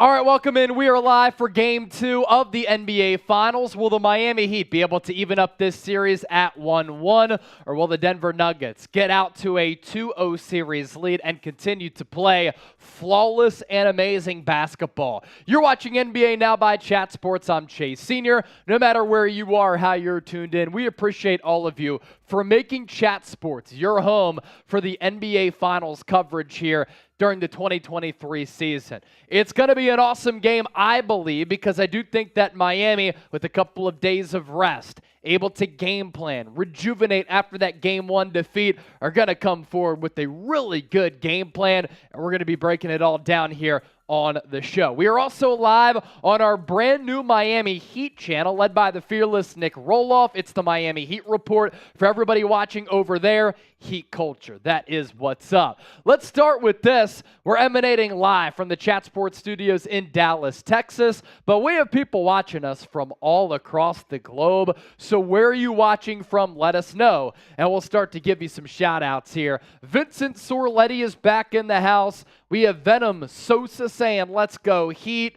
All right, welcome in. We are live for Game 2 of the NBA Finals. Will the Miami Heat be able to even up this series at 1-1, or will the Denver Nuggets get out to a 2-0 series lead and continue to play flawless and amazing basketball? You're watching NBA Now by Chat Sports. I'm Chase Sr. No matter where you are, how you're tuned in, we appreciate all of you for making Chat Sports your home for the NBA Finals coverage here during the 2023 season. It's going to be an awesome game, I believe, because I do think that Miami, with a couple of days of rest, able to game plan, rejuvenate after that Game 1 defeat, are going to come forward with a really good game plan, and we're going to be breaking it all down here on the show. We are also live on our brand new Miami Heat channel led by the fearless Nick Roloff. It's the Miami Heat Report. For everybody watching over there, Heat culture. That is what's up. Let's start with this. We're emanating live from the Chat Sports studios in Dallas, Texas, but we have people watching us from all across the globe. So where are you watching from? Let us know, and we'll start to give you some shout outs here. Vincent Sorletti is back in the house. We have Venom Sosa saying, let's go Heat.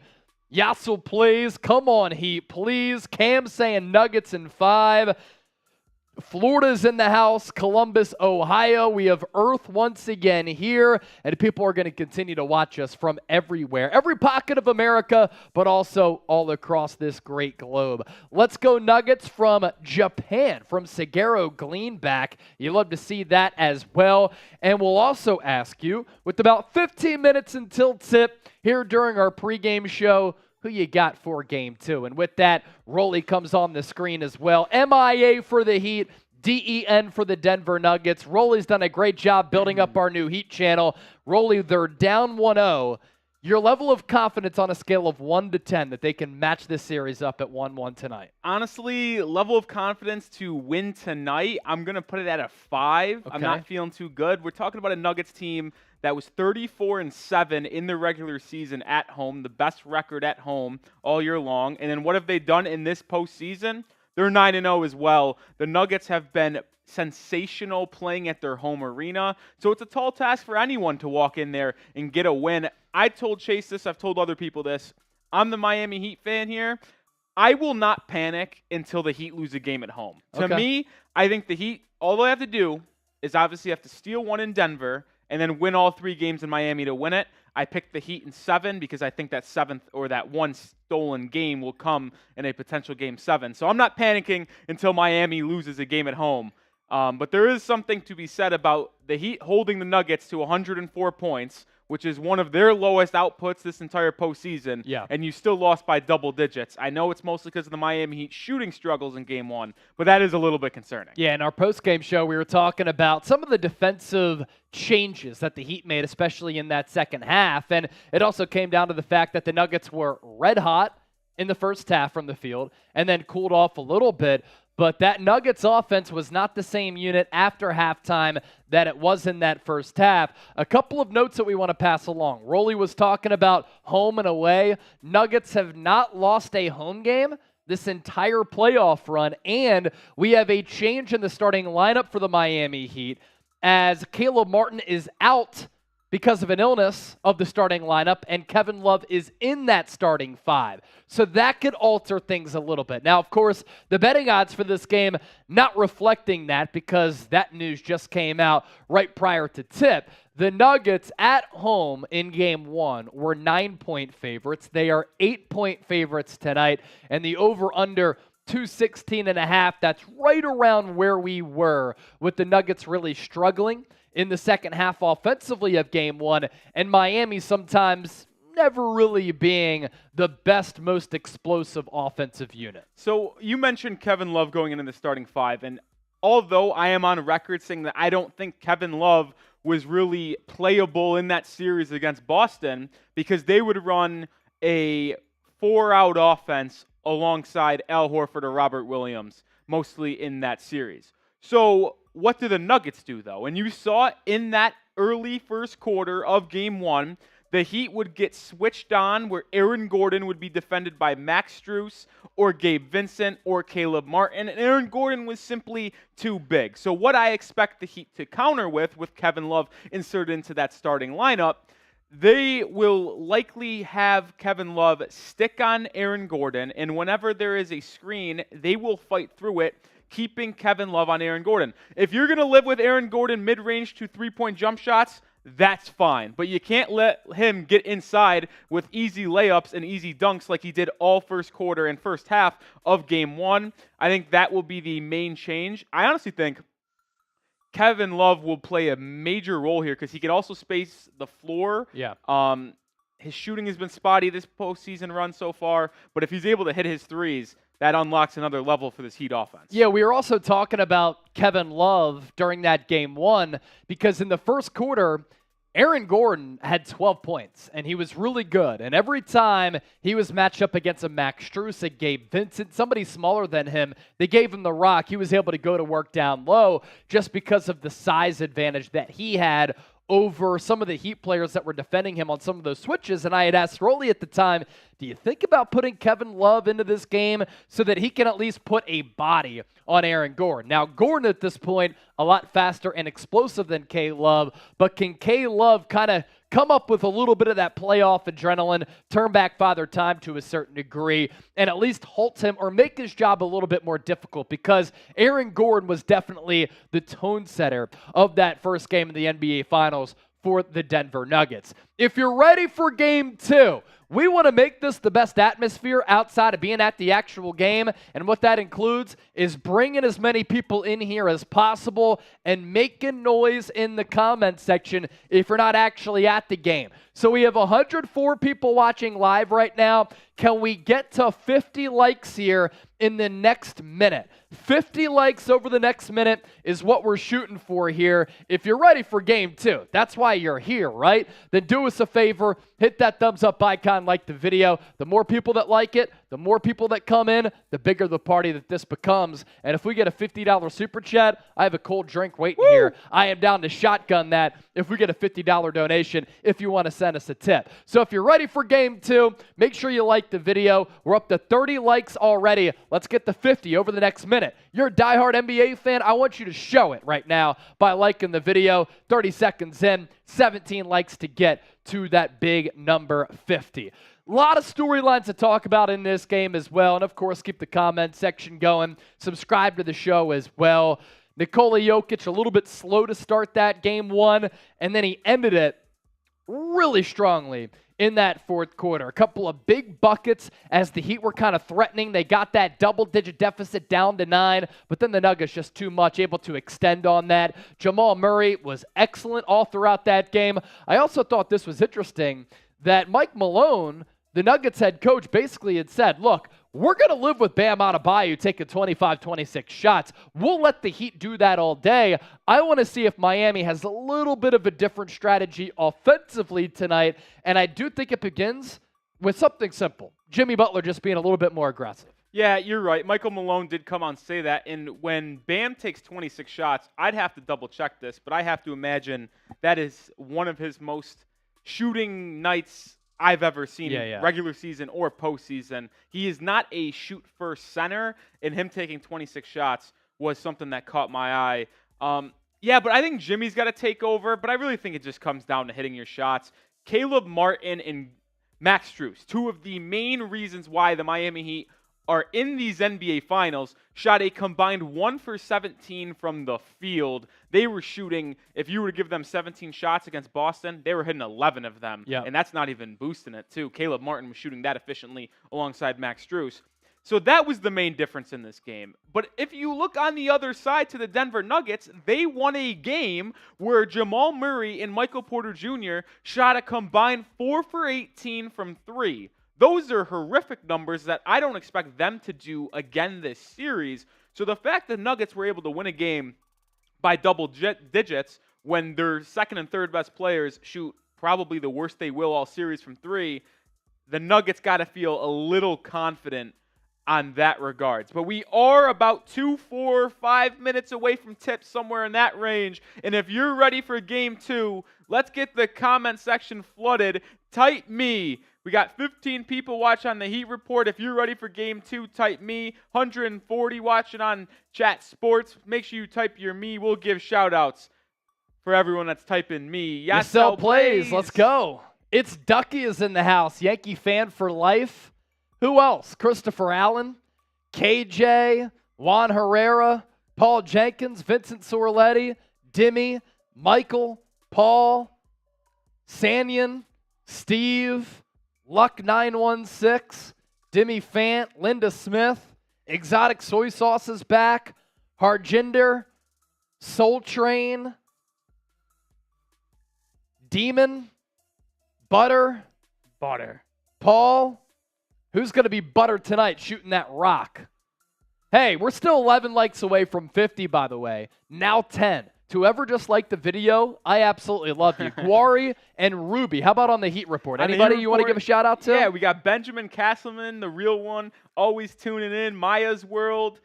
Yassel plays, come on Heat, please. Cam saying Nuggets in 5. Florida's in the house, Columbus, Ohio. We have Earth once again here, and people are going to continue to watch us from everywhere. Every pocket of America, but also all across this great globe. Let's go Nuggets from Japan, from Sagero Gleanback. You love to see that as well. And we'll also ask you, with about 15 minutes until tip here during our pregame show, who you got for Game 2. And with that, Rolly comes on the screen as well. MIA for the Heat, DEN for the Denver Nuggets. Rolly's done a great job building up our new Heat channel. Rolly, they're down 1-0. Your level of confidence on a scale of 1 to 10 that they can match this series up at 1-1 tonight? Honestly, level of confidence to win tonight, I'm going to put it at a 5. Okay. I'm not feeling too good. We're talking about a Nuggets team that was 34-7 in the regular season at home, the best record at home all year long. And then what have they done in this postseason? They're 9-0 as well. The Nuggets have been sensational playing at their home arena. So it's a tall task for anyone to walk in there and get a win. I told Chase this. I've told other people this. I'm the Miami Heat fan here. I will not panic until the Heat lose a game at home. To me, I think the Heat, all they have to do is obviously have to steal one in Denver and then win all 3 games in Miami to win it. I picked the Heat in 7 because I think that 7th or that one stolen game will come in a potential Game 7. So I'm not panicking until Miami loses a game at home. But there is something to be said about the Heat holding the Nuggets to 104 points, which is one of their lowest outputs this entire postseason, and you still lost by double digits. I know it's mostly because of the Miami Heat shooting struggles in Game 1, but that is a little bit concerning. Yeah, in our postgame show, we were talking about some of the defensive changes that the Heat made, especially in that second half, and it also came down to the fact that the Nuggets were red hot in the first half from the field and then cooled off a little bit. But that Nuggets offense was not the same unit after halftime that it was in that first half. A couple of notes that we want to pass along. Rolly was talking about home and away. Nuggets have not lost a home game this entire playoff run, and we have a change in the starting lineup for the Miami Heat as Caleb Martin is out because of an illness of the starting lineup, and Kevin Love is in that starting 5. So that could alter things a little bit. Now, of course, the betting odds for this game not reflecting that because that news just came out right prior to tip. The Nuggets at home in Game 1 were 9-point favorites. They are 8-point favorites tonight, and the over-under 216.5. That's right around where we were with the Nuggets really struggling in the second half offensively of Game 1, and Miami sometimes never really being the best, most explosive offensive unit. So you mentioned Kevin Love going into the starting 5, and although I am on record saying that I don't think Kevin Love was really playable in that series against Boston because they would run a 4-out offense alongside Al Horford or Robert Williams, mostly in that series. So what do the Nuggets do, though? And you saw in that early first quarter of Game 1, the Heat would get switched on where Aaron Gordon would be defended by Max Strus or Gabe Vincent or Caleb Martin, and Aaron Gordon was simply too big. So what I expect the Heat to counter with Kevin Love inserted into that starting lineup, They will likely have Kevin Love stick on Aaron Gordon, and whenever there is a screen, they will fight through it, keeping Kevin Love on Aaron Gordon. If you're going to live with Aaron Gordon mid-range to three-point jump shots, that's fine. But you can't let him get inside with easy layups and easy dunks like he did all first quarter and first half of Game 1. I think that will be the main change. I honestly think Kevin Love will play a major role here because he can also space the floor. Yeah. His shooting has been spotty this postseason run so far, but if he's able to hit his threes, that unlocks another level for this Heat offense. Yeah, we were also talking about Kevin Love during that Game 1 because in the first quarter, Aaron Gordon had 12 points, and he was really good. And every time he was matched up against a Max Strus, a Gabe Vincent, somebody smaller than him, they gave him the rock. He was able to go to work down low just because of the size advantage that he had over some of the Heat players that were defending him on some of those switches. And I had asked Rolly at the time, do you think about putting Kevin Love into this game so that he can at least put a body on Aaron Gordon? Now, Gordon at this point, a lot faster and explosive than K-Love, but can K-Love kind of come up with a little bit of that playoff adrenaline, turn back Father Time to a certain degree, and at least halt him or make his job a little bit more difficult? Because Aaron Gordon was definitely the tone setter of that first game in the NBA Finals for the Denver Nuggets. If you're ready for Game 2, we want to make this the best atmosphere outside of being at the actual game, and what that includes is bringing as many people in here as possible and making noise in the comment section if you're not actually at the game. So we have 104 people watching live right now. Can we get to 50 likes here in the next minute? 50 likes over the next minute is what we're shooting for here. If you're ready for Game 2, that's why you're here, right? Then do us a favor, hit that thumbs up icon, like the video. The more people that like it, the more people that come in, the bigger the party that this becomes. And if we get a $50 super chat, I have a cold drink waiting here. I am down to shotgun that if we get a $50 donation if you want to send us a tip. So if you're ready for Game 2, make sure you like the video. We're up to 30 likes already. Let's get to 50 over the next minute. You're a diehard NBA fan. I want you to show it right now by liking the video. 30 seconds in, 17 likes to get to that big number 50. A lot of storylines to talk about in this game as well. And, of course, keep the comment section going. Subscribe to the show as well. Nikola Jokic, a little bit slow to start that Game 1, and then he ended it really strongly in that fourth quarter. A couple of big buckets as the Heat were kind of threatening. They got that double-digit deficit down to 9, but then the Nuggets just too much, able to extend on that. Jamal Murray was excellent all throughout that game. I also thought this was interesting that Mike Malone, the Nuggets head coach, basically had said, look, we're going to live with Bam Adebayo taking 25, 26 shots. We'll let the Heat do that all day. I want to see if Miami has a little bit of a different strategy offensively tonight, and I do think it begins with something simple. Jimmy Butler just being a little bit more aggressive. Yeah, you're right. Michael Malone did come on say that, and when Bam takes 26 shots, I'd have to double-check this, but I have to imagine that is one of his most shooting nights I've ever seen regular season or postseason. He is not a shoot-first center, and him taking 26 shots was something that caught my eye. But I think Jimmy's got to take over, but I really think it just comes down to hitting your shots. Caleb Martin and Max Strus, two of the main reasons why the Miami Heat are in these NBA Finals, shot a combined 1 for 17 from the field. They were shooting, if you were to give them 17 shots against Boston, they were hitting 11 of them. Yeah. And that's not even boosting it, too. Caleb Martin was shooting that efficiently alongside Max Strus. So that was the main difference in this game. But if you look on the other side to the Denver Nuggets, they won a game where Jamal Murray and Michael Porter Jr. shot a combined 4 for 18 from 3. Those are horrific numbers that I don't expect them to do again this series. So the fact that Nuggets were able to win a game by double digits when their second and third best players shoot probably the worst they will all series from 3, the Nuggets got to feel a little confident on that regards. But we are about 2, 4, 5 minutes away from tips, somewhere in that range. And if you're ready for Game 2, let's get the comment section flooded. Type me. We got 15 people watching on the Heat Report. If you're ready for Game 2, type me. 140 watching on Chat Sports. Make sure you type your me. We'll give shout-outs for everyone that's typing me. Yasel plays. Let's go. It's Ducky is in the house. Yankee fan for life. Who else? Christopher Allen, KJ, Juan Herrera, Paul Jenkins, Vincent Sorletti, Dimmy, Michael, Paul, Sanyan, Steve, Luck916, Dimmy Fant, Linda Smith, Exotic Soy Sauce is back, Harjinder, Soul Train, Demon, Butter, Paul. Who's going to be Butter tonight shooting that rock? Hey, we're still 11 likes away from 50, by the way. Now 10. To whoever just liked the video, I absolutely love you. Guari and Ruby. How about on the Heat Report? Anybody you want to give a shout out to? Yeah, we got Benjamin Castleman, the real one, always tuning in. Maya's World,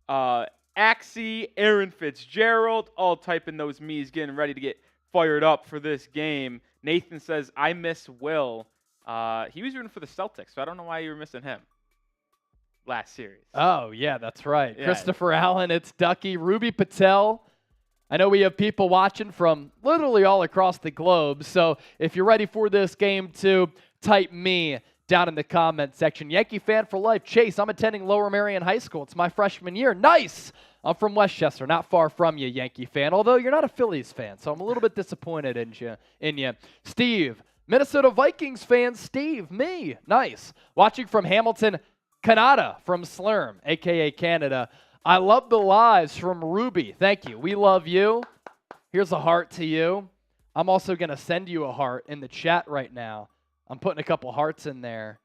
Axie, Aaron Fitzgerald, all typing those me's, getting ready to get fired up for this game. Nathan says, I miss Will. He was rooting for the Celtics, so I don't know why you were missing him last series. Oh, yeah, that's right. Yeah. Christopher Allen, it's Ducky. Ruby Patel. I know we have people watching from literally all across the globe, so if you're ready for this game too, type me down in the comment section. Yankee fan for life. Chase, I'm attending Lower Merion High School. It's my freshman year. Nice! I'm from Westchester, not far from you, Yankee fan, although you're not a Phillies fan, so I'm a little bit disappointed in you. Steve, Minnesota Vikings fan. Steve, me. Nice. Watching from Hamilton, Canada, from Slurm, a.k.a. Canada. I love the lives from Ruby. Thank you. We love you. Here's a heart to you. I'm also going to send you a heart in the chat right now. I'm putting a couple hearts in there.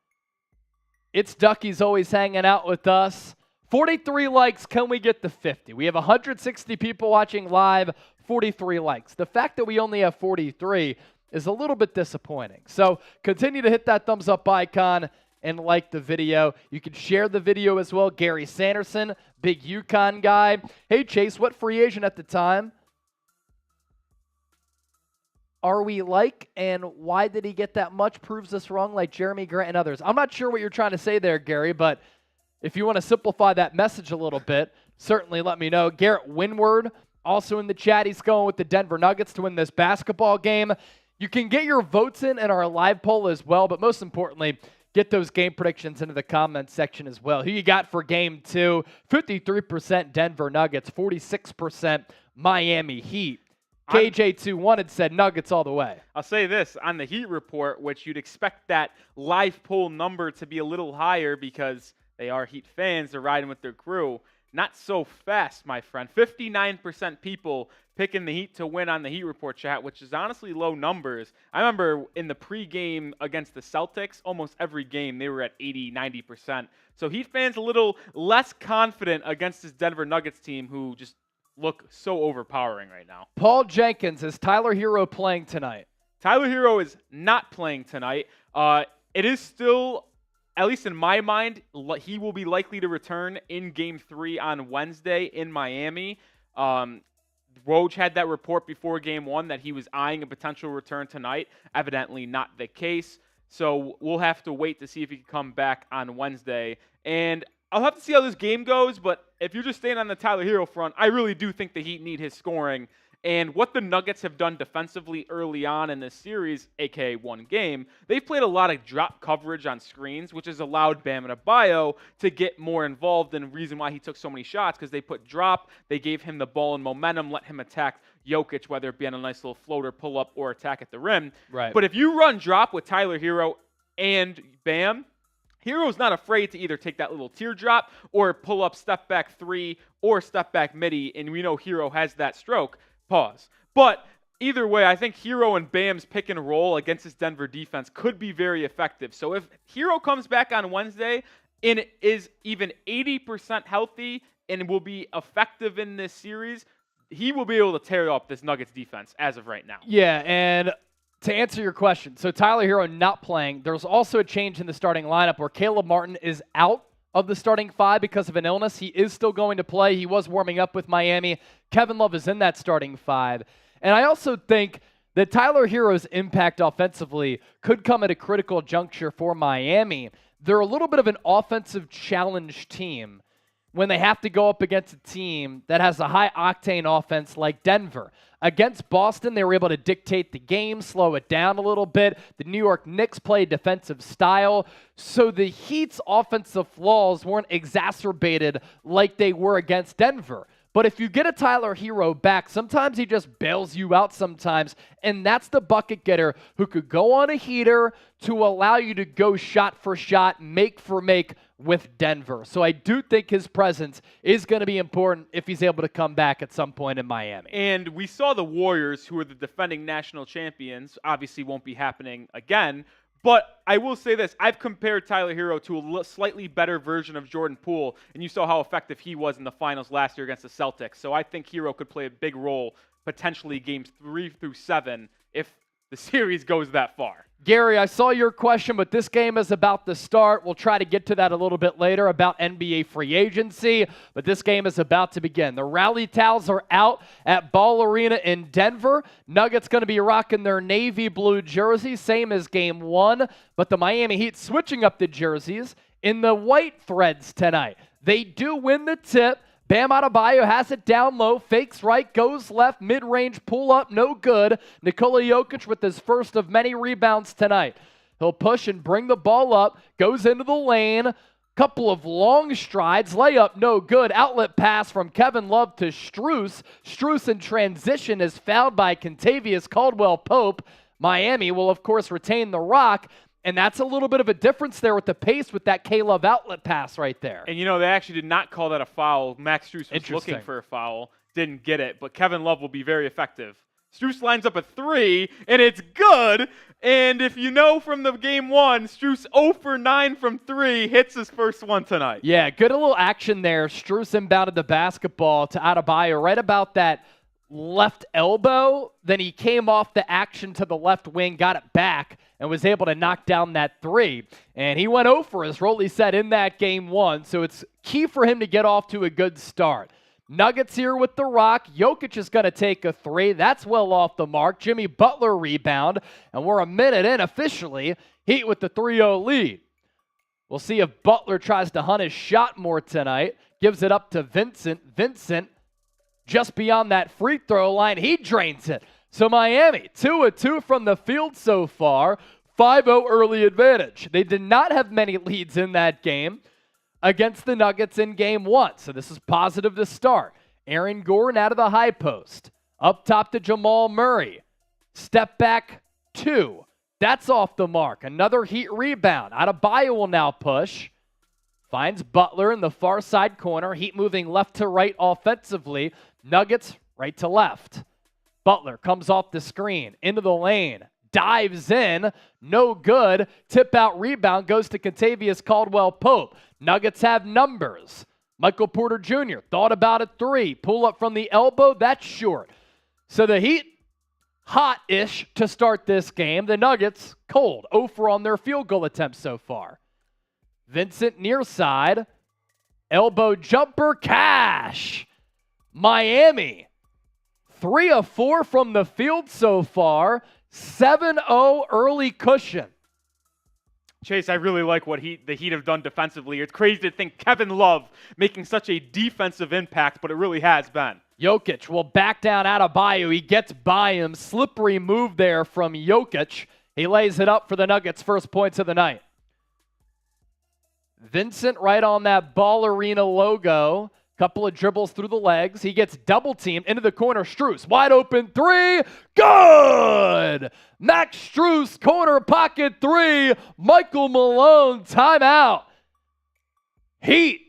It's Ducky's always hanging out with us. 43 likes. Can we get to 50? We have 160 people watching live, 43 likes. The fact that we only have 43 is a little bit disappointing. So continue to hit that thumbs up icon and like the video. You can share the video as well. Gary Sanderson, big UConn guy. Hey, Chase, what free agent at the time are we like, and why did he get that much? Proves us wrong, like Jeremy Grant and others. I'm not sure what you're trying to say there, Gary, but if you want to simplify that message a little bit, certainly let me know. Garrett Winward, also in the chat. He's going with the Denver Nuggets to win this basketball game. You can get your votes in our live poll as well, but most importantly, get those game predictions into the comments section as well. Who you got for game 2? 53% Denver Nuggets, 46% Miami Heat. KJ21 had said Nuggets all the way. I'll say this, on the Heat Report, which you'd expect that live poll number to be a little higher because they are Heat fans, they're riding with their crew. Not so fast, my friend. 59% people picking the Heat to win on the Heat Report chat, which is honestly low numbers. I remember in the pregame against the Celtics, almost every game they were at 80, 90%. So Heat fans a little less confident against this Denver Nuggets team who just look so overpowering right now. Paul Jenkins, is Tyler Herro playing tonight? Tyler Herro is not playing tonight. It is still, at least in my mind, he will be likely to return in Game 3 on Wednesday in Miami. Woj had that report before Game 1 that he was eyeing a potential return tonight. Evidently not the case. So we'll have to wait to see if he can come back on Wednesday. And I'll have to see how this game goes, but if you're just staying on the Tyler Herro front, I really do think the Heat need his scoring. And what the Nuggets have done defensively early on in this series, a.k.a. one game, they've played a lot of drop coverage on screens, which has allowed Bam Adebayo to get more involved. And the reason why he took so many shots, because they put drop, they gave him the ball and momentum, let him attack Jokic, whether it be on a nice little floater, pull-up, or attack at the rim. Right. But if you run drop with Tyler Herro and Bam, Herro's not afraid to either take that little teardrop or pull up step back 3 or step back midi, and we know Herro has that stroke. Pause. But either way, I think Herro and Bam's pick and roll against this Denver defense could be very effective. So if Herro comes back on Wednesday and is even 80% healthy and will be effective in this series, he will be able to tear up this Nuggets defense as of right now. Yeah, and to answer your question, so Tyler Herro not playing. There's also a change in the starting lineup where Caleb Martin is out of the starting 5 because of an illness. He is still going to play. He was warming up with Miami. Kevin Love is in that starting 5. And I also think that Tyler Herro's impact offensively could come at a critical juncture for Miami. They're a little bit of an offensive challenge team. when they have to go up against a team that has a high-octane offense like Denver. Against Boston, they were able to dictate the game, slow it down a little bit. The New York Knicks play defensive style, so the Heat's offensive flaws weren't exacerbated like they were against Denver. But if you get a Tyler Herro back, sometimes he just bails you out sometimes, and that's the bucket getter who could go on a heater to allow you to go shot for shot, make for make with Denver. So I do think his presence is going to be important if he's able to come back at some point in Miami. And we saw the Warriors, who are the defending national champions, obviously won't be happening again. But I will say this, I've compared Tyler Herro to a slightly better version of Jordan Poole, and you saw how effective he was in the finals last year against the Celtics. So I think Herro could play a big role, potentially games 3 through 7, if the series goes that far. Gary, I saw your question, but this game is about to start. We'll try to get to that a little bit later about NBA free agency, but this game is about to begin. The rally towels are out at Ball Arena in Denver. Nuggets going to be rocking their navy blue jerseys, same as game 1, but the Miami Heat switching up the jerseys in the white threads tonight. They do win the tip. Bam Adebayo has it down low, fakes right, goes left, mid-range pull-up, no good. Nikola Jokic with his first of many rebounds tonight. He'll push and bring the ball up, goes into the lane, couple of long strides, layup, no good. Outlet pass from Kevin Love to Strus. Strus in transition is fouled by Kentavious Caldwell-Pope. Miami will, of course, retain the rock. And that's a little bit of a difference there with the pace with that K-Love outlet pass right there. And, they actually did not call that a foul. Max Strus was looking for a foul, didn't get it. But Kevin Love will be very effective. Strus lines up a 3, and it's good. And if you know from the game 1, Strus 0 for 9 from 3, hits his first one tonight. Yeah, good little action there. Strus inbounded the basketball to Adebayo right about that left elbow. Then he came off the action to the left wing, got it back, and was able to knock down that 3. And he went 0 for, as Roley said, in that game 1. So it's key for him to get off to a good start. Nuggets here with the rock. Jokic is going to take a 3. That's well off the mark. Jimmy Butler rebound. And we're a minute in officially. Heat with the 3-0 lead. We'll see if Butler tries to hunt his shot more tonight. Gives it up to Vincent. Vincent just beyond that free throw line. He drains it. So Miami, 2-2 from the field so far, 5-0 early advantage. They did not have many leads in that game against the Nuggets in game 1, so this is positive to start. Aaron Gordon out of the high post. Up top to Jamal Murray. Step back 2. That's off the mark. Another Heat rebound. Adebayo will now push. Finds Butler in the far side corner. Heat moving left to right offensively. Nuggets right to left. Butler comes off the screen, into the lane, dives in, no good. Tip out rebound goes to Kentavious Caldwell-Pope. Nuggets have numbers. Michael Porter Jr. thought about a 3. Pull up from the elbow, that's short. So the Heat, hot-ish to start this game. The Nuggets, cold. 0 for on their field goal attempts so far. Vincent near side. Elbow jumper, cash. Miami, 3 of 4 from the field so far. 7-0 early cushion. Chase, I really like what the Heat have done defensively. It's crazy to think Kevin Love making such a defensive impact, but it really has been. Jokic will back down Adebayo. He gets by him. Slippery move there from Jokic. He lays it up for the Nuggets' first points of the night. Vincent right on that Ball Arena logo. Couple of dribbles through the legs. He gets double teamed into the corner. Strus, wide open 3. Good! Max Strus, corner pocket 3. Michael Malone, timeout. Heat,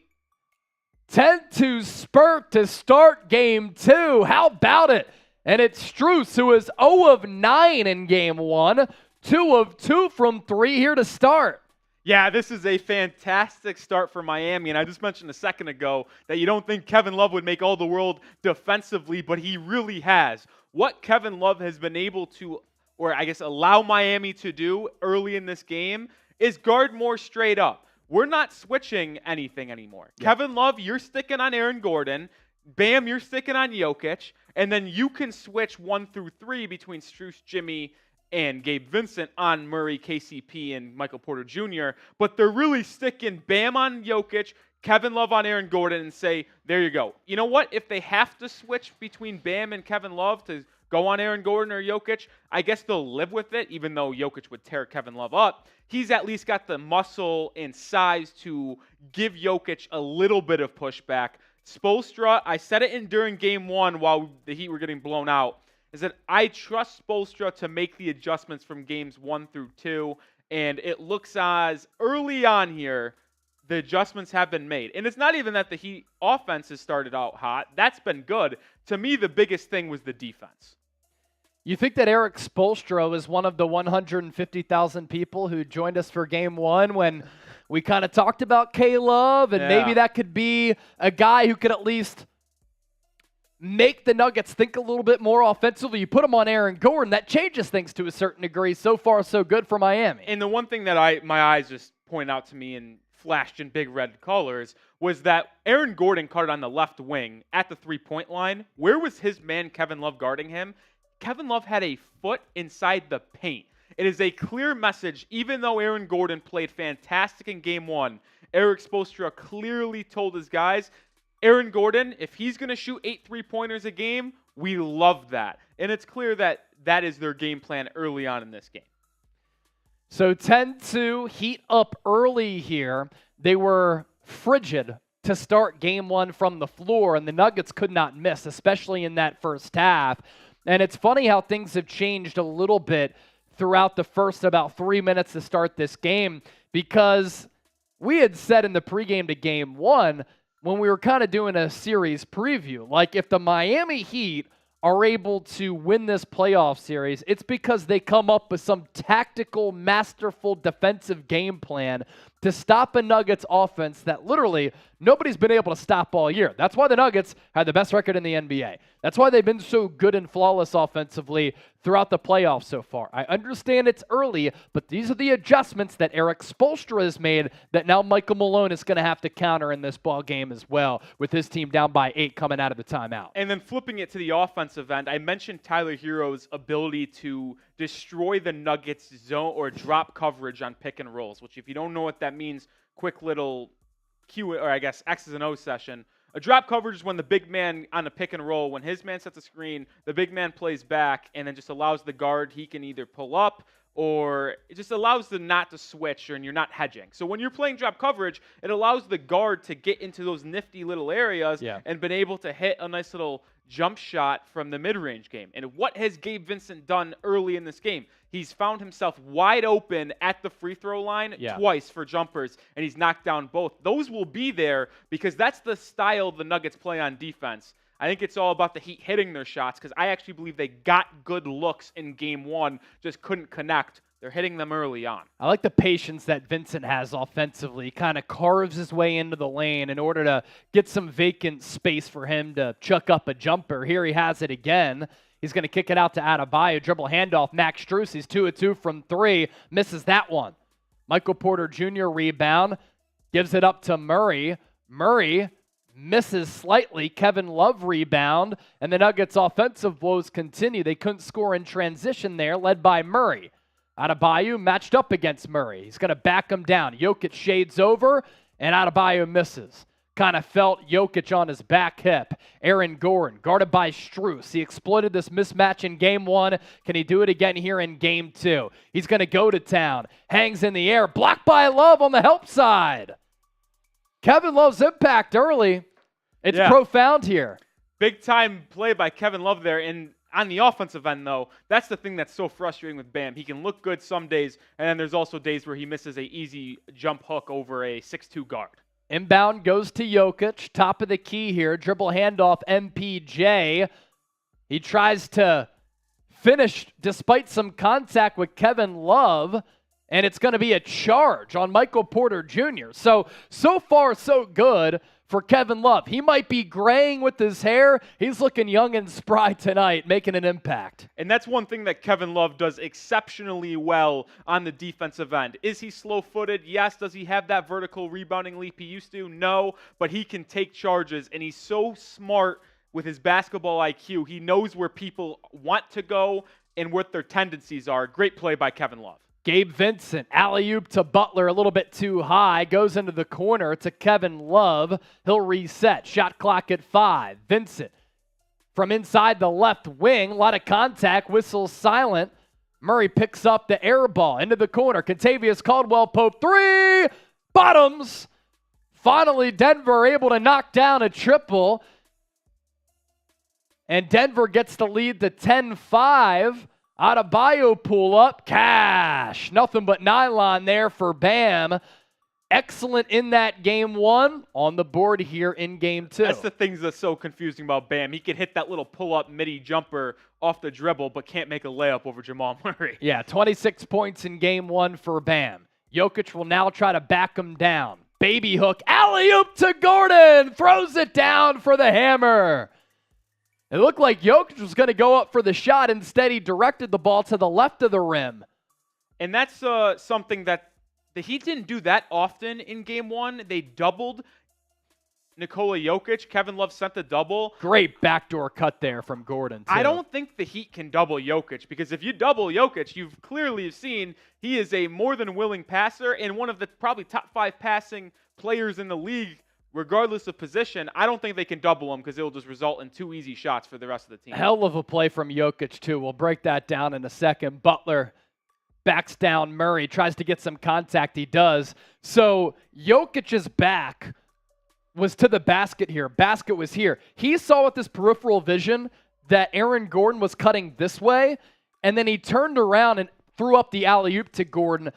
10-2 spurt to start game 2. How about it? And it's Strus, who is 0 of 9 in game 1. 2 of 2 from 3 here to start. Yeah, this is a fantastic start for Miami, and I just mentioned a second ago that you don't think Kevin Love would make all the world defensively, but he really has. What Kevin Love has been able to, or I guess allow Miami to do early in this game, is guard more straight up. We're not switching anything anymore. Yeah. Kevin Love, you're sticking on Aaron Gordon. Bam, you're sticking on Jokic, and then you can switch 1 through 3 between Strus, Jimmy, and Gabe Vincent on Murray, KCP, and Michael Porter Jr., but they're really sticking Bam on Jokic, Kevin Love on Aaron Gordon, and say, there you go. You know what? If they have to switch between Bam and Kevin Love to go on Aaron Gordon or Jokic, I guess they'll live with it, even though Jokic would tear Kevin Love up. He's at least got the muscle and size to give Jokic a little bit of pushback. Spoelstra, I said it during Game 1 while the Heat were getting blown out, is that I trust Spoelstra to make the adjustments from Games 1 through 2, and it looks as early on here, the adjustments have been made. And it's not even that the Heat offense has started out hot. That's been good. To me, the biggest thing was the defense. You think that Erik Spoelstra is one of the 150,000 people who joined us for Game 1 when we kind of talked about K-Love, and maybe that could be a guy who could at least make the Nuggets think a little bit more offensively? You put him on Aaron Gordon, that changes things to a certain degree. So far, so good for Miami. And the one thing that my eyes just point out to me and flashed in big red colors was that Aaron Gordon caught it on the left wing at the three-point line. Where was his man Kevin Love guarding him? Kevin Love had a foot inside the paint. It is a clear message, even though Aaron Gordon played fantastic in Game 1, Erik Spoelstra clearly told his guys, Aaron Gordon, if he's going to shoot 8 3-pointers a game, we love that. And it's clear that that is their game plan early on in this game. So 10-2, Heat up early here. They were frigid to start Game 1 from the floor, and the Nuggets could not miss, especially in that first half. And it's funny how things have changed a little bit throughout the first about 3 minutes to start this game, because we had said in the pregame to Game 1, when we were kind of doing a series preview, like if the Miami Heat are able to win this playoff series, it's because they come up with some tactical, masterful defensive game plan to stop a Nuggets offense that literally nobody's been able to stop all year. That's why the Nuggets had the best record in the NBA. That's why they've been so good and flawless offensively throughout the playoffs so far. I understand it's early, but these are the adjustments that Erik Spoelstra has made that now Michael Malone is going to have to counter in this ball game as well, with his team down by 8 coming out of the timeout. And then flipping it to the offensive end, I mentioned Tyler Herro's ability to destroy the Nuggets zone or drop coverage on pick and rolls, which if you don't know what that means, quick little Q, or I guess X's and O's session. A drop coverage is when the big man on a pick and roll, when his man sets a screen, the big man plays back and then just allows the guard, he can either pull up or it just allows them not to switch and you're not hedging. So when you're playing drop coverage, it allows the guard to get into those nifty little areas and been able to hit a nice little jump shot from the mid-range game. And what has Gabe Vincent done early in this game? He's found himself wide open at the free throw line twice for jumpers, and he's knocked down both. Those will be there because that's the style the Nuggets play on defense. I think it's all about the Heat hitting their shots because I actually believe they got good looks in Game 1, just couldn't connect. They're hitting them early on. I like the patience that Vincent has offensively. He kind of carves his way into the lane in order to get some vacant space for him to chuck up a jumper. Here he has it again. He's going to kick it out to Adebayo. Dribble handoff. Max Strus. He's 2 of 2 from 3. Misses that one. Michael Porter Jr. rebound. Gives it up to Murray. Murray misses slightly. Kevin Love rebound. And the Nuggets' offensive woes continue. They couldn't score in transition there, led by Murray. Adebayo matched up against Murray. He's going to back him down. Jokic shades over, and Adebayo misses. Kind of felt Jokic on his back hip. Aaron Gordon, guarded by Strus. He exploited this mismatch in Game 1. Can he do it again here in Game 2? He's going to go to town. Hangs in the air. Blocked by Love on the help side. Kevin Love's impact early. It's profound here. Big-time play by Kevin Love there. And on the offensive end, though, that's the thing that's so frustrating with Bam. He can look good some days, and then there's also days where he misses an easy jump hook over a 6'2 guard. Inbound goes to Jokic. Top of the key here. Dribble handoff, MPJ. He tries to finish despite some contact with Kevin Love, and it's going to be a charge on Michael Porter Jr. So far, so good for Kevin Love. He might be graying with his hair. He's looking young and spry tonight, making an impact. And that's one thing that Kevin Love does exceptionally well on the defensive end. Is he slow-footed? Yes. Does he have that vertical rebounding leap he used to? No. But he can take charges, and he's so smart with his basketball IQ. He knows where people want to go and what their tendencies are. Great play by Kevin Love. Gabe Vincent, alley-oop to Butler, a little bit too high, goes into the corner to Kevin Love. He'll reset. Shot clock at 5. Vincent from inside the left wing, a lot of contact, whistle silent. Murray picks up the air ball into the corner. Contavious Caldwell-Pope, 3, bottoms. Finally, Denver able to knock down a triple. And Denver gets the lead to 10-5. Adebayo pull up, cash. Nothing but nylon there for Bam. Excellent in that game 1, on the board here in game 2. That's the things that's so confusing about Bam. He can hit that little pull-up midi jumper off the dribble, but can't make a layup over Jamal Murray. Yeah, 26 points in game 1 for Bam. Jokic will now try to back him down. Baby hook, alley-oop to Gordon. Throws it down for the hammer. It looked like Jokic was going to go up for the shot. Instead, he directed the ball to the left of the rim. And that's something that the Heat didn't do that often in game 1. They doubled Nikola Jokic. Kevin Love sent the double. Great backdoor cut there from Gordon, too. I don't think the Heat can double Jokic, because if you double Jokic, you've clearly seen he is a more than willing passer and one of the probably top 5 passing players in the league, regardless of position. I don't think they can double him because it'll just result in 2 easy shots for the rest of the team. Hell of a play from Jokic, too. We'll break that down in a second. Butler backs down Murray, tries to get some contact. He does. So Jokic's back was to the basket here. Basket was here. He saw with his peripheral vision that Aaron Gordon was cutting this way, and then he turned around and threw up the alley-oop to Gordon.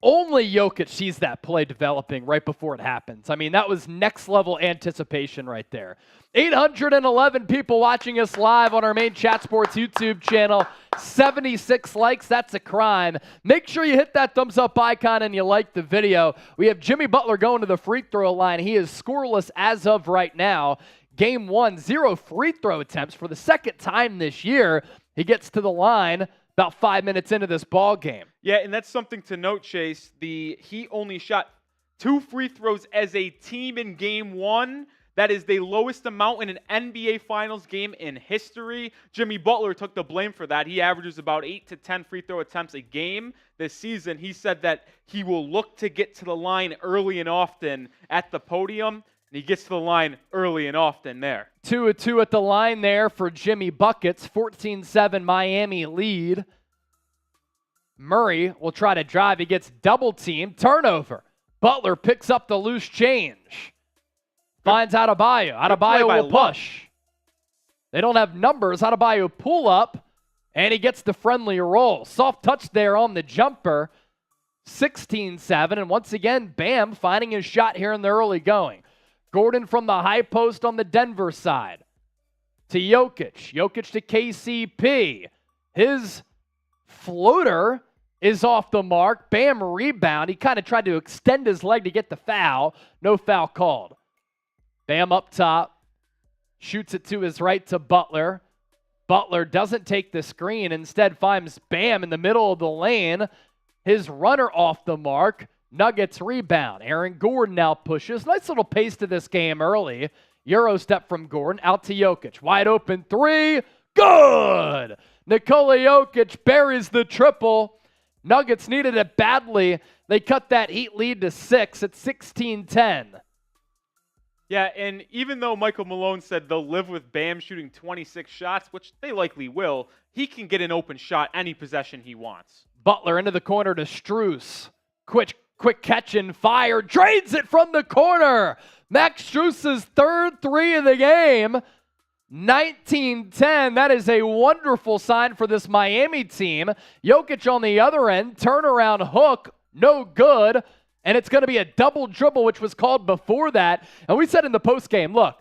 Only Jokic sees that play developing right before it happens. I mean, that was next-level anticipation right there. 811 people watching us live on our main Chat Sports YouTube channel. 76 likes. That's a crime. Make sure you hit that thumbs-up icon and you like the video. We have Jimmy Butler going to the free throw line. He is scoreless as of right now. Game 1, 0 free throw attempts for the second time this year. He gets to the line about 5 minutes into this ball game. Yeah, and that's something to note, Chase. The Heat only shot 2 free throws as a team in game 1. That is the lowest amount in an NBA Finals game in history. Jimmy Butler took the blame for that. He averages about 8 to 10 free throw attempts a game this season. He said that he will look to get to the line early and often at the podium. And he gets to the line early and often there. 2-2 at the line there for Jimmy Buckets. 14-7 Miami lead. Murray will try to drive. He gets double-teamed. Turnover. Butler picks up the loose change. Finds Adebayo. Adebayo will push. They don't have numbers. Adebayo pull up, and he gets the friendly roll. Soft touch there on the jumper. 16-7, and once again, Bam finding his shot here in the early going. Gordon from the high post on the Denver side to Jokic. Jokic to KCP. His floater is off the mark. Bam rebound. He kind of tried to extend his leg to get the foul. No foul called. Bam up top. Shoots it to his right to Butler. Butler doesn't take the screen. Instead finds Bam in the middle of the lane. His runner off the mark. Nuggets rebound. Aaron Gordon now pushes. Nice little pace to this game early. Euro step from Gordon out to Jokic. Wide open 3. Good! Nikola Jokic buries the triple. Nuggets needed it badly. They cut that Heat lead to 6 at 16-10. Yeah, and even though Michael Malone said they'll live with Bam shooting 26 shots, which they likely will, he can get an open shot any possession he wants. Butler into the corner to Strus. Quick catch and fire. Drains it from the corner. Max Strus's third 3 of the game. 19-10. That is a wonderful sign for this Miami team. Jokic on the other end. Turnaround hook. No good. And it's going to be a double dribble, which was called before that. And we said in the postgame, look,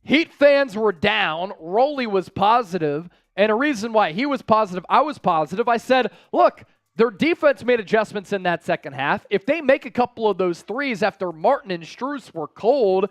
Heat fans were down. Rolly was positive. And a reason why he was positive, I was positive. I said, look, their defense made adjustments in that second half. If they make a couple of those threes after Martin and Strus were cold,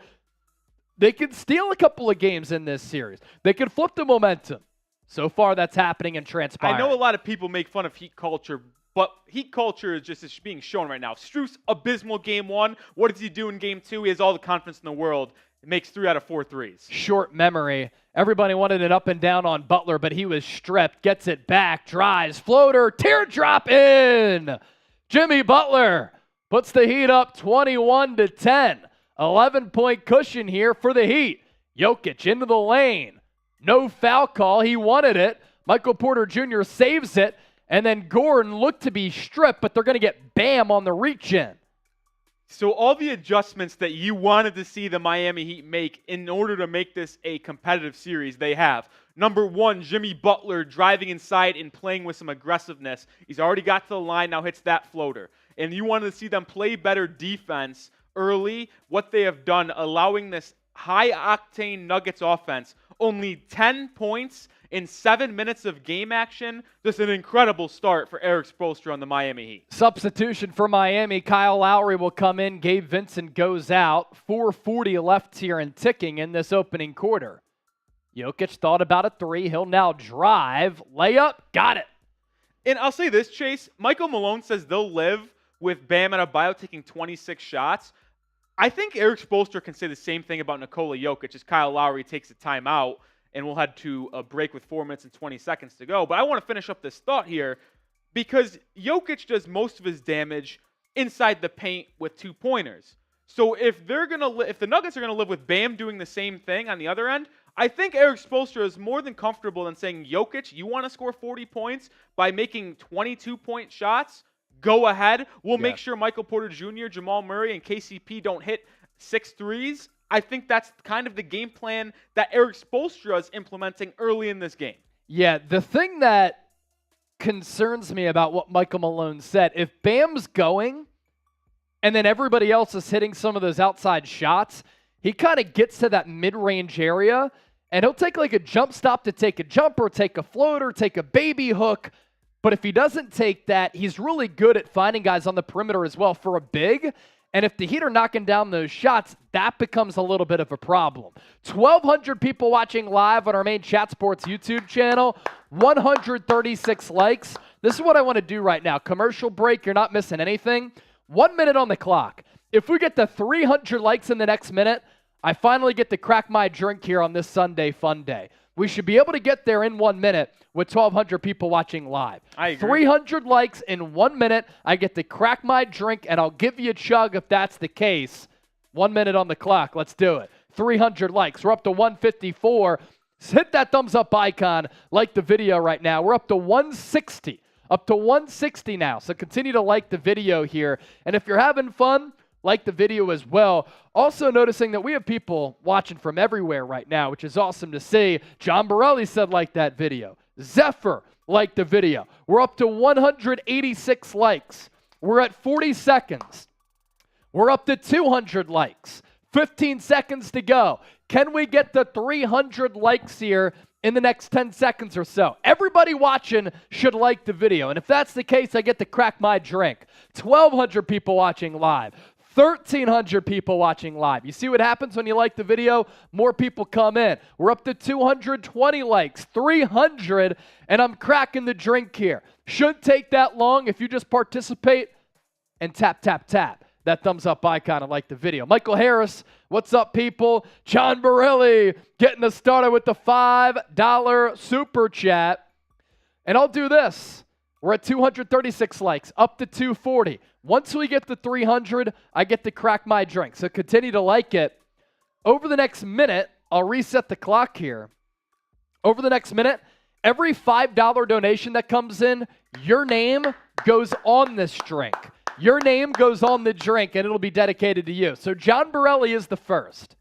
they could steal a couple of games in this series. They could flip the momentum. So far, that's happening and transpiring. I know a lot of people make fun of Heat culture but Heat culture is being shown right now. Strus, abysmal game 1. What does he do in game 2? He has all the confidence in the world. It makes 3 out of 4 threes. Short memory. Everybody wanted it up and down on Butler, but he was stripped. Gets it back, drives, floater, teardrop in. Jimmy Butler puts the Heat up 21-10. 11-point cushion here for the Heat. Jokic into the lane. No foul call. He wanted it. Michael Porter Jr. saves it. And then Gordon looked to be stripped, but they're going to get Bam on the reach-in. So all the adjustments that you wanted to see the Miami Heat make in order to make this a competitive series, they have. Number 1, Jimmy Butler driving inside and playing with some aggressiveness. He's already got to the line, now hits that floater. And you wanted to see them play better defense early. What they have done, allowing this high-octane Nuggets offense, only 10 points in 7 minutes of game action. Just an incredible start for Erik Spoelstra on the Miami Heat. Substitution for Miami. Kyle Lowry will come in. Gabe Vincent goes out. 4:40 left here and ticking in this opening quarter. Jokic thought about a 3. He'll now drive. Layup. Got it. And I'll say this, Chase. Michael Malone says they'll live with Bam Adebayo taking 26 shots. I think Erik Spoelstra can say the same thing about Nikola Jokic as Kyle Lowry takes a timeout, and we'll head to a break with 4 minutes and 20 seconds to go. But I want to finish up this thought here because Jokic does most of his damage inside the paint with 2-pointers. So if the Nuggets are going to live with Bam doing the same thing on the other end, I think Erik Spoelstra is more than comfortable in saying, Jokic, you want to score 40 points by making 22-point shots? Go ahead. We'll make sure Michael Porter Jr., Jamal Murray, and KCP don't hit 6 threes. I think that's kind of the game plan that Erik Spoelstra is implementing early in this game. Yeah, the thing that concerns me about what Michael Malone said, if Bam's going and then everybody else is hitting some of those outside shots, he kind of gets to that mid-range area, and he'll take like a jump stop to take a jumper, take a floater, take a baby hook. But if he doesn't take that, he's really good at finding guys on the perimeter as well for a big. And if the Heat are knocking down those shots, that becomes a little bit of a problem. 1,200 people watching live on our main Chat Sports YouTube channel, 136 likes. This is what I want to do right now. Commercial break, you're not missing anything. 1 minute on the clock. If we get to 300 likes in the next minute, I finally get to crack my drink here on this Sunday fun day. We should be able to get there in 1 minute with 1,200 people watching live. I agree. 300 likes in 1 minute. I get to crack my drink, and I'll give you a chug if that's the case. 1 minute on the clock. Let's do it. 300 likes. We're up to 154. Hit that thumbs up icon. Like the video right now. We're up to 160. Up to 160 now. So continue to like the video here. And if you're having fun, like the video as well. Also noticing that we have people watching from everywhere right now, which is awesome to see. John Borelli said like that video. Zephyr liked the video. We're up to 186 likes. We're at 40 seconds. We're up to 200 likes. 15 seconds to go. Can we get to 300 likes here in the next 10 seconds or so? Everybody watching should like the video. And if that's the case, I get to crack my drink. 1,200 people watching live. 1,300 people watching live. You see what happens when you like the video? More people come in. We're up to 220 likes, 300, and I'm cracking the drink here. Shouldn't take that long if you just participate and tap, tap, tap that thumbs up icon and like the video. Michael Harris, what's up, people? John Borelli getting us started with the $5 super chat. And I'll do this. We're at 236 likes, up to 240. Once we get to 300, I get to crack my drink. So continue to like it. Over the next minute, I'll reset the clock here. Over the next minute, every $5 donation that comes in, your name goes on this drink. Your name goes on the drink, and it'll be dedicated to you. So John Borelli is the first.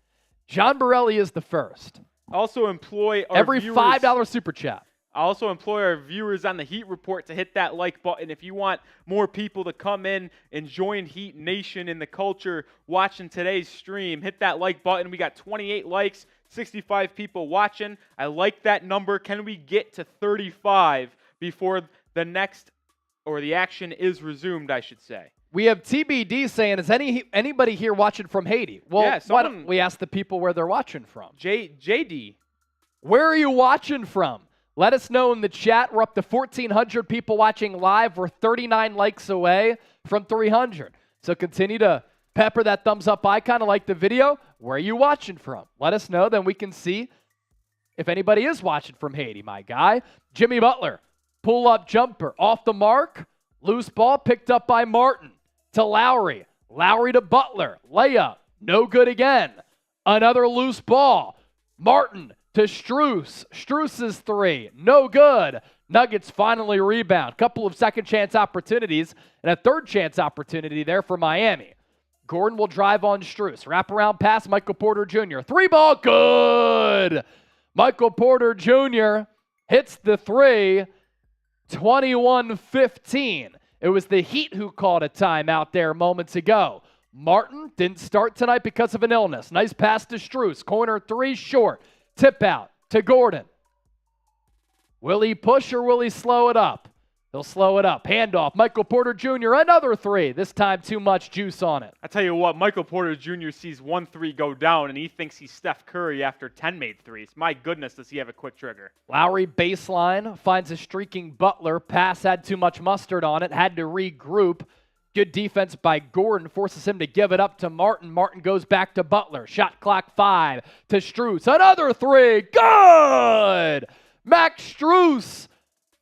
John Borelli is the first. Also employ our every viewers. $5 super chat. I also employ our viewers on the Heat Report to hit that like button. If you want more people to come in and join Heat Nation in the culture watching today's stream, hit that like button. We got 28 likes, 65 people watching. I like that number. Can we get to 35 before the next, or the action is resumed, I should say? We have TBD saying, is anybody here watching from Haiti? Well, yeah, why don't we ask the people where they're watching from? JD. Where are you watching from? Let us know in the chat. We're up to 1,400 people watching live. We're 39 likes away from 300. So continue to pepper that thumbs up icon and like the video. Where are you watching from? Let us know, then we can see if anybody is watching from Haiti, my guy. Jimmy Butler, pull-up jumper, off the mark. Loose ball picked up by Martin to Lowry. Lowry to Butler, layup, no good again. Another loose ball. Martin to Strus. Strus's three, no good. Nuggets finally rebound. Couple of second chance opportunities and a third chance opportunity there for Miami. Gordon will drive on Strus. Wraparound pass, Michael Porter Jr. Three ball, good. Michael Porter Jr. hits the three, 21-15. It was the Heat who called a timeout there moments ago. Martin didn't start tonight because of an illness. Nice pass to Strus. Corner three, short. Tip out to Gordon. Will he push or will he slow it up? He'll slow it up. Handoff. Michael Porter Jr. Another three. This time too much juice on it. I tell you what, Michael Porter Jr. sees 1 3 go down, and he thinks he's Steph Curry after 10 made threes. My goodness, does he have a quick trigger. Lowry baseline finds a streaking Butler. Pass had too much mustard on it. Had to regroup. Good defense by Gordon. Forces him to give it up to Martin. Martin goes back to Butler. Shot clock 5 to Strus. Another three. Good! Max Strus.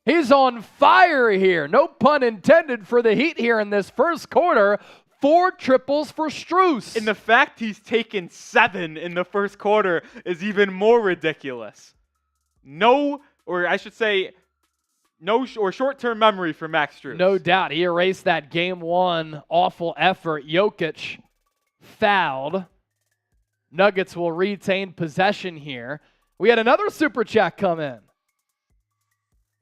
He's on fire here. No pun intended for the Heat here in this first quarter. 4 triples for Strus. And the fact he's taken 7 in the first quarter is even more ridiculous. No short-term memory for Max Strus. No doubt. He erased that game 1 awful effort. Jokic fouled. Nuggets will retain possession here. We had another super chat come in.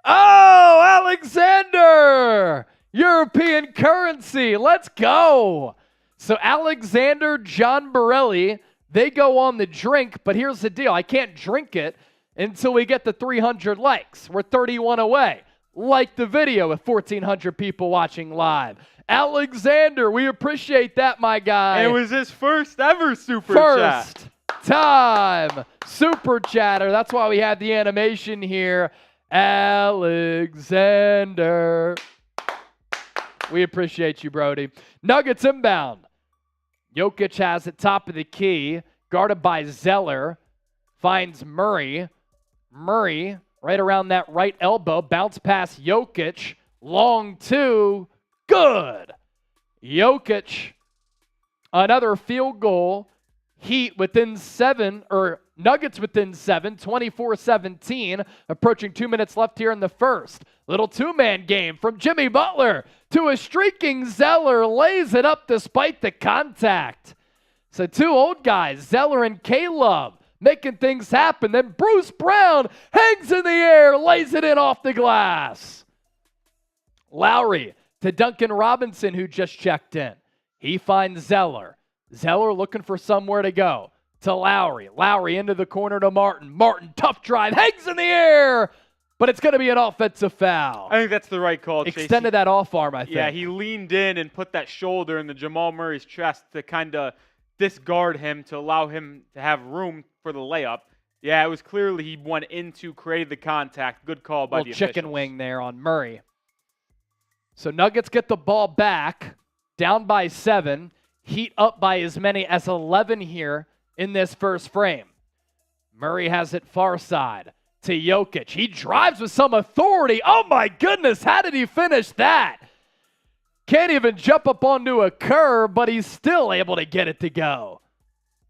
Oh, Alexander! European currency. Let's go. So Alexander, John Borelli, they go on the drink, but here's the deal. I can't drink it until we get the 300 likes. We're 31 away. Like the video with 1,400 people watching live. Alexander, we appreciate that, my guy. And it was his first ever super chat. First time super chatter. That's why we had the animation here. Alexander. We appreciate you, Brody. Nuggets inbound. Jokic has it top of the key. Guarded by Zeller. Finds Murray. Murray right around that right elbow. Bounce past Jokic. Long two. Good. Jokic. Another field goal. Heat within 7, or Nuggets within 7, 24-17, approaching 2 minutes left here in the first. Little two-man game from Jimmy Butler to a streaking Zeller, lays it up despite the contact. So 2 old guys, Zeller and Caleb, making things happen. Then Bruce Brown hangs in the air, lays it in off the glass. Lowry to Duncan Robinson, who just checked in. He finds Zeller. Zeller looking for somewhere to go. To Lowry. Lowry into the corner to Martin. Martin, tough drive, hangs in the air, but it's going to be an offensive foul. I think that's the right call, Chase. Extended that off arm, I think. Yeah, he leaned in and put that shoulder in the Jamal Murray's chest to kind of disguard him, to allow him to have room for the layup. Yeah, it was clearly he went in to create the contact. Good call by the officials. Chicken wing there on Murray. So Nuggets get the ball back, down by 7. Heat up by as many as 11 here in this first frame. Murray has it far side to Jokic. He drives with some authority. Oh my goodness, how did he finish that? Can't even jump up onto a curb, but he's still able to get it to go.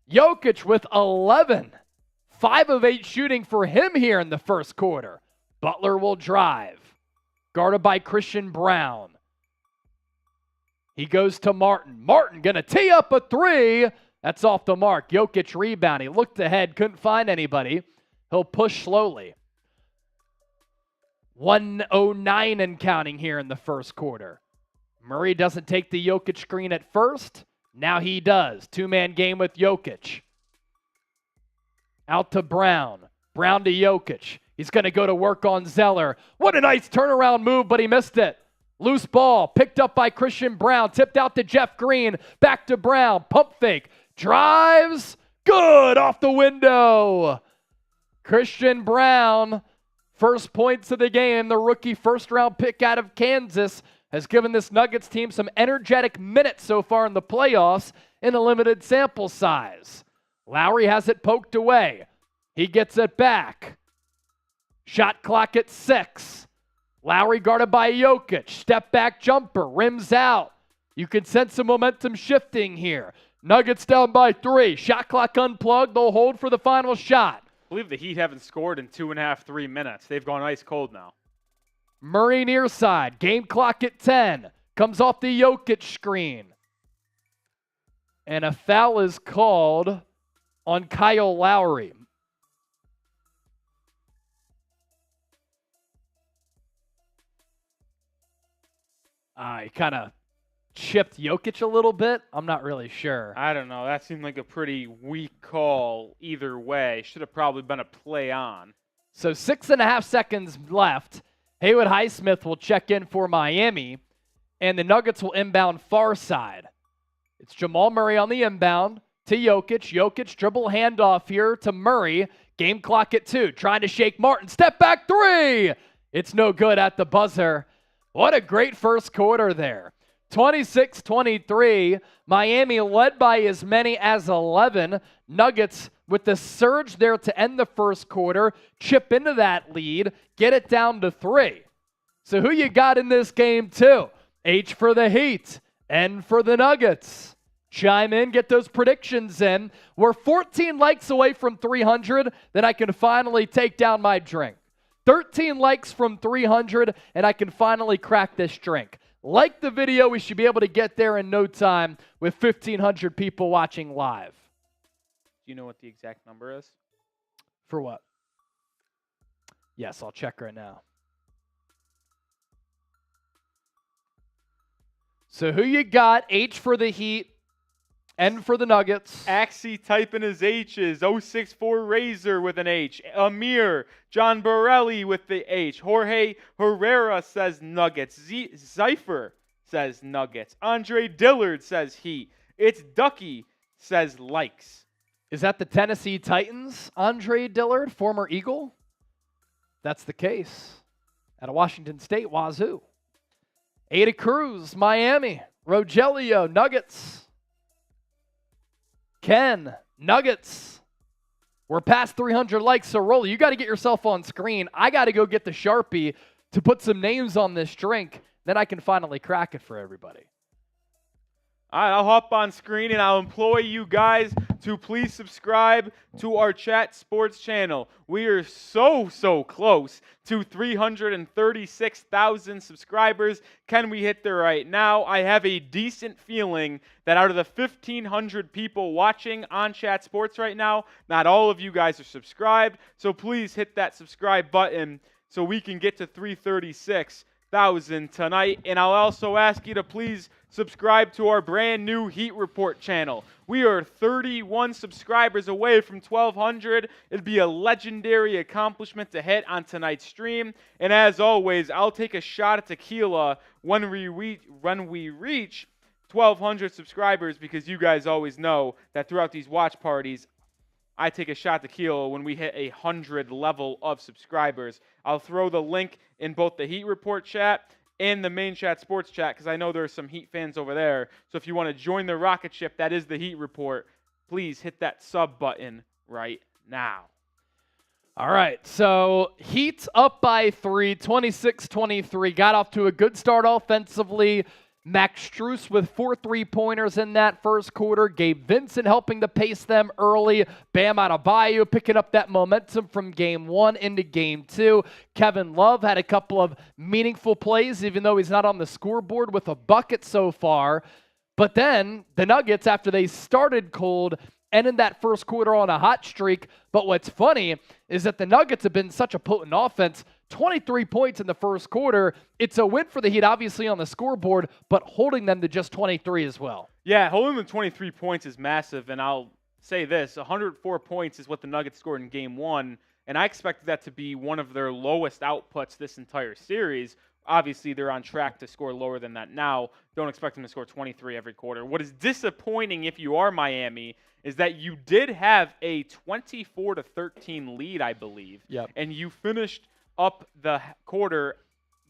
Jokic with 11. 5 of 8 shooting for him here in the first quarter. Butler will drive. Guarded by Christian Brown. He goes to Martin. Martin going to tee up a 3. That's off the mark. Jokic rebound. He looked ahead, couldn't find anybody. He'll push slowly. 1:09 and counting here in the first quarter. Murray doesn't take the Jokic screen at first. Now he does. 2-man game with Jokic. Out to Brown. Brown to Jokic. He's going to go to work on Zeller. What a nice turnaround move, but he missed it. Loose ball, picked up by Christian Brown, tipped out to Jeff Green, back to Brown, pump fake, drives, good, off the window. Christian Brown first points of the game. The rookie first-round pick out of Kansas has given this Nuggets team some energetic minutes so far in the playoffs in a limited sample size. Lowry has it poked away. He gets it back. Shot clock at 6. Lowry guarded by Jokic. Step back jumper. Rims out. You can sense some momentum shifting here. Nuggets down by 3. Shot clock unplugged. They'll hold for the final shot. I believe the Heat haven't scored in 2.5, 3 minutes. They've gone ice cold now. Murray near side. Game clock at 10. Comes off the Jokic screen. And a foul is called on Kyle Lowry. He kind of chipped Jokic a little bit. I'm not really sure. I don't know. That seemed like a pretty weak call either way. Should have probably been a play on. So 6.5 seconds left. Haywood Highsmith will check in for Miami, and the Nuggets will inbound far side. It's Jamal Murray on the inbound to Jokic. Jokic dribble handoff here to Murray. Game clock at 2. Trying to shake Martin. Step back 3. It's no good at the buzzer. What a great first quarter there. 26-23. Miami led by as many as 11. Nuggets with the surge there to end the first quarter, chip into that lead, get it down to 3. So who you got in this game too? H for the Heat, N for the Nuggets. Chime in, get those predictions in. We're 14 likes away from 300, then I can finally take down my drink. 13 likes from 300, and I can finally crack this drink. Like the video, we should be able to get there in no time with 1,500 people watching live. Do you know what the exact number is? For what? Yes, I'll check right now. So who you got? H for the Heat, N for the Nuggets. Axie typing his H's. 064 Razor with an H. Amir. John Borelli with the H. Jorge Herrera says Nuggets. Zypher says Nuggets. Andre Dillard says Heat. It's Ducky says likes. Is that the Tennessee Titans, Andre Dillard, former Eagle? That's the case. Out of Washington State, Wazoo. Ada Cruz, Miami. Rogelio, Nuggets. Ken, Nuggets. We're past 300 likes, so Rolly, you got to get yourself on screen. I got to go get the Sharpie to put some names on this drink. Then I can finally crack it for everybody. All right, I'll hop on screen and I'll implore you guys to please subscribe to our Chat Sports channel. We are so close to 336,000 subscribers. Can we hit there right now? I have a decent feeling that out of the 1,500 people watching on Chat Sports right now, not all of you guys are subscribed. So please hit that subscribe button so we can get to 336,000 tonight. And I'll also ask you to please subscribe to our brand new Heat Report channel. We are 31 subscribers away from 1,200. It'd be a legendary accomplishment to hit on tonight's stream. And as always, I'll take a shot at tequila when we reach 1,200 subscribers, because you guys always know that throughout these watch parties, I take a shot tequila when we hit 100 level of subscribers. I'll throw the link in both the Heat Report chat and the main Chat Sports chat, because I know there are some Heat fans over there. So if you want to join the rocket ship that is the Heat Report, please hit that sub button right now. All right, so Heat up by 3, 26-23. Got off to a good start offensively. Max Strus with 4 3-pointers in that first quarter. Gabe Vincent helping to pace them early. Bam Adebayo picking up that momentum from Game 1 into Game 2. Kevin Love had a couple of meaningful plays, even though he's not on the scoreboard with a bucket so far. But then the Nuggets, after they started cold, ended that first quarter on a hot streak. But what's funny is that the Nuggets have been such a potent offense. 23 points in the first quarter. It's a win for the Heat, obviously, on the scoreboard, but holding them to just 23 as well. Yeah, holding them to 23 points is massive, and I'll say this, 104 points is what the Nuggets scored in Game 1, and I expected that to be one of their lowest outputs this entire series. Obviously, they're on track to score lower than that now. Don't expect them to score 23 every quarter. What is disappointing if you are Miami is that you did have a 24-13 lead, I believe, yep. And you finished up the quarter,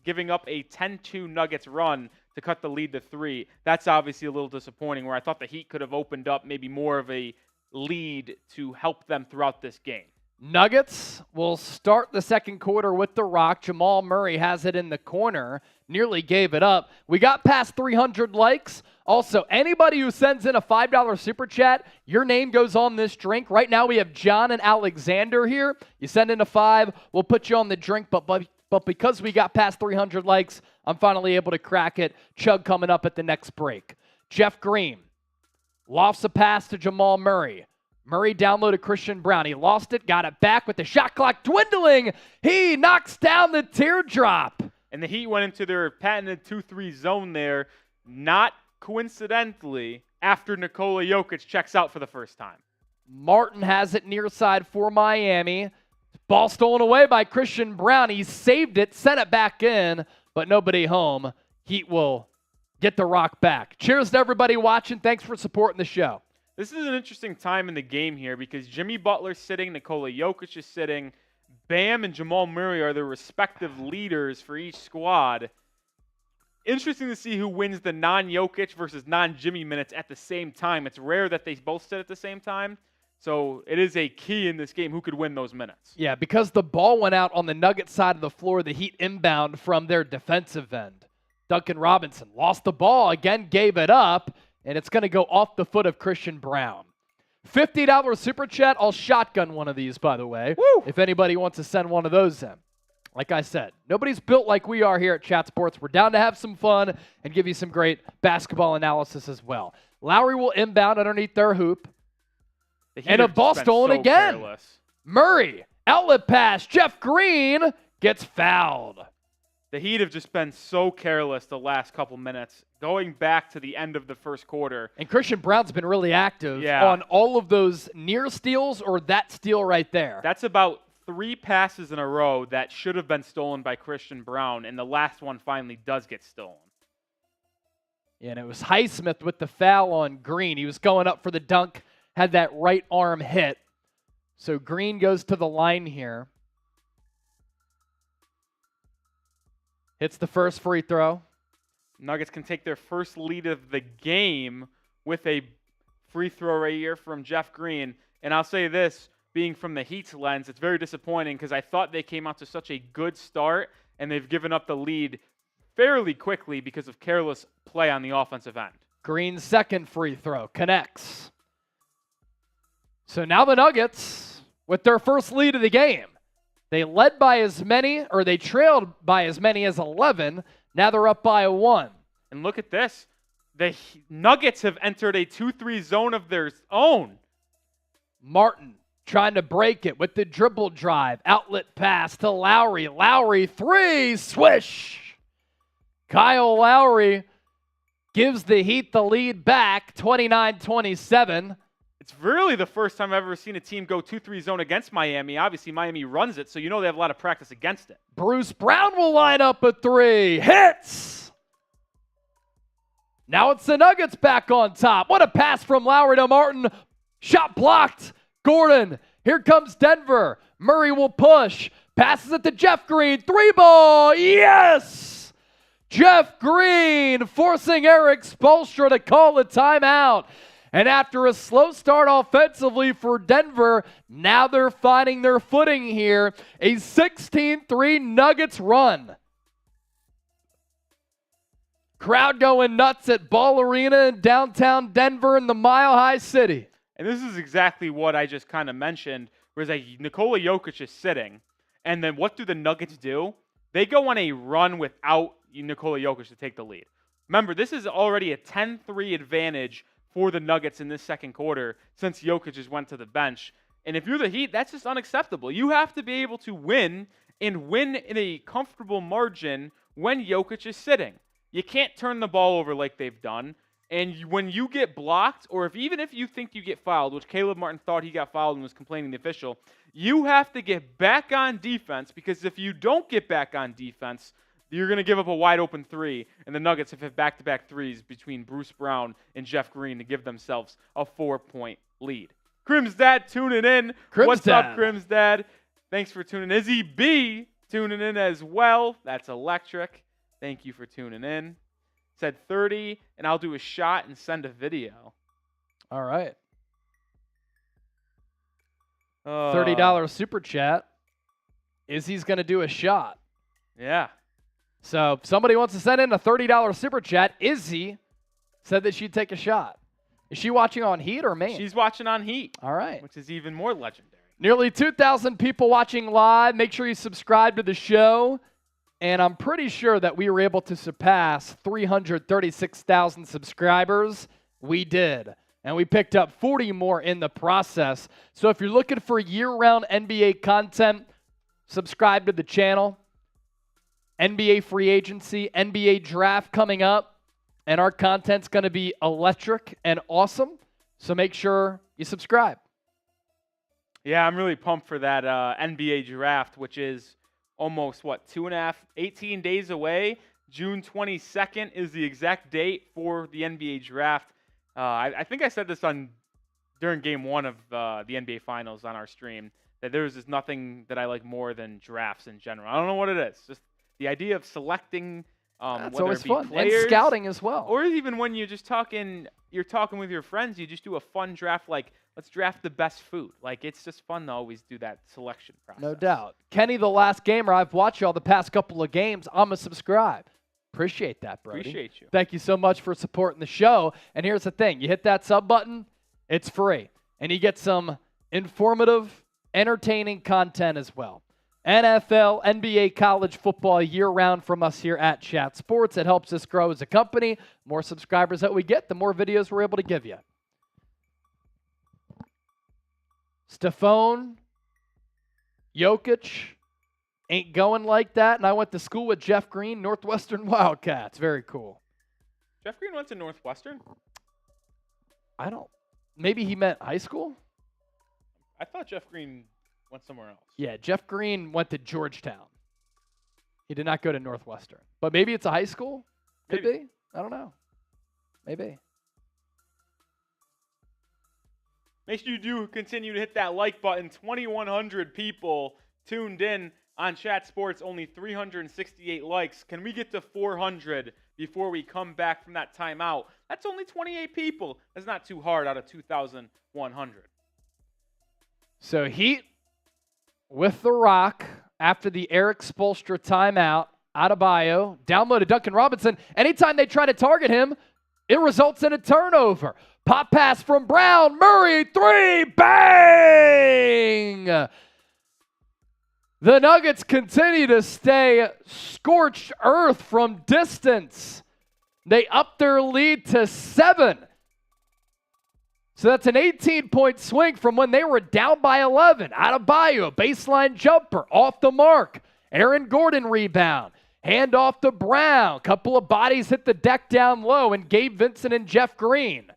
giving up a 10-2 Nuggets run to cut the lead to 3. That's obviously a little disappointing, where I thought the Heat could have opened up maybe more of a lead to help them throughout this game. Nuggets will start the second quarter with the rock. Jamal Murray has it in the corner, nearly gave it up. We got past 300 likes. Also, anybody who sends in a $5 super chat, your name goes on this drink. Right now we have John and Alexander here. You send in a 5, we'll put you on the drink, but because we got past 300 likes, I'm finally able to crack it. Chug coming up at the next break. Jeff Green lofts a pass to Jamal Murray. Murray downloaded Christian Braun. He lost it, got it back with the shot clock dwindling. He knocks down the teardrop. And the Heat went into their patented 2-3 zone there, not coincidentally, after Nikola Jokic checks out for the first time. Martin has it near side for Miami. Ball stolen away by Christian Braun. He saved it, sent it back in, but nobody home. Heat will get the rock back. Cheers to everybody watching. Thanks for supporting the show. This is an interesting time in the game here because Jimmy Butler's sitting, Nikola Jokic is sitting, Bam and Jamal Murray are the respective leaders for each squad. Interesting to see who wins the non-Jokic versus non-Jimmy minutes at the same time. It's rare that they both sit at the same time, so it is a key in this game who could win those minutes. Yeah, because the ball went out on the Nuggets side of the floor, the Heat inbound from their defensive end. Duncan Robinson lost the ball, again gave it up, and it's going to go off the foot of Christian Braun. $50 super chat. I'll shotgun one of these, by the way, if anybody wants to send one of those in. Like I said, nobody's built like we are here at Chat Sports. We're down to have some fun and give you some great basketball analysis as well. Lowry will inbound underneath their hoop. And a ball stolen again. Careless. Murray, outlet pass. Jeff Green gets fouled. The Heat have just been so careless the last couple minutes, going back to the end of the first quarter. And Christian Braun's been really active on all of those near steals or that steal right there. That's about 3 passes in a row that should have been stolen by Christian Braun, and the last one finally does get stolen. And it was Highsmith with the foul on Green. He was going up for the dunk, had that right arm hit. So Green goes to the line here. Hits the first free throw. Nuggets can take their first lead of the game with a free throw right here from Jeff Green. And I'll say this, being from the Heat's lens, it's very disappointing because I thought they came out to such a good start, and they've given up the lead fairly quickly because of careless play on the offensive end. Green's second free throw connects. So now the Nuggets, with their first lead of the game, they led by as many, or they trailed by as many as 11. Now they're up by 1. And look at this. The Nuggets have entered a 2-3 zone of their own. Martin trying to break it with the dribble drive. Outlet pass to Lowry. Lowry, 3, swish. Kyle Lowry gives the Heat the lead back, 29-27. It's really the first time I've ever seen a team go 2-3 zone against Miami. Obviously, Miami runs it, so you know they have a lot of practice against it. Bruce Brown will line up a 3. Hits! Now it's the Nuggets back on top. What a pass from Lowry to Martin. Shot blocked. Gordon. Here comes Denver. Murray will push. Passes it to Jeff Green. 3-ball. Yes! Jeff Green forcing Eric Spoelstra to call a timeout. And after a slow start offensively for Denver, now they're finding their footing here. A 16-3 Nuggets run. Crowd going nuts at Ball Arena in downtown Denver in the Mile High City. And this is exactly what I just kind of mentioned, whereas Nikola Jokic is sitting, and then what do the Nuggets do? They go on a run without Nikola Jokic to take the lead. Remember, this is already a 10-3 advantage for the Nuggets in this second quarter since Jokic just went to the bench. And if you're the Heat, that's just unacceptable. You have to be able to win and win in a comfortable margin when Jokic is sitting. You can't turn the ball over like they've done. And when you get blocked, or even if you think you get fouled, which Caleb Martin thought he got fouled and was complaining to the official, you have to get back on defense, because if you don't get back on defense, you're going to give up a wide-open 3, and the Nuggets have hit back-to-back threes between Bruce Brown and Jeff Green to give themselves a 4-point lead. Crim's Dad tuning in. What's up, Crim's Dad? Thanks for tuning in. Izzy B tuning in as well. That's electric. Thank you for tuning in. Said 30, and I'll do a shot and send a video. All right. $30 super chat. Izzy's going to do a shot. Yeah. So if somebody wants to send in a $30 super chat, Izzy said that she'd take a shot. Is she watching on Heat or main? She's watching on Heat. All right. Which is even more legendary. Nearly 2,000 people watching live. Make sure you subscribe to the show. And I'm pretty sure that we were able to surpass 336,000 subscribers. We did. And we picked up 40 more in the process. So if you're looking for year-round NBA content, subscribe to the channel. NBA free agency, NBA draft coming up. And our content's going to be electric and awesome. So make sure you subscribe. Yeah, I'm really pumped for that NBA draft, which is almost, 18 days away. June 22nd is the exact date for the NBA draft. I think I said this during Game 1 of the NBA Finals on our stream, that there is just nothing that I like more than drafts in general. I don't know what it is. Just the idea of selecting That's whether always it be fun. players, And scouting as well. or even when you're talking with your friends, you just do a fun draft, like let's draft the best food. Like it's just fun to always do that selection process. No doubt. Kenny, the last gamer, I've watched y'all the past couple of games. I'm a subscribe. Appreciate that, Brody. Appreciate you. Thank you so much for supporting the show. And here's the thing. You hit that sub button, it's free. And you get some informative, entertaining content as well. NFL, NBA, college football year-round from us here at Chat Sports. It helps us grow as a company. More subscribers that we get, the more videos we're able to give you. Stephon, Jokic, ain't going like that. And I went to school with Jeff Green, Northwestern Wildcats. Very cool. Jeff Green went to Northwestern? Maybe he meant high school? I thought Jeff Green went somewhere else. Yeah, Jeff Green went to Georgetown. He did not go to Northwestern. But maybe it's a high school? Could be. I don't know. Maybe. Make sure you do continue to hit that like button. 2,100 people tuned in on Chat Sports. Only 368 likes. Can we get to 400 before we come back from that timeout? That's only 28 people. That's not too hard out of 2,100. So Heat with the rock after the Eric Spoelstra timeout. Adebayo down low to Duncan Robinson. Anytime they try to target him, it results in a turnover. Pop pass from Brown. Murray, three. Bang! The Nuggets continue to stay scorched earth from distance. They up their lead to 7. So that's an 18-point swing from when they were down by 11. Adebayo, baseline jumper, off the mark. Aaron Gordon rebound. Hand off to Brown. Couple of bodies hit the deck down low, and Gabe Vincent and Jeff Green.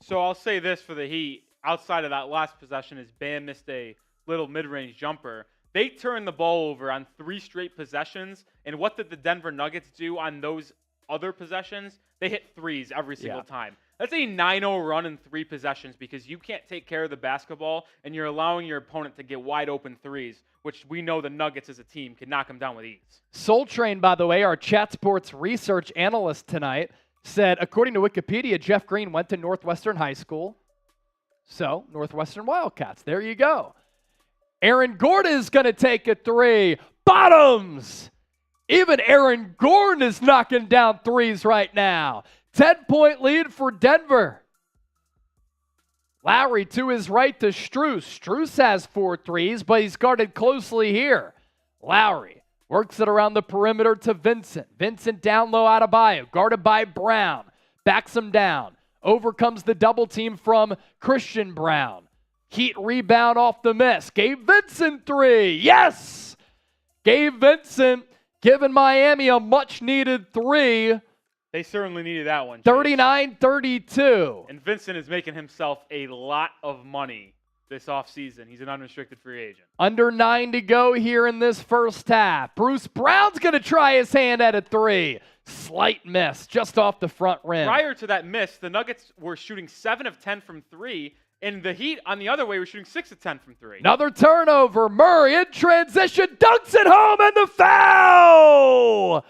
So I'll say this for the Heat. Outside of that last possession, is Bam missed a little mid-range jumper. They turned the ball over on 3 straight possessions, and what did the Denver Nuggets do on those other possessions? They hit threes every single time. That's a 9-0 run in 3 possessions because you can't take care of the basketball and you're allowing your opponent to get wide open threes, which we know the Nuggets as a team can knock them down with ease. Soul Train, by the way, our Chat Sports research analyst tonight, said, according to Wikipedia, Jeff Green went to Northwestern High School. So, Northwestern Wildcats. There you go. Aaron Gordon is going to take a 3. Bottoms! Even Aaron Gordon is knocking down threes right now. 10-point lead for Denver. Lowry to his right to Strus. Strus has 4 threes, but he's guarded closely here. Lowry works it around the perimeter to Vincent. Vincent down low, Adebayo, guarded by Brown. Backs him down. Overcomes the double team from Christian Brown. Heat rebound off the miss. Gabe Vincent 3. Yes! Gabe Vincent giving Miami a much-needed 3. They certainly needed that one. 39-32. And Vincent is making himself a lot of money this offseason. He's an unrestricted free agent. Under 9 to go here in this first half. Bruce Brown's going to try his hand at a 3. Slight miss just off the front rim. Prior to that miss, the Nuggets were shooting 7 of 10 from 3, And the Heat, on the other way, were shooting 6 of 10 from 3. Another turnover. Murray in transition, dunks it home, and the foul!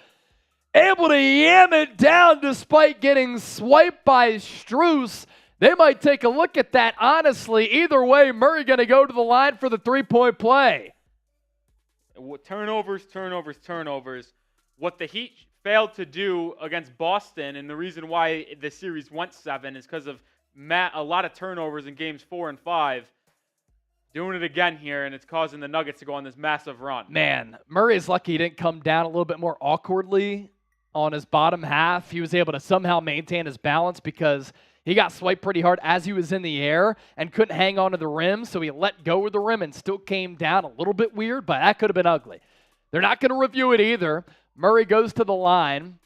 Able to yam it down despite getting swiped by Strus. They might take a look at that, honestly. Either way, Murray going to go to the line for the three-point play. Turnovers. What the Heat failed to do against Boston, and the reason why the series went 7 is because of a lot of turnovers in games 4 and 5. Doing it again here, and it's causing the Nuggets to go on this massive run. Man, Murray is lucky he didn't come down a little bit more awkwardly on his bottom half. He was able to somehow maintain his balance because he got swiped pretty hard as he was in the air and couldn't hang on to the rim, so he let go of the rim and still came down. A little bit weird, but that could have been ugly. They're not going to review it either. Murray goes to the line,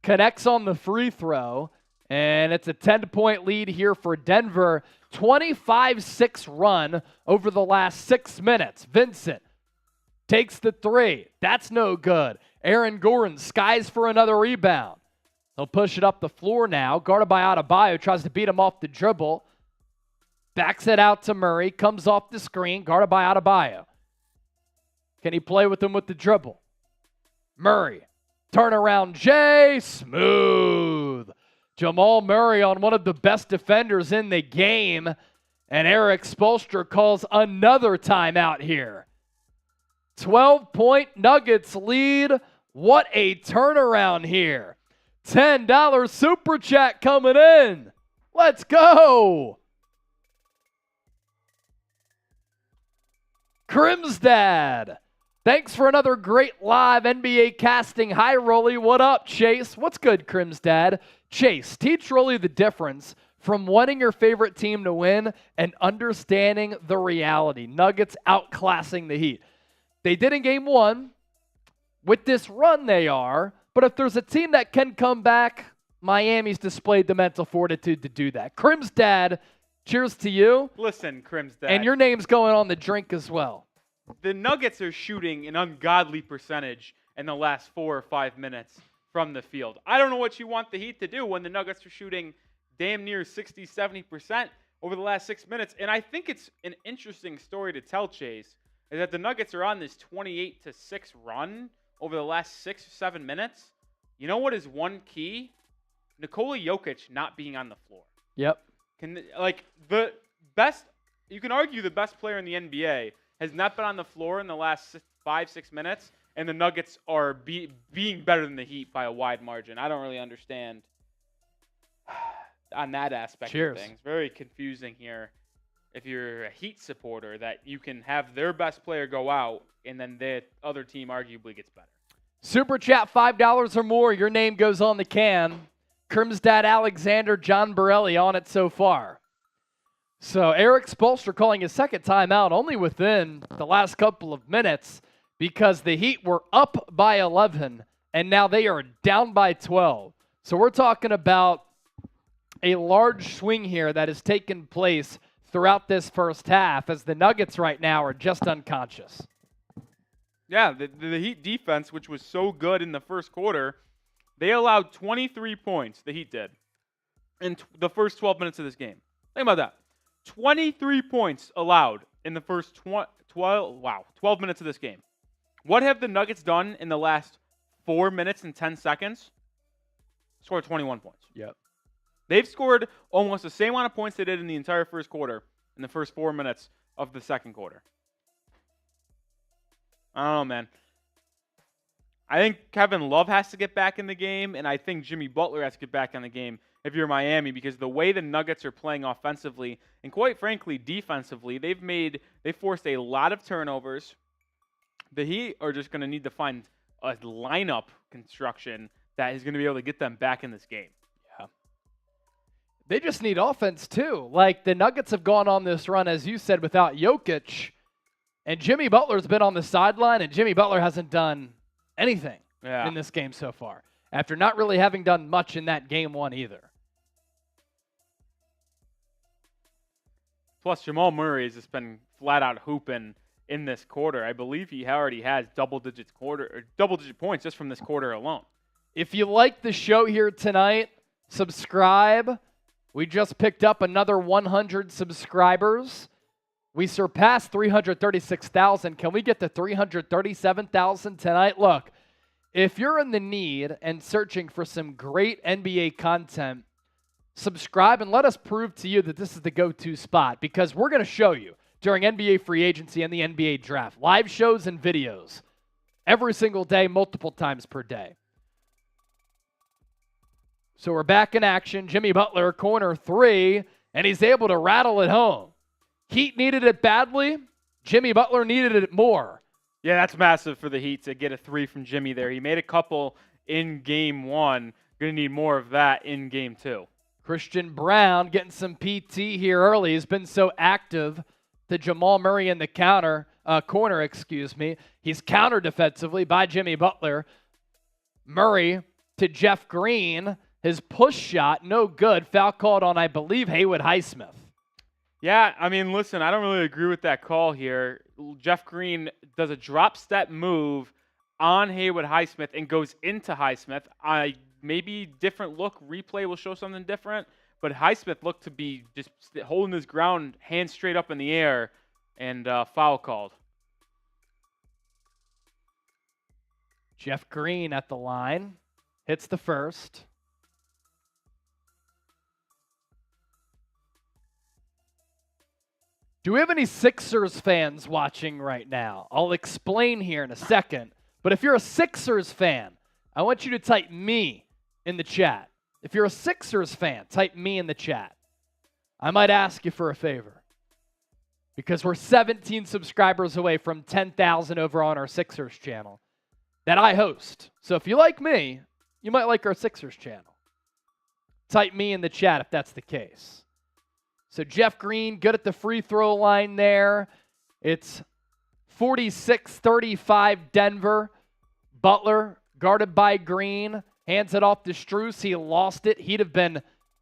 connects on the free throw, and it's a 10-point lead here for Denver. 25-6 run over the last 6 minutes. Vincent takes the three. That's no good. Aaron Gordon skies for another rebound. He'll push it up the floor now. Guarded by Adebayo. Tries to beat him off the dribble. Backs it out to Murray. Comes off the screen. Guarded by Adebayo. Can he play with him with the dribble? Murray. Turnaround Jay. Smooth. Jamal Murray on one of the best defenders in the game. And Eric Spoelstra calls another timeout here. 12-point Nuggets lead. What a turnaround here. $10 super chat coming in. Let's go. Crimsdad. Thanks for another great live NBA casting. Hi, Rolly. What up, Chase? What's good, Crimsdad? Chase, teach Rolly the difference from wanting your favorite team to win and understanding the reality. Nuggets outclassing the Heat. They did in game 1. With this run, they are. But if there's a team that can come back, Miami's displayed the mental fortitude to do that. Crimsdad, cheers to you. Listen, Crimsdad. And your name's going on the drink as well. The Nuggets are shooting an ungodly percentage in the last 4 or 5 minutes from the field. I don't know what you want the Heat to do when the Nuggets are shooting damn near 60, 70% over the last 6 minutes. And I think it's an interesting story to tell, Chase, is that the Nuggets are on this 28-6 run over the last 6 or 7 minutes. You know what is one key? Nikola Jokic not being on the floor. Yep. The best, you can argue the best player in the NBA has not been on the floor in the last 5-6 minutes, and the Nuggets are being better than the Heat by a wide margin. I don't really understand on that aspect of things. Very confusing here. If you're a Heat supporter, that you can have their best player go out, and then the other team arguably gets better. Super chat, $5 or more. Your name goes on the can. Crimsdad Alexander, John Borelli on it so far. So Eric Spoelstra calling his second timeout only within the last couple of minutes because the Heat were up by 11, and now they are down by 12. So we're talking about a large swing here that has taken place throughout this first half as the Nuggets right now are just unconscious. Yeah, the Heat defense, which was so good in the first quarter, they allowed 23 points, the Heat did, in the first 12 minutes of this game. Think about that. 23 points allowed in the first 12 minutes of this game. What have the Nuggets done in the last 4 minutes and 10 seconds? Scored 21 points. Yep. They've scored almost the same amount of points they did in the entire first quarter in the first 4 minutes of the second quarter. I don't know, man. I think Kevin Love has to get back in the game, and I think Jimmy Butler has to get back in the game if you're Miami, because the way the Nuggets are playing offensively and quite frankly defensively, they forced a lot of turnovers. The Heat are just going to need to find a lineup construction that is going to be able to get them back in this game. Yeah. They just need offense too. Like the Nuggets have gone on this run, as you said, without Jokic, and Jimmy Butler's been on the sideline, and Jimmy Butler hasn't done anything in this game so far, after not really having done much in that game 1 either. Plus, Jamal Murray has just been flat out hooping in this quarter. I believe he already has double-digit points just from this quarter alone. If you like the show here tonight, subscribe, We just picked up another 100 subscribers. We surpassed 336,000. Can we get to 337,000 tonight? Look, if you're in the need and searching for some great NBA content, subscribe and let us prove to you that this is the go-to spot, because we're going to show you during NBA free agency and the NBA draft, live shows and videos every single day, multiple times per day. So we're back in action. Jimmy Butler, corner three, and he's able to rattle it home. Heat needed it badly. Jimmy Butler needed it more. Yeah, that's massive for the Heat to get a three from Jimmy there. He made a couple in game one. Going to need more of that in game two. Christian Brown getting some PT here early. He's been so active to Jamal Murray in the corner. He's countered defensively by Jimmy Butler. Murray to Jeff Green. His push shot, no good. Foul called on, I believe, Haywood Highsmith. Yeah, I mean, listen, I don't really agree with that call here. Jeff Green does a drop step move on Haywood Highsmith and goes into Highsmith. Maybe different look. Replay will show something different. But Highsmith looked to be just holding his ground, hands straight up in the air, and foul called. Jeff Green at the line. Hits the first. Do we have any Sixers fans watching right now? I'll explain here in a second. But if you're a Sixers fan, I want you to type me in the chat. If you're a Sixers fan, type me in the chat. I might ask you for a favor, because we're 17 subscribers away from 10,000 over on our Sixers channel that I host. So if you like me, you might like our Sixers channel. Type me in the chat if that's the case. So Jeff Green, good at the free throw line there. It's 46-35 Denver. Butler, guarded by Green, hands it off to Strus. He lost it. He'd have been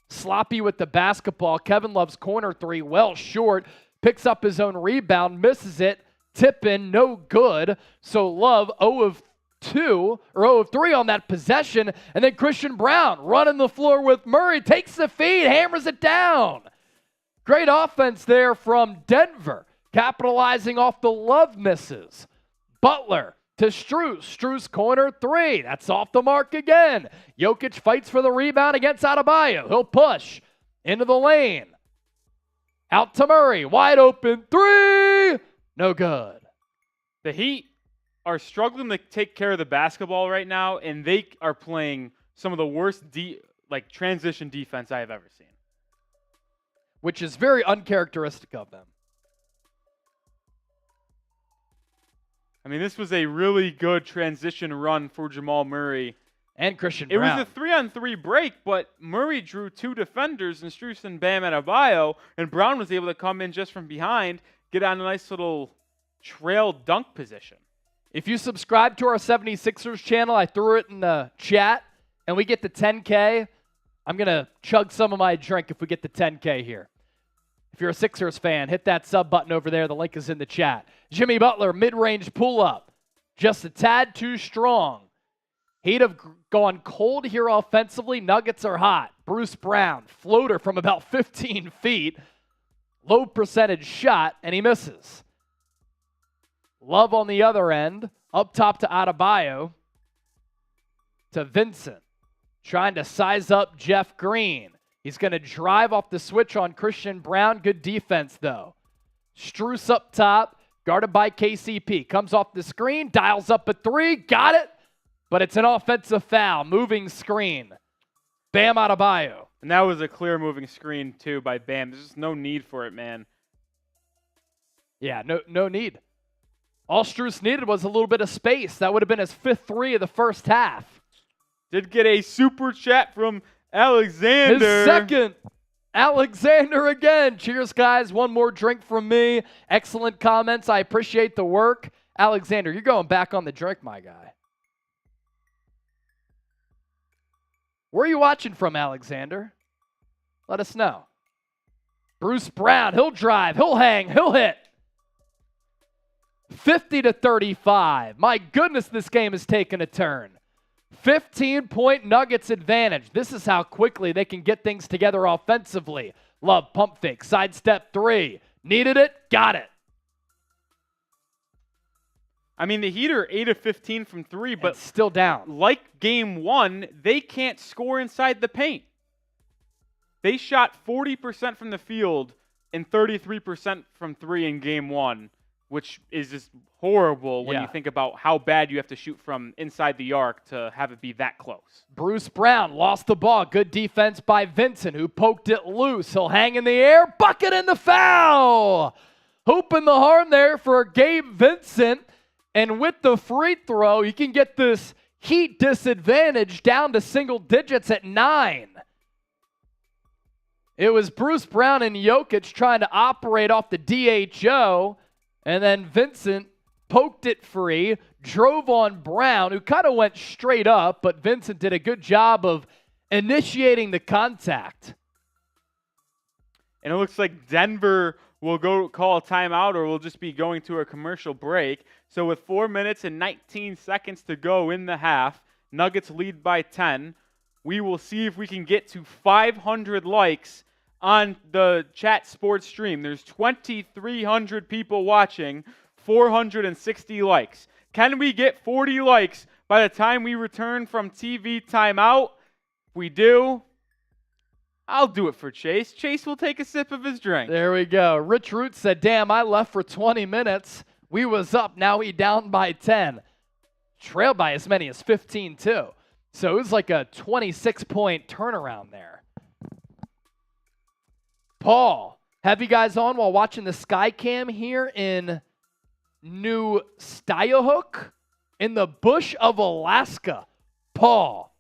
sloppy with the basketball. Kevin Love's corner three, well short. Picks up his own rebound, misses it. Tip in, no good. So Love 0 of 2 or 0 of 3 on that possession. And then Christian Brown running the floor with Murray. Takes the feed, hammers it down. Great offense there from Denver, capitalizing off the Love misses. Butler to Strus. Strus corner three. That's off the mark again. Jokic fights for the rebound against Adebayo. He'll push into the lane. Out to Murray. Wide open three. No good. The Heat are struggling to take care of the basketball right now, and they are playing some of the worst transition defense I have ever seen. Which is very uncharacteristic of them. I mean, this was a really good transition run for Jamal Murray. And Christian Brown. It was a 3-on-3 break, but Murray drew two defenders in Strus and Bam Adebayo, and Brown was able to come in just from behind, get on a nice little trail dunk position. If you subscribe to our 76ers channel, I threw it in the chat, and we get to 10K, I'm going to chug some of my drink if we get to 10K here. If you're a Sixers fan, hit that sub button over there. The link is in the chat. Jimmy Butler, mid-range pull-up. Just a tad too strong. He'd have gone cold here offensively. Nuggets are hot. Bruce Brown, floater from about 15 feet. Low percentage shot, and he misses. Love on the other end. Up top to Adebayo. To Vincent. Trying to size up Jeff Green. He's going to drive off the switch on Christian Brown. Good defense, though. Strus up top, guarded by KCP. Comes off the screen, dials up a three. Got it, but it's an offensive foul. Moving screen. Bam Adebayo. And that was a clear moving screen, too, by Bam. There's just no need for it, man. Yeah, no need. All Strus needed was a little bit of space. That would have been his 5th three of the first half. Did get a super chat from Alexander. His second. Alexander again. Cheers, guys. One more drink from me. Excellent comments. I appreciate the work. Alexander, you're going back on the drink, my guy. Where are you watching from, Alexander? Let us know. Bruce Brown, he'll drive, he'll hang, he'll hit. 50-35. My goodness, this game has taken a turn. 15-point Nuggets advantage. This is how quickly they can get things together offensively. Love, pump fake, sidestep three. Needed it, got it. I mean, the Heat are 8 of 15 from three, but and still down. Like game one, they can't score inside the paint. They shot 40% from the field and 33% from three in game one, which is just horrible when you think about how bad you have to shoot from inside the arc to have it be that close. Bruce Brown lost the ball. Good defense by Vincent, who poked it loose. He'll hang in the air. Bucket in the foul. Hooping the horn there for Gabe Vincent. And with the free throw, you can get this Heat disadvantage down to single digits at 9. It was Bruce Brown and Jokic trying to operate off the DHO, and then Vincent poked it free, drove on Brown, who kind of went straight up, but Vincent did a good job of initiating the contact. And it looks like Denver will go call a timeout, or we'll just be going to a commercial break. So with 4 minutes and 19 seconds to go in the half, Nuggets lead by 10. We will see if we can get to 500 likes on the chat sports stream. There's 2,300 people watching, 460 likes. Can we get 40 likes by the time we return from TV timeout? If we do, I'll do it for Chase. Chase will take a sip of his drink. There we go. Rich Root said, damn, I left for 20 minutes. We was up. Now we down by 10. Trailed by as many as 15, too. So it was like a 26-point turnaround there. Paul, have you guys on while watching the Sky Cam here in New Stylehook in the bush of Alaska? Paul.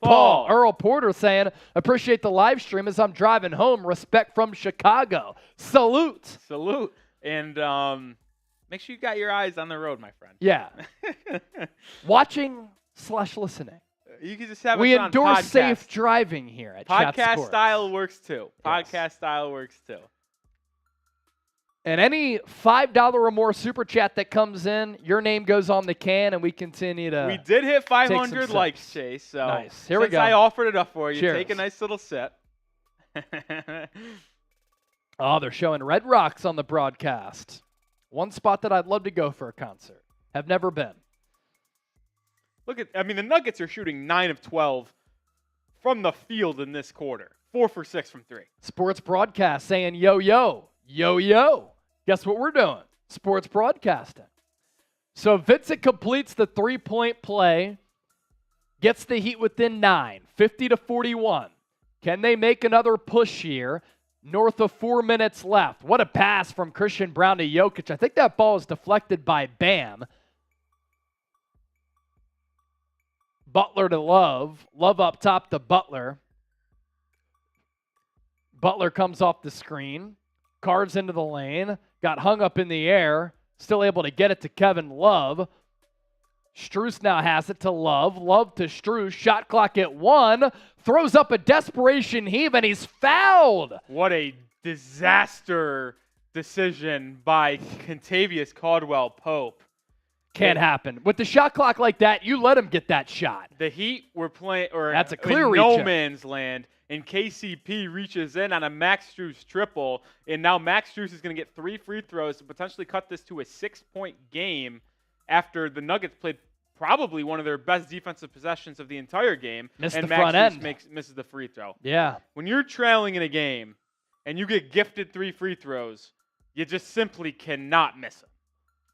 Earl Porter saying, appreciate the live stream as I'm driving home. Respect from Chicago. Salute. And make sure you got your eyes on the road, my friend. Yeah. Watching/listening. You can just have we us on endorse podcast. safe driving here at Chat Podcast Sports. style works too. Yes. Podcast style works too. And any $5 or more super chat that comes in, your name goes on the can, and we continue to. We did hit 500 likes, Chase. So nice. Here we go. I offered it up for you, Cheers. take a nice little sip. Oh, they're showing Red Rocks on the broadcast. One spot that I'd love to go for a concert. Have never been. The Nuggets are shooting 9 of 12 from the field in this quarter. 4 for 6 from 3. Sports broadcast saying, yo, yo, yo, yo. Guess what we're doing? Sports broadcasting. So Vincent completes the three-point play, gets the Heat within 9, 50-41. Can they make another push here? North of 4 minutes left. What a pass from Christian Brown to Jokic. I think that ball was deflected by Bam. Butler to Love. Love up top to Butler. Butler comes off the screen. Carves into the lane. Got hung up in the air. Still able to get it to Kevin Love. Strus now has it to Love. Love to Strus. Shot clock at 1. Throws up a desperation heave, and he's fouled. What a disaster decision by Kentavious Caldwell-Pope. Can't happen. With the shot clock like that, you let him get that shot. The Heat were playing, or that's a clear in reach no in. man's land, and KCP reaches in on a Max Strus triple, and now Max Strus is going to get 3 free throws to potentially cut this to a 6-point game after the Nuggets played probably one of their best defensive possessions of the entire game. Missed and the Max front Strus end. misses the free throw. Yeah. When you're trailing in a game and you get gifted 3 free throws, you just simply cannot miss them.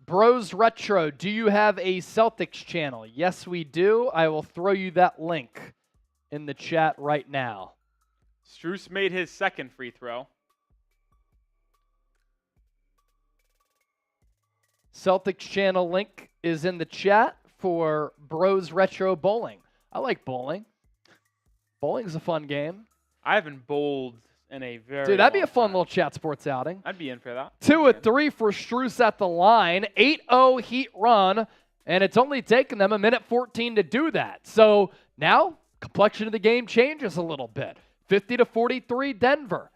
Bros Retro, do you have a Celtics channel? Yes, we do. I will throw you that link in the chat right now. Strus made his second free throw. Celtics channel link is in the chat for Bros Retro Bowling. I like bowling. Bowling's a fun game. I haven't bowled in a very Dude, that'd be a long fun time. little chat sports outing. I'd be in for that. 2 of 3 for Strus at the line. 8-0 Heat run, and it's only taken them 1:14 to do that. So now, complexion of the game changes a little bit. 50-43 Denver.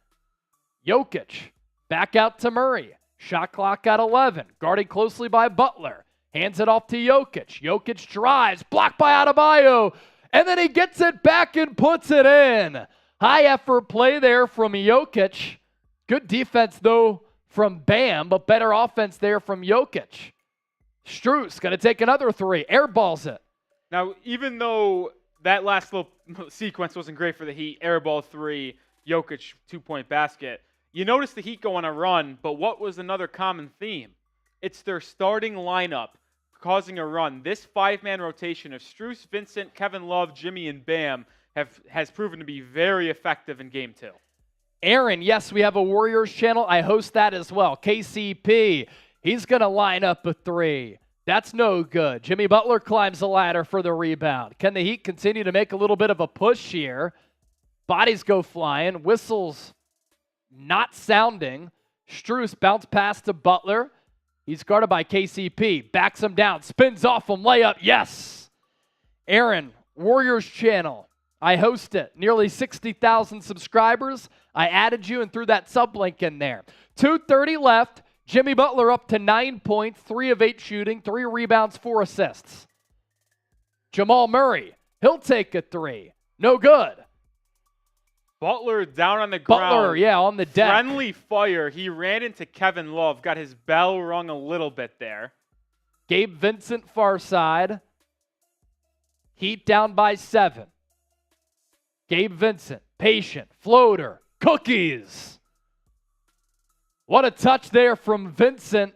Jokic back out to Murray. Shot clock at 11. Guarded closely by Butler. Hands it off to Jokic. Jokic drives, blocked by Adebayo, and then he gets it back and puts it in. High effort play there from Jokic. Good defense, though, from Bam, but better offense there from Jokic. Strus going to take another three. Airballs it. Now, even though that last little sequence wasn't great for the Heat, airball three, Jokic 2-point basket, you notice the Heat go on a run, but what was another common theme? It's their starting lineup causing a run. This five-man rotation of Strus, Vincent, Kevin Love, Jimmy, and Bam has proven to be very effective in Game 2. Aaron, yes, we have a Warriors channel. I host that as well. KCP, he's going to line up a three. That's no good. Jimmy Butler climbs the ladder for the rebound. Can the Heat continue to make a little bit of a push here? Bodies go flying. Whistles not sounding. Strus bounce pass to Butler. He's guarded by KCP. Backs him down. Spins off him. Layup. Yes. Aaron, Warriors channel. I host it. Nearly 60,000 subscribers. I added you and threw that sub link in there. 2:30 left. Jimmy Butler up to 9 points, 3 of 8 shooting, 3 rebounds, 4 assists. Jamal Murray, he'll take a three. No good. Butler down on the ground. Butler, yeah, on the deck. Friendly fire. He ran into Kevin Love, got his bell rung a little bit there. Gabe Vincent far side. Heat down by 7. Gabe Vincent, patient, floater, cookies. What a touch there from Vincent.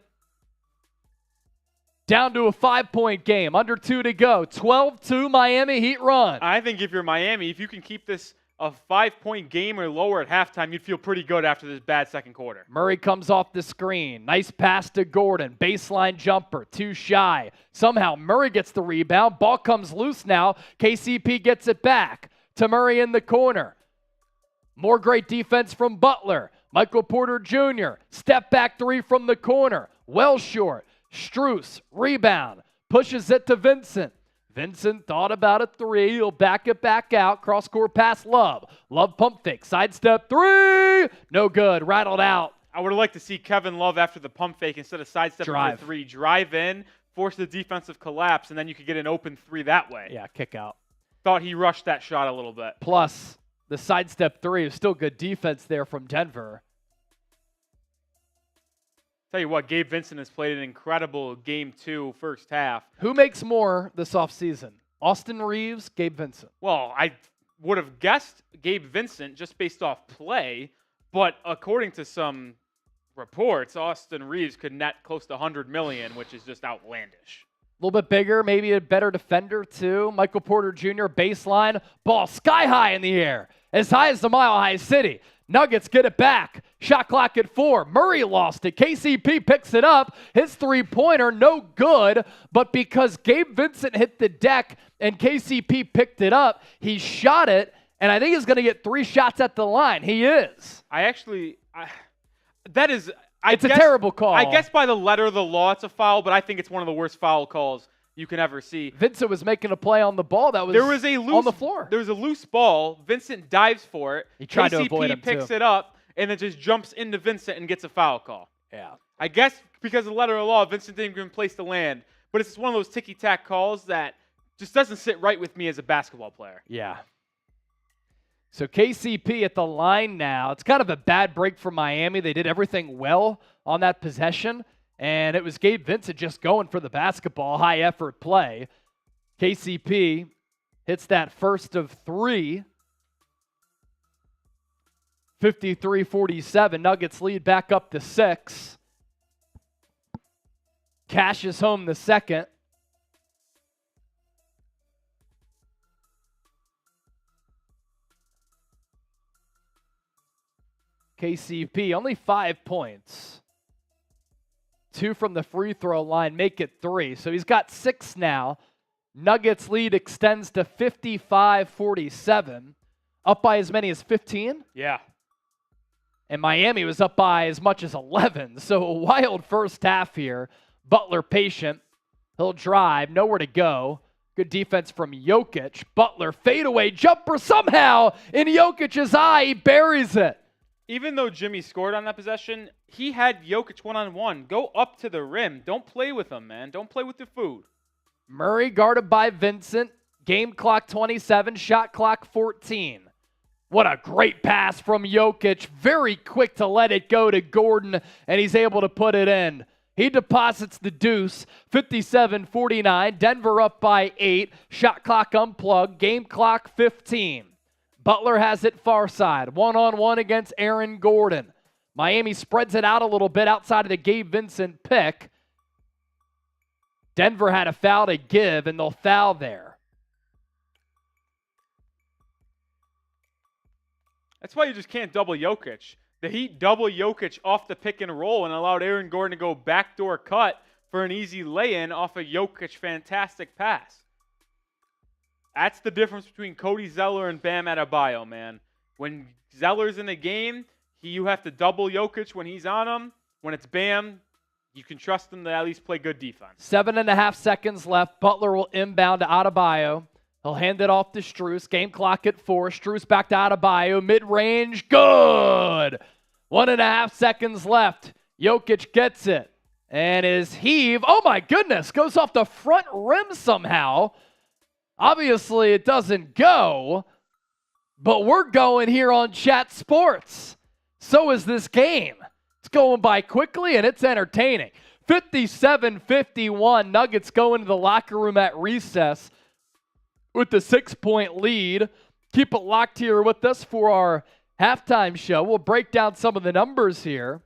Down to a 5-point game. Under 2 to go. 12-2 Miami Heat run. I think if you're Miami, if you can keep this a 5-point game or lower at halftime, you'd feel pretty good after this bad second quarter. Murray comes off the screen. Nice pass to Gordon. Baseline jumper. Too shy. Somehow Murray gets the rebound. Ball comes loose now. KCP gets it back to Murray in the corner. More great defense from Butler. Michael Porter Jr. Step back three from the corner. Well short. Strus, rebound. Pushes it to Vincent. Vincent thought about a three. He'll back it back out. Cross-court pass, Love. Love pump fake. Sidestep three. No good. Rattled out. I would have liked to see Kevin Love after the pump fake instead of sidestepping for three. Drive in, force the defensive collapse, and then you could get an open three that way. Yeah, kick out. Thought he rushed that shot a little bit. Plus, the sidestep three is still good defense there from Denver. Tell you what, Gabe Vincent has played an incredible Game 2 first half. Who makes more this offseason? Austin Reeves, Gabe Vincent? Well, I would have guessed Gabe Vincent just based off play, but according to some reports, Austin Reeves could net close to $100 million, which is just outlandish. A little bit bigger, maybe a better defender too. Michael Porter Jr., baseline, ball sky high in the air, as high as the Mile High City. Nuggets get it back. Shot clock at 4. Murray lost it. KCP picks it up. His three-pointer, no good. But because Gabe Vincent hit the deck and KCP picked it up, he shot it, and I think he's going to get 3 shots at the line. He is. It's a terrible call. I guess by the letter of the law, it's a foul, but I think it's one of the worst foul calls you can ever see. Vincent was making a play on the ball that was on the floor. There was a loose ball. Vincent dives for it. He tried to avoid him, picks it up, and then just jumps into Vincent and gets a foul call. Yeah. I guess because of the letter of the law, Vincent didn't even place to land. But it's one of those ticky-tack calls that just doesn't sit right with me as a basketball player. Yeah. So KCP at the line now. It's kind of a bad break for Miami. They did everything well on that possession. And it was Gabe Vincent just going for the basketball, high effort play. KCP hits that first of 3. 53-47. Nuggets lead back up to 6. Cashes home the second. KCP only 5 points. 2 from the free throw line, make it 3. So he's got 6 now. Nuggets lead extends to 55-47. Up by as many as 15? Yeah. And Miami was up by as much as 11. So a wild first half here. Butler patient. He'll drive, nowhere to go. Good defense from Jokic. Butler fadeaway jumper somehow in Jokic's eye. He buries it. Even though Jimmy scored on that possession, he had Jokic one-on-one. Go up to the rim. Don't play with him, man. Don't play with the food. Murray guarded by Vincent. Game clock 27, shot clock 14. What a great pass from Jokic. Very quick to let it go to Gordon, and he's able to put it in. He deposits the deuce, 57-49. Denver up by 8. Shot clock unplugged. Game clock 15. Butler has it far side. One-on-one against Aaron Gordon. Miami spreads it out a little bit outside of the Gabe Vincent pick. Denver had a foul to give, and they'll foul there. That's why you just can't double Jokic. The Heat double Jokic off the pick and roll and allowed Aaron Gordon to go backdoor cut for an easy lay-in off a Jokic fantastic pass. That's the difference between Cody Zeller and Bam Adebayo, man. When Zeller's in the game, you have to double Jokic when he's on him. When it's Bam, you can trust him to at least play good defense. 7.5 seconds left. Butler will inbound to Adebayo. He'll hand it off to Strus. Game clock at 4. Strus back to Adebayo. Mid-range, good! 1.5 seconds left. Jokic gets it. And his heave, oh my goodness, goes off the front rim somehow. Obviously, it doesn't go, but we're going here on Chat Sports. So is this game. It's going by quickly, and it's entertaining. 57-51, Nuggets go into the locker room at recess with the 6-point lead. Keep it locked here with us for our halftime show. We'll break down some of the numbers here.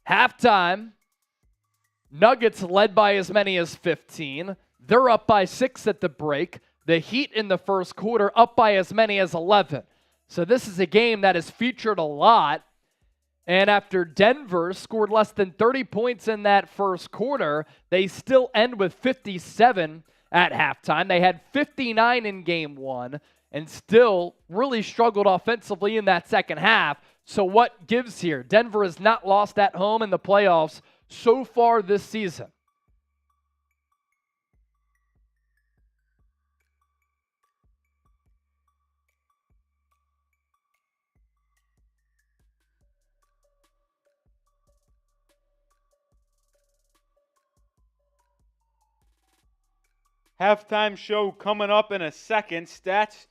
Halftime. Nuggets led by as many as 15. They're up by 6 at the break. The Heat in the first quarter up by as many as 11. So this is a game that is featured a lot. And after Denver scored less than 30 points in that first quarter, they still end with 57 at halftime. They had 59 in game 1 and still really struggled offensively in that second half. So what gives here? Denver has not lost at home in the playoffs so far this season. Halftime show coming up in a second. Stats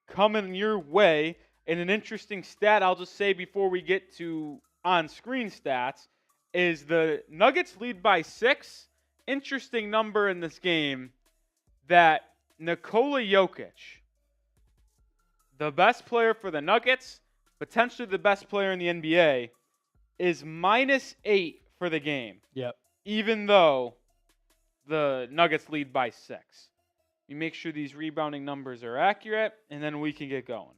coming your way. And an interesting stat I'll just say before we get to on-screen stats is the Nuggets lead by 6. Interesting number in this game that Nikola Jokic, the best player for the Nuggets, potentially the best player in the NBA, is -8 for the game. Yep. Even though the Nuggets lead by 6. You make sure these rebounding numbers are accurate, and then we can get going.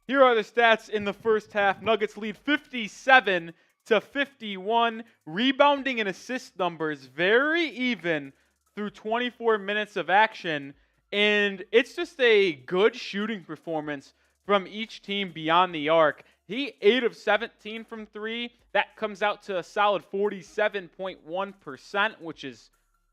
Here are the stats in the first half. Nuggets lead 57-51. Rebounding and assist numbers very even through 24 minutes of action. And it's just a good shooting performance from each team beyond the arc. He 8 of 17 from 3. That comes out to a solid 47.1%, which is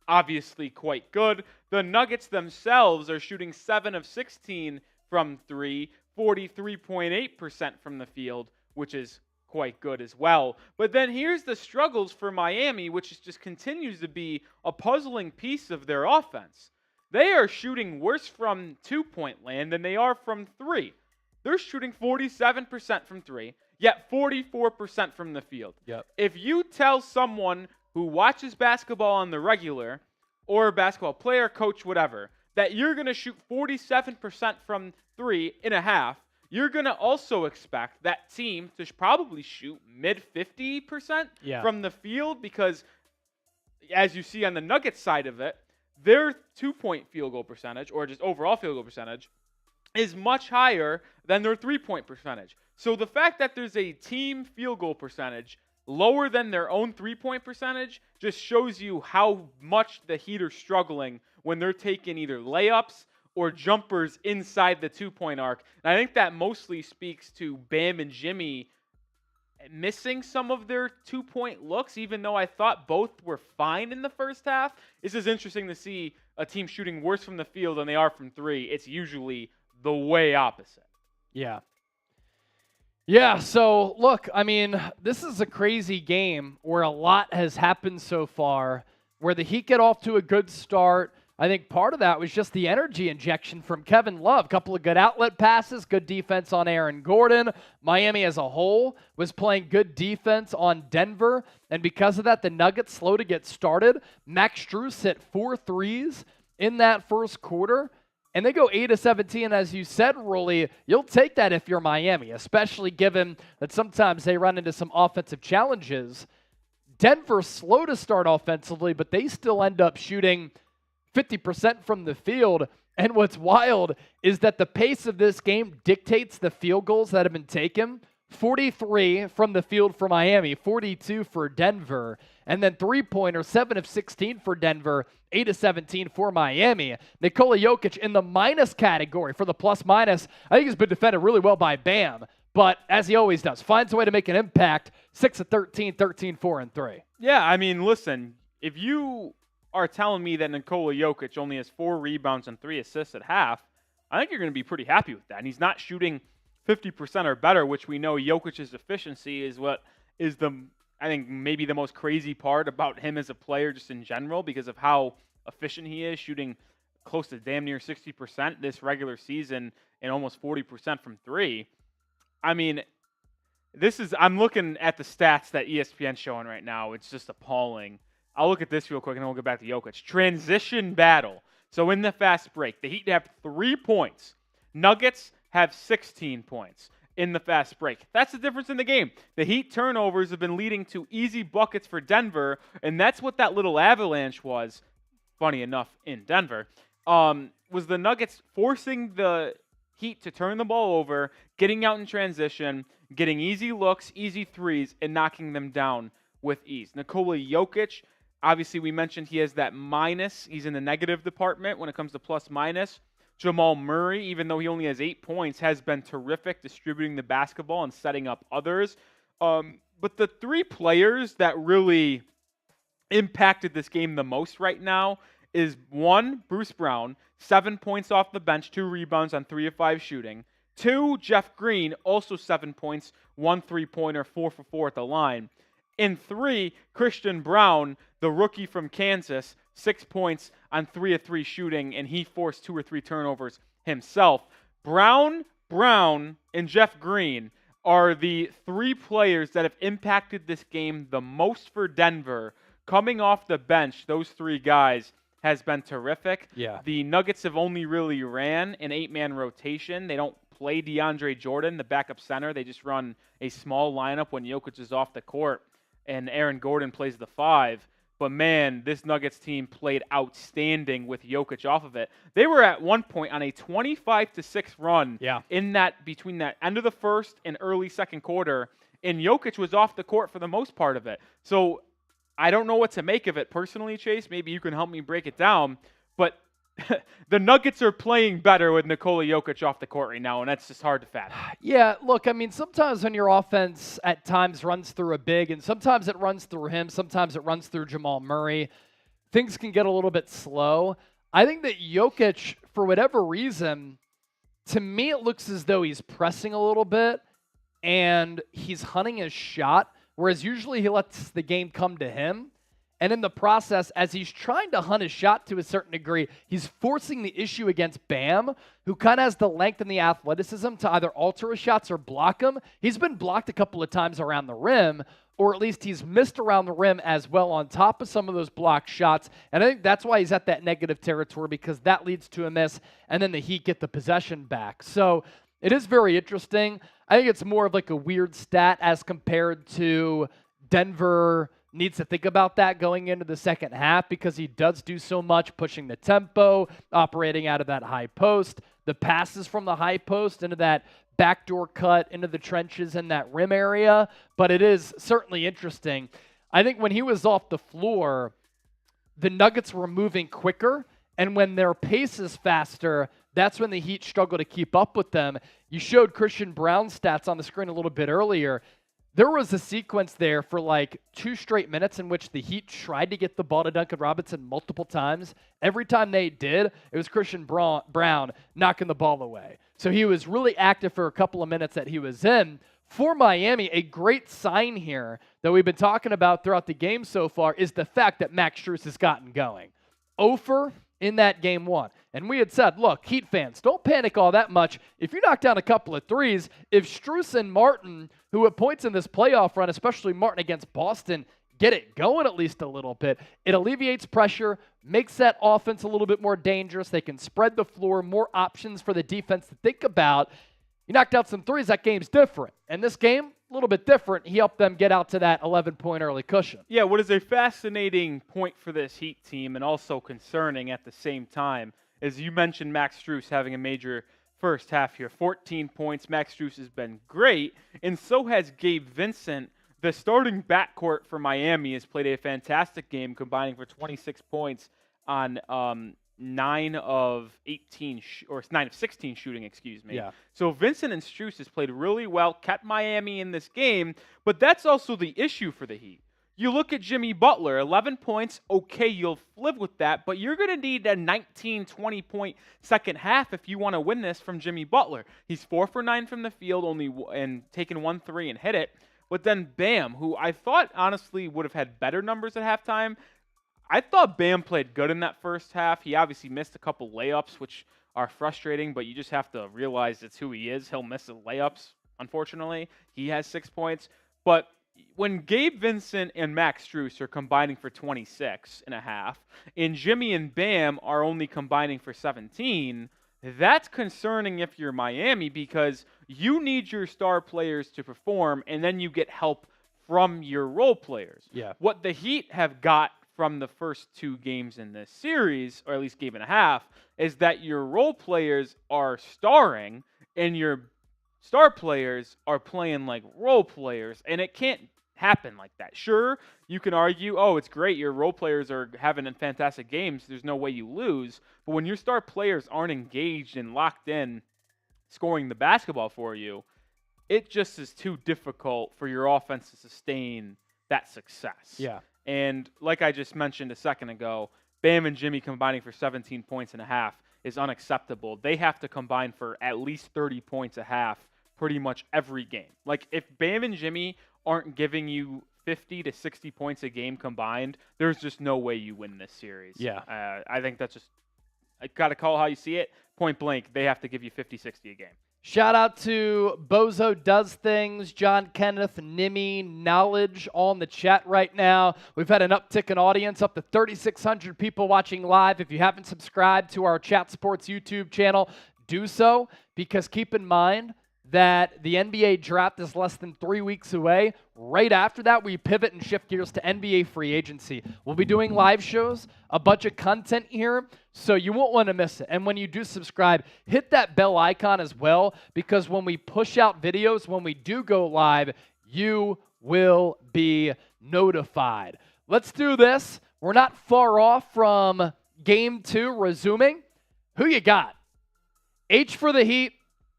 obviously quite good. The Nuggets themselves are shooting 7 of 16 from 3. 43.8% from the field, which is quite good as well. But then here's the struggles for Miami, which just continues to be a puzzling piece of their offense. They are shooting worse from 2-point land than they are from 3. They're shooting 47% from 3, yet 44% from the field. Yep. If you tell someone who watches basketball on the regular, or a basketball player, coach, whatever, that you're going to shoot 47% from 3 in a half, you're going to also expect that team to probably shoot mid-50% from the field because, as you see on the Nuggets side of it, their 2-point field goal percentage, or just overall field goal percentage, is much higher than their 3-point percentage. So the fact that there's a team field goal percentage lower than their own three-point percentage just shows you how much the Heat are struggling when they're taking either layups or jumpers inside the two-point arc. And I think that mostly speaks to Bam and Jimmy missing some of their two-point looks, even though I thought both were fine in the first half. This is interesting to see a team shooting worse from the field than they are from three. It's usually the way opposite. Yeah. Yeah, so look, I mean, this is a crazy game where a lot has happened so far, where the Heat get off to a good start. I think part of that was just the energy injection from Kevin Love. A couple of good outlet passes, good defense on Aaron Gordon. Miami as a whole was playing good defense on Denver, and because of that, the Nuggets slow to get started. Max Strus hit 4 threes in that first quarter. And they go 8-17, as you said, Rolly. You'll take that if you're Miami, especially given that sometimes they run into some offensive challenges. Denver's slow to start offensively, but they still end up shooting 50% from the field. And what's wild is that the pace of this game dictates the field goals that have been taken. 43 from the field for Miami, 42 for Denver. And then three-pointers, 7 of 16 for Denver, 8 of 17 for Miami. Nikola Jokic in the minus category for the plus-minus. I think he's been defended really well by Bam, but as he always does, finds a way to make an impact. 6 of 13, 13, 4, and 3. Yeah, I mean, listen, if you are telling me that Nikola Jokic only has 4 rebounds and 3 assists at half, I think you're going to be pretty happy with that. And he's not shooting 50% or better, which we know Jokic's efficiency is what is I think maybe the most crazy part about him as a player just in general, because of how efficient he is, shooting close to damn near 60% this regular season and almost 40% from 3. I mean, I'm looking at the stats that ESPN's showing right now. It's just appalling. I'll look at this real quick and then we'll get back to Jokic. Transition battle. So in the fast break, the Heat have 3 points. Nuggets have 16 points in the fast break. That's the difference in the game. The Heat turnovers have been leading to easy buckets for Denver, and that's what that little avalanche was, funny enough, in Denver, was the Nuggets forcing the Heat to turn the ball over, getting out in transition, getting easy looks, easy threes, and knocking them down with ease. Nikola Jokic, obviously we mentioned he has that minus. He's in the negative department when it comes to plus-minus. Jamal Murray, even though he only has 8 points, has been terrific distributing the basketball and setting up others. But the 3 players that really impacted this game the most right now is 1, Bruce Brown, 7 points off the bench, 2 rebounds on 3 of 5 shooting. 2, Jeff Green, also 7 points, 1 3-pointer, 4 for 4 at the line. And 3, Christian Braun, the rookie from Kansas, 6 points on 3 of 3 shooting, and he forced 2 or 3 turnovers himself. Brown, and Jeff Green are the 3 players that have impacted this game the most for Denver. Coming off the bench, those 3 guys has been terrific. Yeah. The Nuggets have only really ran an 8-man rotation. They don't play DeAndre Jordan, the backup center. They just run a small lineup when Jokic is off the court and Aaron Gordon plays the 5. But man, this Nuggets team played outstanding with Jokic off of it. They were at one point on a 25-6 run between that end of the first and early second quarter, and Jokic was off the court for the most part of it. So I don't know what to make of it personally, Chase. Maybe you can help me break it down. But the Nuggets are playing better with Nikola Jokic off the court right now, and that's just hard to fathom. Yeah, look, I mean, sometimes when your offense at times runs through a big, and sometimes it runs through him, sometimes it runs through Jamal Murray, things can get a little bit slow. I think that Jokic, for whatever reason, to me it looks as though he's pressing a little bit, and he's hunting his shot, whereas usually he lets the game come to him. And in the process, as he's trying to hunt his shot to a certain degree, he's forcing the issue against Bam, who kind of has the length and the athleticism to either alter his shots or block him. He's been blocked a couple of times around the rim, or at least he's missed around the rim as well on top of some of those blocked shots. And I think that's why he's at that negative territory, because that leads to a miss, and then the Heat get the possession back. So it is very interesting. I think it's more of like a weird stat as compared to Denver needs to think about that going into the second half, because he does do so much pushing the tempo, operating out of that high post, the passes from the high post into that backdoor cut into the trenches in that rim area, but it is certainly interesting. I think when he was off the floor, the Nuggets were moving quicker, and when their pace is faster, that's when the Heat struggle to keep up with them. You showed Christian Braun's stats on the screen a little bit earlier. There was a sequence there for like 2 straight minutes in which the Heat tried to get the ball to Duncan Robinson multiple times. Every time they did, it was Christian Braun knocking the ball away. So he was really active for a couple of minutes that he was in. For Miami, a great sign here that we've been talking about throughout the game so far is the fact that Max Strus has gotten going. 0 in that game 1. And we had said, look, Heat fans, don't panic all that much. If you knock down a couple of threes, if Strus and Martin, who at points in this playoff run, especially Martin against Boston, get it going at least a little bit, it alleviates pressure, makes that offense a little bit more dangerous. They can spread the floor, more options for the defense to think about. You knocked out some threes, that game's different. And this game, a little bit different. He helped them get out to that 11-point early cushion. Yeah, what is a fascinating point for this Heat team and also concerning at the same time is you mentioned Max Strus having a major first half here. 14 points. Max Strus has been great, and so has Gabe Vincent. The starting backcourt for Miami has played a fantastic game, combining for 26 points on 9 of 16 shooting, excuse me. Yeah. So Vincent and Strus has played really well, kept Miami in this game, but that's also the issue for the Heat. You look at Jimmy Butler, 11 points, okay, you'll live with that, but you're going to need a 19, 20-point second half if you want to win this from Jimmy Butler. He's 4 for 9 from the field, and taken 1 3 and hit it. But then Bam, who I thought honestly would have had better numbers at halftime, I thought Bam played good in that first half. He obviously missed a couple layups, which are frustrating, but you just have to realize it's who he is. He'll miss the layups, unfortunately. He has 6 points. But when Gabe Vincent and Max Strus are combining for 26 and a half, and Jimmy and Bam are only combining for 17, that's concerning if you're Miami, because you need your star players to perform, and then you get help from your role players. Yeah. What the Heat have got from the first 2 games in this series, or at least game and a half, is that your role players are starring, and your star players are playing like role players, and it can't happen like that. Sure, you can argue, oh, it's great, your role players are having fantastic games, there's no way you lose, but when your star players aren't engaged and locked in scoring the basketball for you, it just is too difficult for your offense to sustain that success. Yeah. And like I just mentioned a second ago, Bam and Jimmy combining for 17 points and a half is unacceptable. They have to combine for at least 30 points a half pretty much every game. Like, if Bam and Jimmy aren't giving you 50 to 60 points a game combined, there's just no way you win this series. Yeah. I think that's just, I got to call how you see it. Point blank, they have to give you 50, 60 a game. Shout out to Bozo Does Things, John Kenneth, Nimmy, Knowledge, all in the chat right now. We've had an uptick in audience, up to 3,600 people watching live. If you haven't subscribed to our Chat Sports YouTube channel, do so, because keep in mind that the NBA draft is less than 3 weeks away. Right after that, we pivot and shift gears to NBA free agency. We'll be doing live shows, a bunch of content here, so you won't want to miss it. And when you do subscribe, hit that bell icon as well, because when we push out videos, when we do go live, you will be notified. Let's do this. We're not far off from Game 2 resuming. Who you got? H for the Heat,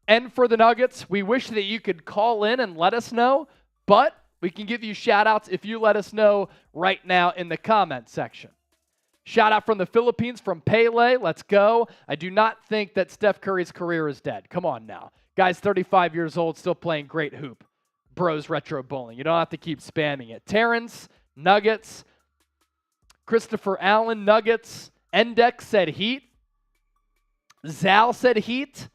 N for the Nuggets. We wish that you could call in and let us know, but we can give you shout-outs if you let us know right now in the comment section. Shout-out from the Philippines, from Pele. Let's go. I do not think that Steph Curry's career is dead. Come on now. Guy's 35 years old, still playing great hoop. Bros Retro Bowling. You don't have to keep spamming it. Terrence, Nuggets. Christopher Allen, Nuggets. Endex said Heat. Zal said Heat.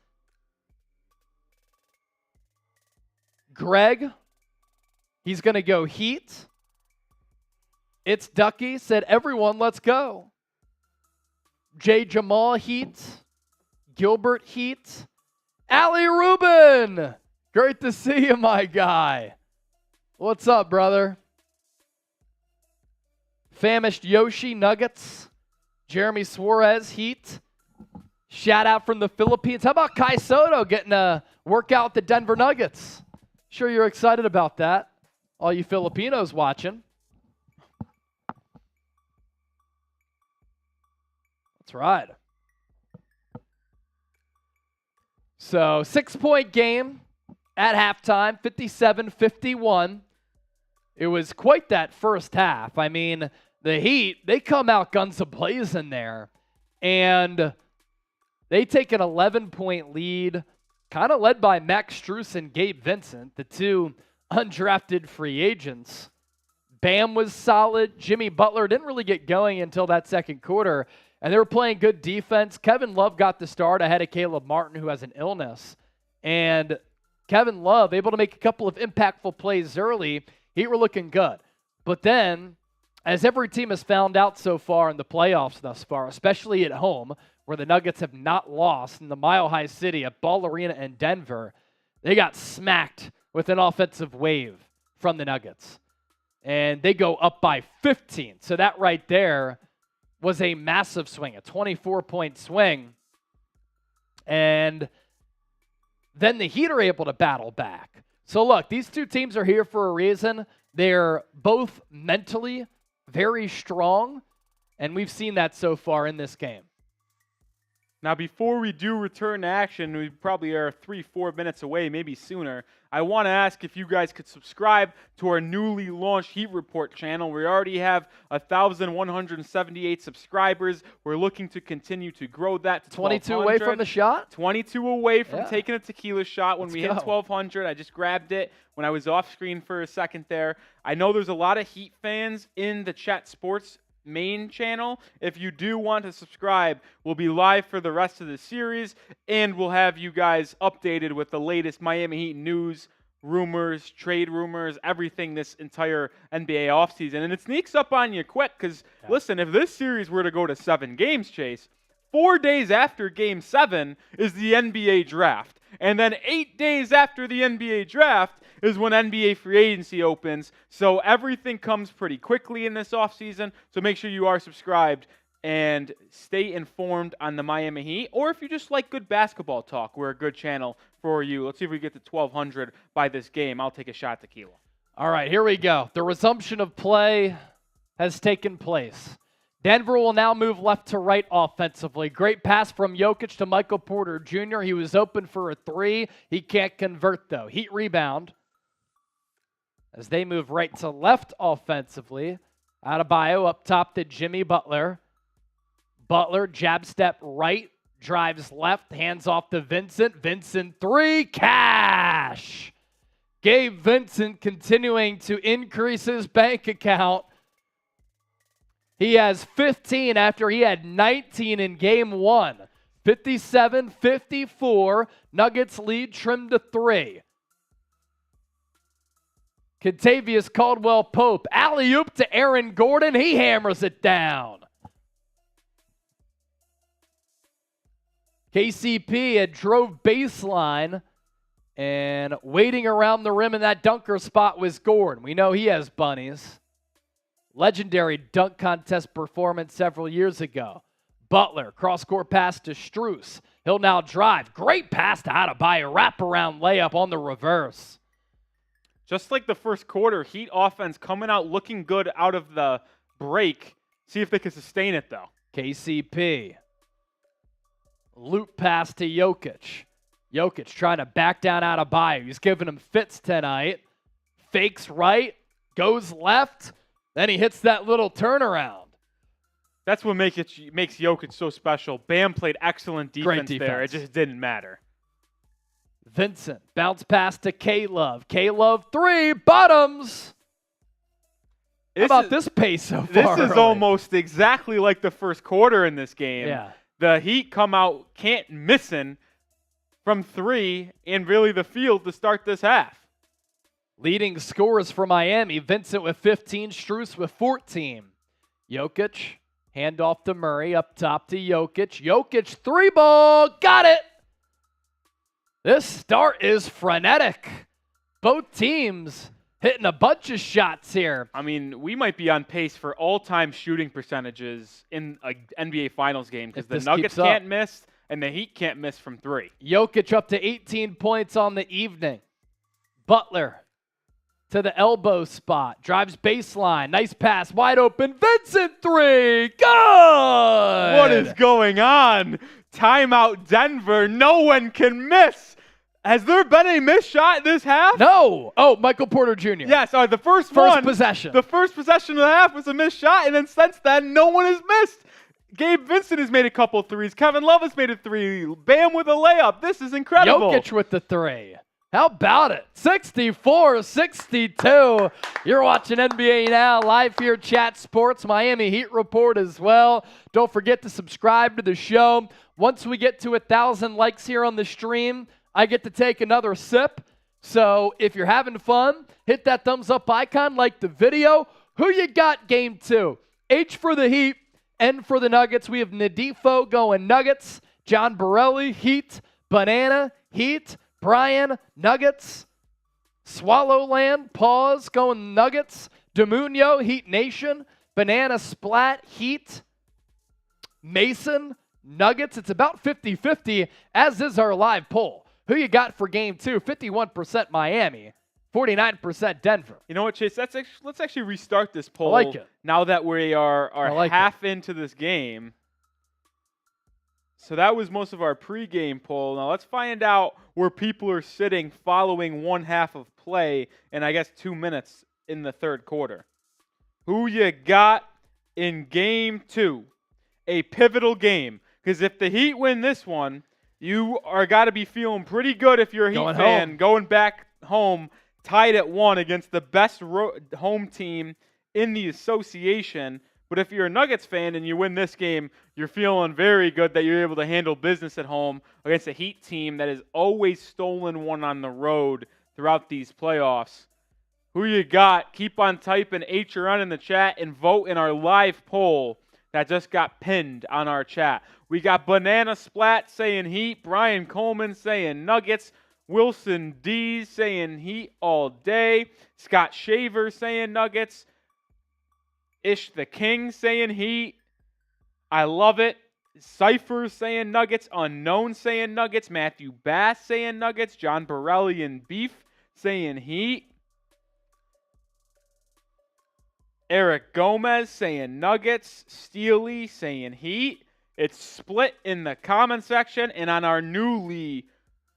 Greg, he's going to go Heat. It's Ducky, said everyone, let's go. J. Jamal, Heat. Gilbert, Heat. Ali Rubin, great to see you, my guy. What's up, brother? Famished Yoshi, Nuggets. Jeremy Suarez, Heat. Shout out from the Philippines. How about Kai Soto getting a workout with the Denver Nuggets? Sure you're excited about that, all you Filipinos watching. That's right. So 6-point game at halftime, 57-51. It was quite that first half. I mean, the Heat, they come out guns a-blazing there. And they take an 11-point lead, kind of led by Max Strus and Gabe Vincent, the two undrafted free agents. Bam was solid. Jimmy Butler didn't really get going until that second quarter, and they were playing good defense. Kevin Love got the start ahead of Caleb Martin, who has an illness. And Kevin Love able to make a couple of impactful plays early. Heat were looking good. But then, as every team has found out so far in the playoffs thus far, especially at home, where the Nuggets have not lost in the Mile High City at Ball Arena in Denver, they got smacked with an offensive wave from the Nuggets. And they go up by 15. So that right there was a massive swing, a 24-point swing. And then the Heat are able to battle back. So look, these two teams are here for a reason. They're both mentally very strong, and we've seen that so far in this game. Now, before we do return to action, we probably are 3-4 minutes away, maybe sooner. I want to ask if you guys could subscribe to our newly launched Heat Report channel. We already have 1,178 subscribers. We're looking to continue to grow that to 22 away from the shot? 22 away from taking a tequila shot. When we hit 1,200, I just grabbed it when I was off screen for a second there. I know there's a lot of Heat fans in the Chat Sports main channel. If you do want to subscribe, we'll be live for the rest of the series, and we'll have you guys updated with the latest Miami Heat news, rumors, trade rumors, everything this entire NBA offseason. And it sneaks up on you quick because, listen, if this series were to go to 7 games, Chase, 4 days after Game 7 is the NBA draft. And then 8 days after the NBA draft is when NBA free agency opens. So everything comes pretty quickly in this offseason. So make sure you are subscribed and stay informed on the Miami Heat. Or if you just like good basketball talk, we're a good channel for you. Let's see if we get to 1,200 by this game. I'll take a shot tequila. All right, here we go. The resumption of play has taken place. Denver will now move left to right offensively. Great pass from Jokic to Michael Porter Jr. He was open for a 3. He can't convert, though. Heat rebound as they move right to left offensively. Adebayo up top to Jimmy Butler. Butler, jab step right, drives left, hands off to Vincent. Vincent 3, cash! Gabe Vincent continuing to increase his bank account. He has 15 after he had 19 in Game 1. 57-54. Nuggets lead trimmed to 3. Kentavious Caldwell-Pope. Alley-oop to Aaron Gordon. He hammers it down. KCP had drove baseline, and waiting around the rim in that dunker spot was Gordon. We know he has bunnies. Legendary dunk contest performance several years ago. Butler, cross-court pass to Strus. He'll now drive. Great pass to Adebayo. Wraparound layup on the reverse. Just like the first quarter, Heat offense coming out looking good out of the break. See if they can sustain it, though. KCP. Loop pass to Jokic. Jokic trying to back down Adebayo. He's giving him fits tonight. Fakes right. Goes left. Then he hits that little turnaround. That's what makes Jokic so special. Bam played excellent defense there. It just didn't matter. Vincent, bounce pass to K-Love. K-Love 3, bottoms. How about this pace so far? This is almost exactly like the first quarter in this game. Yeah. The Heat come out can't missing from 3 and really the field to start this half. Leading scorers for Miami, Vincent with 15, Strus with 14. Jokic, handoff to Murray, up top to Jokic. Jokic, 3-ball, got it! This start is frenetic. Both teams hitting a bunch of shots here. I mean, we might be on pace for all-time shooting percentages in an NBA Finals game because the Nuggets can't miss and the Heat can't miss from 3. Jokic up to 18 points on the evening. Butler to the elbow spot. Drives baseline. Nice pass. Wide open. Vincent 3. Good! What is going on? Timeout Denver. No one can miss. Has there been a missed shot this half? No. Oh, Michael Porter Jr. Yeah, sorry, the first possession. The first possession of the half was a missed shot, and then since then, no one has missed. Gabe Vincent has made a couple threes. Kevin Love has made a 3. Bam with a layup. This is incredible. Jokic with the 3. How about it? 64-62. You're watching NBA Now live here, Chat Sports, Miami Heat Report as well. Don't forget to subscribe to the show. Once we get to 1,000 likes here on the stream, I get to take another sip. So if you're having fun, hit that thumbs up icon, like the video. Who you got game 2? H for the Heat, N for the Nuggets. We have Nadifo going Nuggets, John Borelli, Heat, Banana, Heat, Brian, Nuggets, Swallowland, Pause, going Nuggets, Demunio, Heat Nation, Banana Splat, Heat, Mason, Nuggets. It's about 50-50, as is our live poll. Who you got for game 2? 51% Miami, 49% Denver. You know what, Chase? Let's actually restart this poll. I like it. Now that we are half into this game. So that was most of our pregame poll. Now let's find out where people are sitting following one half of play and I guess 2 minutes in the third quarter. Who you got in game 2? A pivotal game. Because if the Heat win this one, you are got to be feeling pretty good if you're a Heat fan. Going back home, tied at 1 against the best home team in the association. But if you're a Nuggets fan and you win this game, you're feeling very good that you're able to handle business at home against a Heat team that has always stolen one on the road throughout these playoffs. Who you got? Keep on typing H or N in the chat and vote in our live poll that just got pinned on our chat. We got Banana Splat saying Heat, Brian Coleman saying Nuggets, Wilson D saying Heat all day, Scott Shaver saying Nuggets, Ish the King saying Heat. I love it. Cypher saying Nuggets. Unknown saying Nuggets. Matthew Bass saying Nuggets. John Borelli and Beef saying Heat. Eric Gomez saying Nuggets. Steely saying Heat. It's split in the comment section. And on our newly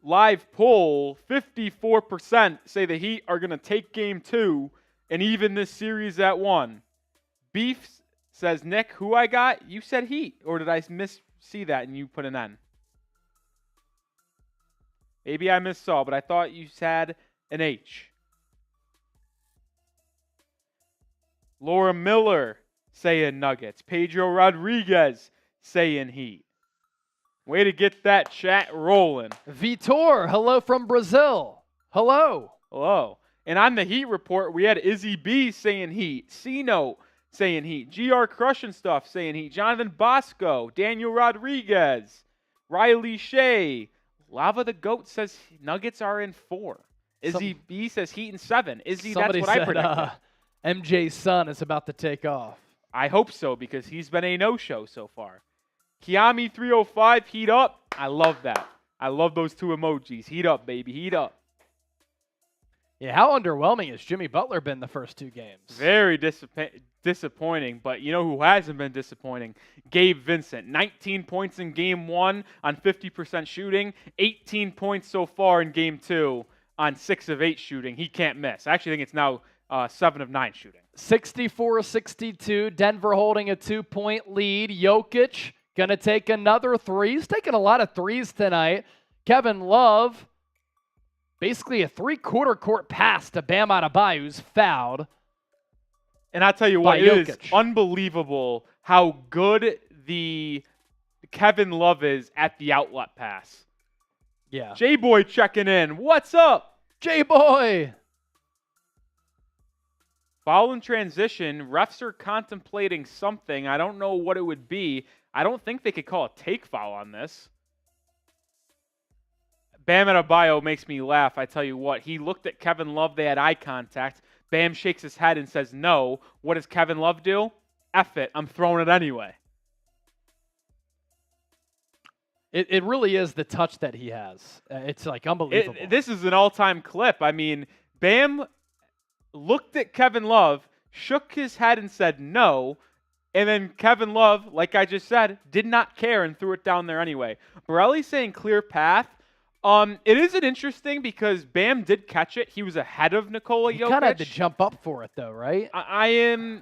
live poll, 54% say the Heat are going to take game 2 and even this series at 1. Beef says, Nick, who I got? You said Heat. Or did I see that and you put an N? Maybe I missaw, but I thought you said an H. Laura Miller saying Nuggets. Pedro Rodriguez saying Heat. Way to get that chat rolling. Vitor, hello from Brazil. Hello. Hello. And on the Heat report, we had Izzy B saying Heat. C-Note saying Heat. GR Crushing Stuff saying Heat. Jonathan Bosco. Daniel Rodriguez. Riley Shea. Lava the Goat says Nuggets are in 4. Izzy B says Heat in 7. Izzy, that's what I predicted. MJ's son is about to take off. I hope so, because he's been a no-show so far. Kiami 305, Heat up. I love that. I love those 2 emojis. Heat up, baby. Heat up. Yeah, how underwhelming has Jimmy Butler been the first 2 games? Very disappointing, but you know who hasn't been disappointing? Gabe Vincent. 19 points in game 1 on 50% shooting. 18 points so far in game 2 on 6 of 8 shooting. He can't miss. I actually think it's now 7 of 9 shooting. 64-62. Denver holding a 2-point lead. Jokic going to take another 3. He's taking a lot of 3s tonight. Kevin Love, basically a 3-quarter court pass to Bam Adebayo, who's fouled. And I'll tell you what, it is unbelievable how good the Kevin Love is at the outlet pass. Yeah. J-Boy checking in. What's up? J-Boy. Foul in transition. Refs are contemplating something. I don't know what it would be. I don't think they could call a take foul on this. Bam Adebayo makes me laugh. I tell you what, he looked at Kevin Love. They had eye contact. Bam shakes his head and says no. What does Kevin Love do? F it. I'm throwing it anyway. It really is the touch that he has. It's like unbelievable. This is an all-time clip. I mean, Bam looked at Kevin Love, shook his head and said no, and then Kevin Love, like I just said, did not care and threw it down there anyway. Borelli's saying clear path. It isn't interesting because Bam did catch it. He was ahead of Nikola Jokic. He kind of had to jump up for it, though, right? I am.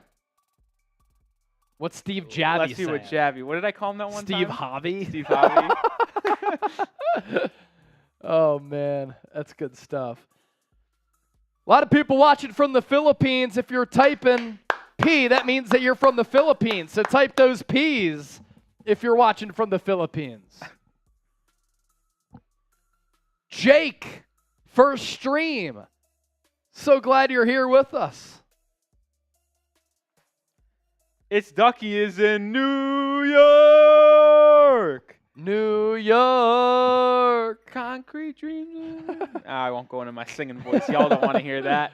What's Steve Javy Let's see saying? what Javy. What did I call him that one Steve time? Hobby. Steve Hobby. Oh, man. That's good stuff. A lot of people watching from the Philippines. If you're typing P, that means that you're from the Philippines. So type those P's if you're watching from the Philippines. Jake, first stream. So glad you're here with us. It's Ducky is in New York. New York. Concrete dreams. I won't go into my singing voice. Y'all don't want to hear that.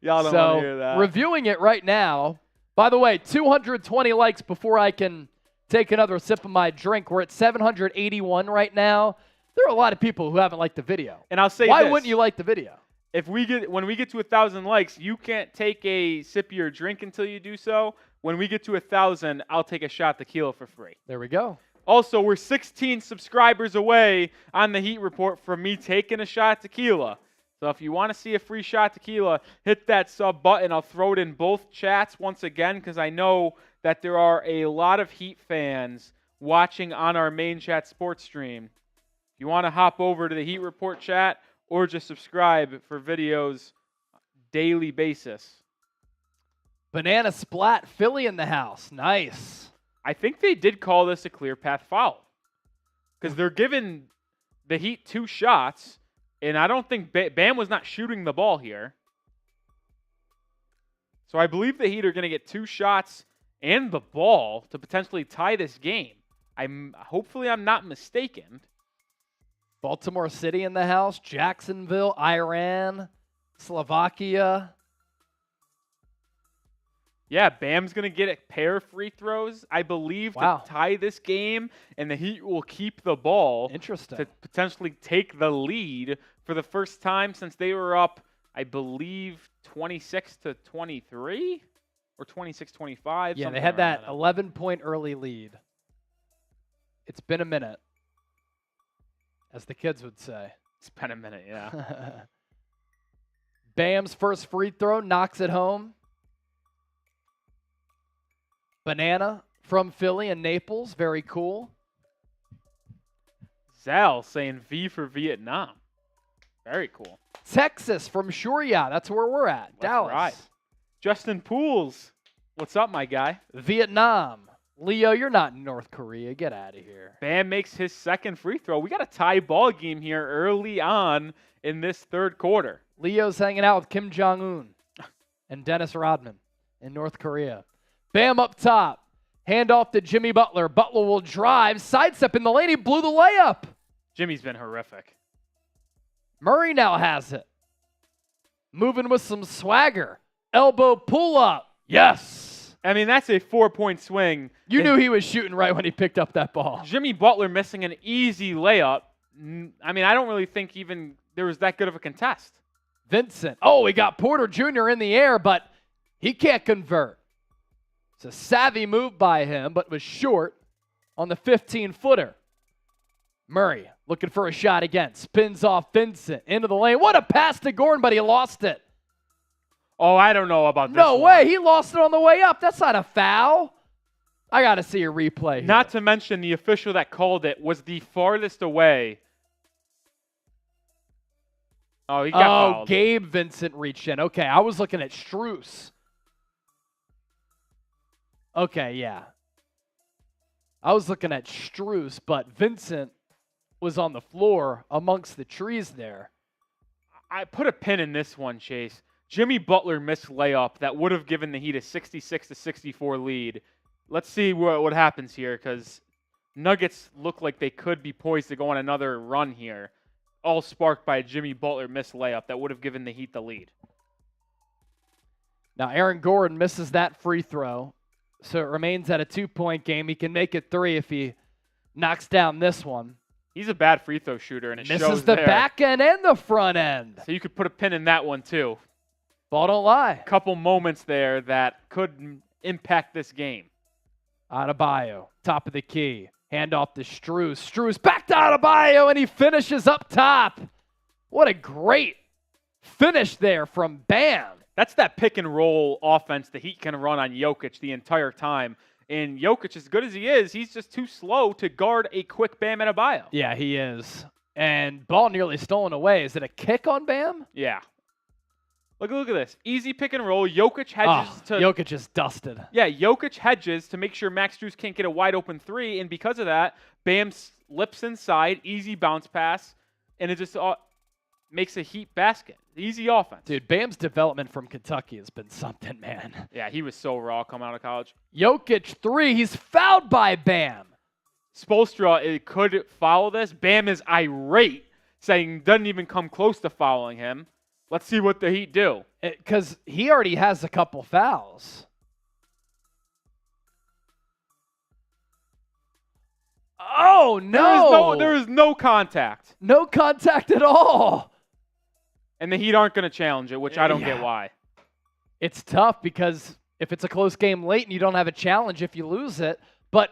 Y'all don't want to hear that. Reviewing it right now. By the way, 220 likes before I can take another sip of my drink. We're at 781 right now. There are a lot of people who haven't liked the video. And I'll say why this. wouldn't you like the video? When we get to 1,000 likes, you can't take a sip of your drink until you do so. When we get to 1,000, I'll take a shot tequila for free. There we go. Also, we're 16 subscribers away on the Heat Report from me taking a shot tequila. So if you want to see a free shot tequila, hit that sub button. I'll throw it in both chats once again because I know that there are a lot of Heat fans watching on our main chat sports stream. If you want to hop over to the Heat Report chat or just subscribe for videos daily basis. Banana Splat, Philly in the house. Nice. I think they did call this a clear path foul because they're giving the Heat 2 shots, and I don't think Bam was not shooting the ball here. So I believe the Heat are going to get 2 shots and the ball to potentially tie this game. Hopefully I'm not mistaken. Baltimore City in the house, Jacksonville, Iran, Slovakia. Yeah, Bam's going to get a pair of free throws, I believe, to tie this game, and the Heat will keep the ball. Interesting. To potentially take the lead for the first time since they were up, I believe, 26-23 or 26-25. Yeah, they had that 11-point early lead. It's been a minute, as the kids would say. It's been a minute, yeah. Bam's first free throw knocks it home. Banana from Philly and Naples. Very cool. Zal saying V for Vietnam. Very cool. Texas from Shuria. That's where we're at. That's Dallas. Right. Justin Pools. What's up, my guy? Vietnam. Leo, you're not in North Korea. Get out of here. Bam makes his second free throw. We got a tie ball game here early on in this third quarter. Leo's hanging out with Kim Jong-un and Dennis Rodman in North Korea. Bam up top. Hand off to Jimmy Butler. Butler will drive. Sidestep in the lane. He blew the layup. Jimmy's been horrific. Murray now has it. Moving with some swagger. Elbow pull up. Yes. I mean, that's a 4-point swing. You knew he was shooting right when he picked up that ball. Jimmy Butler missing an easy layup. I mean, I don't really think even there was that good of a contest. Vincent. Oh, he got Porter Jr. in the air, but he can't convert. It's a savvy move by him, but was short on the 15-footer. Murray looking for a shot again. Spins off Vincent into the lane. What a pass to Gordon, but he lost it. Oh, I don't know about this No one. way. He lost it on the way up. That's not a foul. I got to see a replay here. Not to mention the official that called it was the farthest away. Oh, he got fouled. Gabe Vincent reached in. Okay, I was looking at Strus. Okay, yeah. I was looking at Strus, but Vincent was on the floor amongst the trees there. I put a pin in this one, Chase. Jimmy Butler missed layup that would have given the Heat a 66-64 lead. Let's see what happens here because Nuggets look like they could be poised to go on another run here. All sparked by a Jimmy Butler missed layup that would have given the Heat the lead. Now Aaron Gordon misses that free throw. So it remains at a 2-point game. He can make it 3 if he knocks down this one. He's a bad free throw shooter, and it shows Misses the there. back end and the front end. So you could put a pin in that one, too. Ball don't lie. Couple moments there that could impact this game. Adebayo, top of the key. Hand off to Strus. Strus back to Adebayo, and he finishes up top. What a great finish there from Bam. That's that pick and roll offense the Heat can run on Jokic the entire time. And Jokic, as good as he is, he's just too slow to guard a quick Bam Adebayo. Yeah, he is. And ball nearly stolen away. Is it a kick on Bam? Yeah. Look at this. Easy pick and roll. Jokic hedges to... Jokic is dusted. Yeah, Jokic hedges to make sure Max Strus can't get a wide open three. And because of that, Bam slips inside. Easy bounce pass. And it just makes a Heat basket. Easy offense. Dude, Bam's development from Kentucky has been something, man. Yeah, he was so raw coming out of college. Jokic 3. He's fouled by Bam. Spoelstra could foul this. Bam is irate, saying doesn't even come close to fouling him. Let's see what the Heat do. Because he already has a couple fouls. Oh, no. There is no contact. No contact at all. And the Heat aren't going to challenge it, which I don't get why. It's tough because if it's a close game late and you don't have a challenge if you lose it. But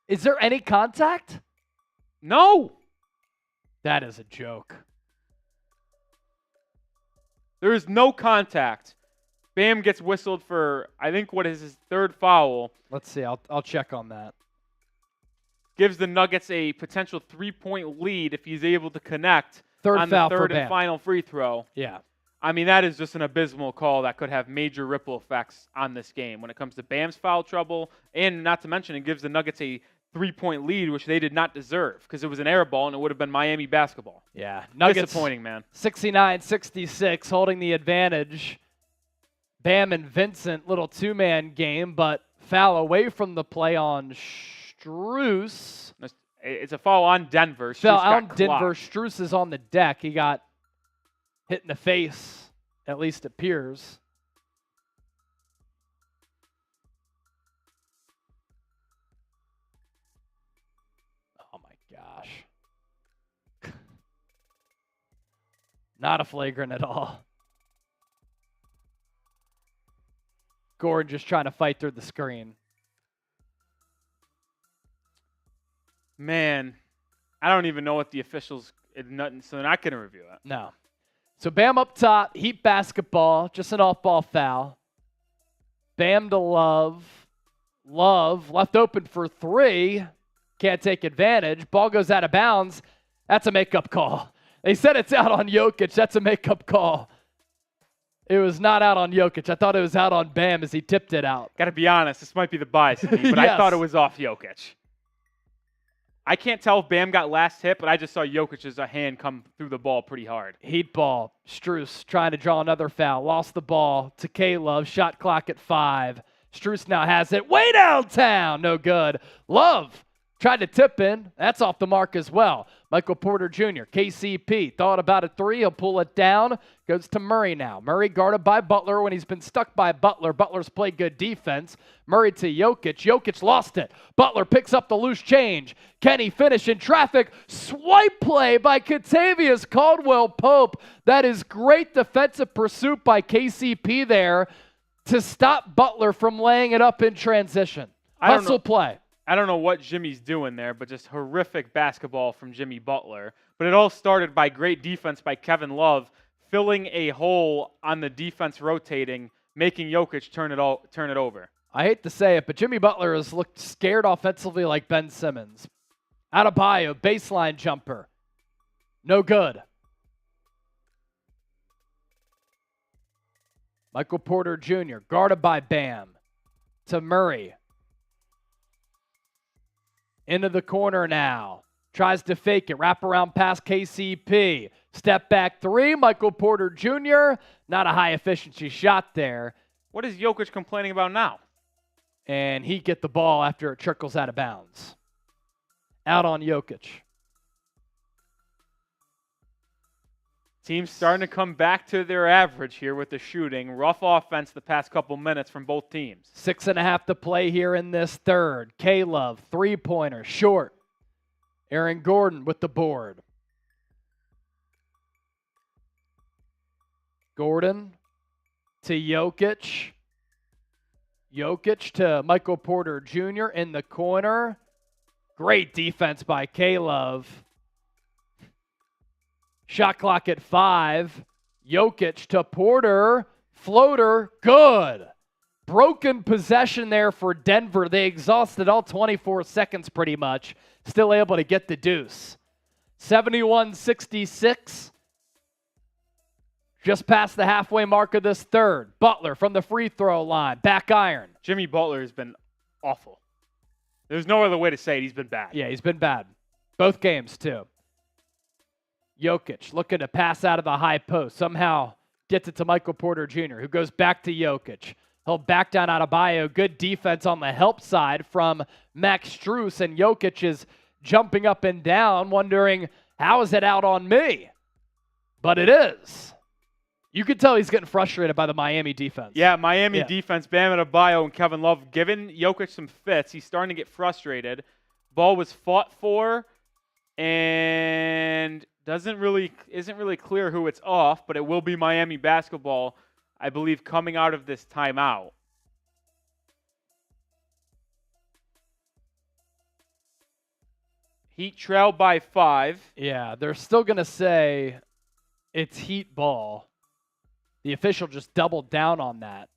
is there any contact? No. That is a joke. There is no contact. Bam gets whistled for, I think, what is his third foul. Let's see. I'll check on that. Gives the Nuggets a potential 3-point lead if he's able to connect on foul the for third Bam. and final free throw. Yeah. I mean, that is just an abysmal call that could have major ripple effects on this game when it comes to Bam's foul trouble, and not to mention it gives the Nuggets a 3-point lead, which they did not deserve because it was an air ball and it would have been Miami basketball. Yeah. Nuggets, disappointing, man. 69-66, holding the advantage. Bam and Vincent, little two-man game, but foul away from the play on Strus. It's a foul on Denver. Foul on Denver. Strus is on the deck. He got hit in the face, at least appears. Oh, my gosh. Not a flagrant at all. Gordon just trying to fight through the screen. Man, I don't even know what the officials, so they're not going to review it. No. So Bam up top, Heat basketball, just an off-ball foul. Bam to Love. Love left open for three. Can't take advantage. Ball goes out of bounds. That's a makeup call. They said it's out on Jokic. That's a makeup call. It was not out on Jokic. I thought it was out on Bam as he tipped it out. Got to be honest, this might be the bias in me, but Yes. I thought it was off Jokic. I can't tell if Bam got last hit, but I just saw Jokic's hand come through the ball pretty hard. Heat ball. Strus trying to draw another foul. Lost the ball to K-Love. Shot clock at 5. Strus now has it way downtown. No good. Love tried to tip in. That's off the mark as well. Michael Porter Jr., KCP, thought about a three. He'll pull it down. Goes to Murray now. Murray guarded by Butler. When he's been stuck by Butler, Butler's played good defense. Murray to Jokic. Jokic lost it. Butler picks up the loose change. Can he finish in traffic? Swipe play by Kentavious Caldwell-Pope. That is great defensive pursuit by KCP there to stop Butler from laying it up in transition. Hustle play. I don't know what Jimmy's doing there, but just horrific basketball from Jimmy Butler. But it all started by great defense by Kevin Love, filling a hole on the defense rotating, making Jokic turn it over. I hate to say it, but Jimmy Butler has looked scared offensively like Ben Simmons. Adebayo, baseline jumper. No good. Michael Porter Jr., guarded by Bam. To Murray. Into the corner now. Tries to fake it. Wrap around past KCP. Step back three. Michael Porter Jr. Not a high efficiency shot there. What is Jokic complaining about now? And he get the ball after it trickles out of bounds. Out on Jokic. Team's starting to come back to their average here with the shooting. Rough offense the past couple minutes from both teams. 6.5 to play here in this third. K-Love, three-pointer, short. Aaron Gordon with the board. Gordon to Jokic. Jokic to Michael Porter Jr. in the corner. Great defense by K-Love. Shot clock at 5. Jokic to Porter. Floater. Good. Broken possession there for Denver. They exhausted all 24 seconds pretty much. Still able to get the deuce. 71-66. Just past the halfway mark of this third. Butler from the free throw line. Back iron. Jimmy Butler has been awful. There's no other way to say it. He's been bad. Yeah, he's been bad. Both games, too. Jokic looking to pass out of the high post. Somehow gets it to Michael Porter Jr., who goes back to Jokic. He'll back down Adebayo. Good defense on the help side from Max Strus, and Jokic is jumping up and down, wondering, how is it out on me? But it is. You could tell he's getting frustrated by the Miami defense. Yeah, Miami defense, Bam Adebayo and Kevin Love giving Jokic some fits. He's starting to get frustrated. Ball was fought for, and isn't really clear who it's off, but it will be Miami basketball, I believe, coming out of this timeout. Heat trail by 5. Yeah, they're still going to say it's Heat ball. The official just doubled down on that.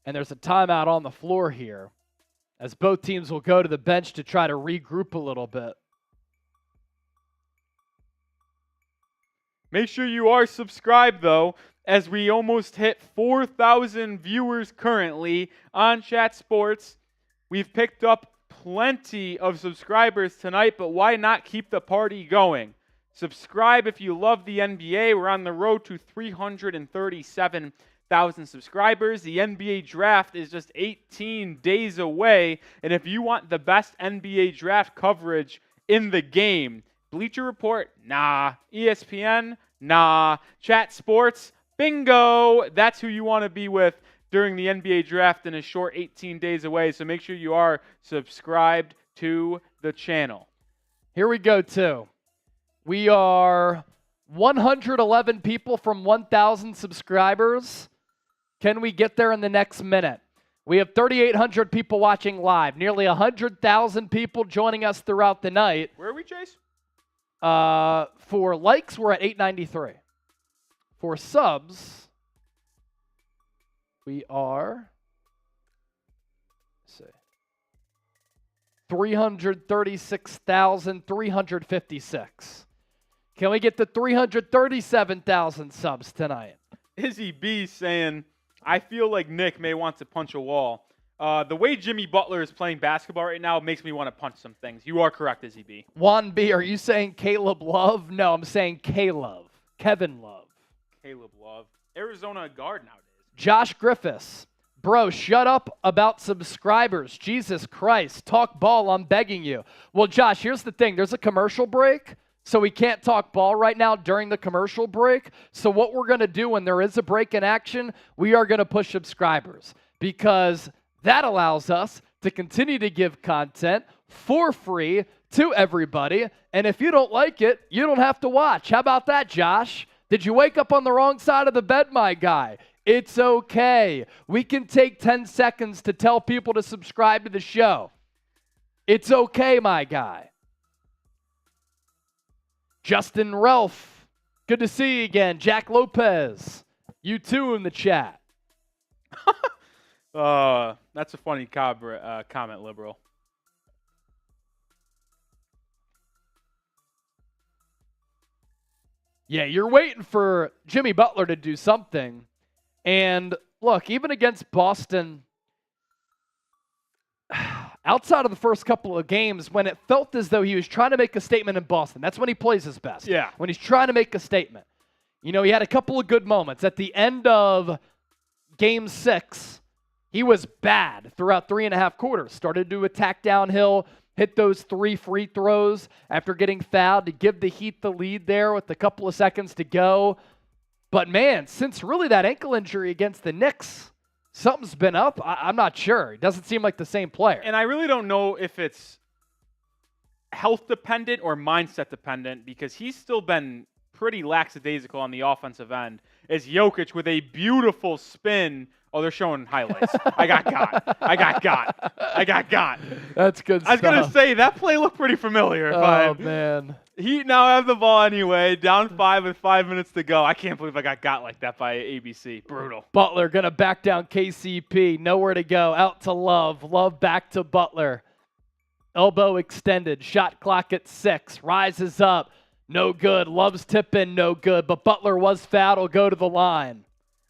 And there's a timeout on the floor here, as both teams will go to the bench to try to regroup a little bit. Make sure you are subscribed, though, as we almost hit 4,000 viewers currently on Chat Sports. We've picked up plenty of subscribers tonight, but why not keep the party going? Subscribe if you love the NBA. We're on the road to 337,000 subscribers. The NBA draft is just 18 days away, and if you want the best NBA draft coverage in the game, Bleacher Report, nah. ESPN, nah. Chat Sports, bingo. That's who you want to be with during the NBA draft in a short 18 days away. So make sure you are subscribed to the channel. Here we go, too. We are 111 people from 1,000 subscribers. Can we get there in the next minute? We have 3,800 people watching live, nearly 100,000 people joining us throughout the night. Where are we, Chase? For likes, we're at 893. For subs, we are, let's see, 336,356. Can we get to 337,000 subs tonight? Izzy B saying, I feel like Nick may want to punch a wall. The way Jimmy Butler is playing basketball right now makes me want to punch some things. You are correct, Izzy B. Juan B, are you saying Caleb Love? No, I'm saying K-Love. Kevin Love. Caleb Love. Arizona guard nowadays. Josh Griffiths. Bro, shut up about subscribers. Jesus Christ. Talk ball, I'm begging you. Well, Josh, here's the thing. There's a commercial break, so we can't talk ball right now during the commercial break. So what we're going to do when there is a break in action, we are going to push subscribers, because that allows us to continue to give content for free to everybody. And if you don't like it, you don't have to watch. How about that, Josh? Did you wake up on the wrong side of the bed, my guy? It's okay. We can take 10 seconds to tell people to subscribe to the show. It's okay, my guy. Justin Ralph, good to see you again. Jack Lopez, you too in the chat. That's a funny comment, Liberal. Yeah, you're waiting for Jimmy Butler to do something. And look, even against Boston, outside of the first couple of games, when it felt as though he was trying to make a statement in Boston, that's when he plays his best. Yeah. When he's trying to make a statement. You know, he had a couple of good moments. At the end of Game 6, he was bad throughout 3.5 quarters. Started to attack downhill, hit those 3 free throws after getting fouled to give the Heat the lead there with a couple of seconds to go. But, man, since really that ankle injury against the Knicks, something's been up. I'm not sure. He doesn't seem like the same player. And I really don't know if it's health dependent or mindset dependent, because he's still been pretty lackadaisical on the offensive end, is Jokic with a beautiful spin. Oh, they're showing highlights. I got got. That's good stuff. I was going to say, that play looked pretty familiar. Oh, man. Heat now have the ball anyway, down 5 with 5 minutes to go. I can't believe I got like that by ABC. Brutal. Butler going to back down KCP. Nowhere to go. Out to Love. Love back to Butler. Elbow extended. Shot clock at 6. Rises up. No good. Love's tip in. No good. But Butler was fouled. Will go to the line.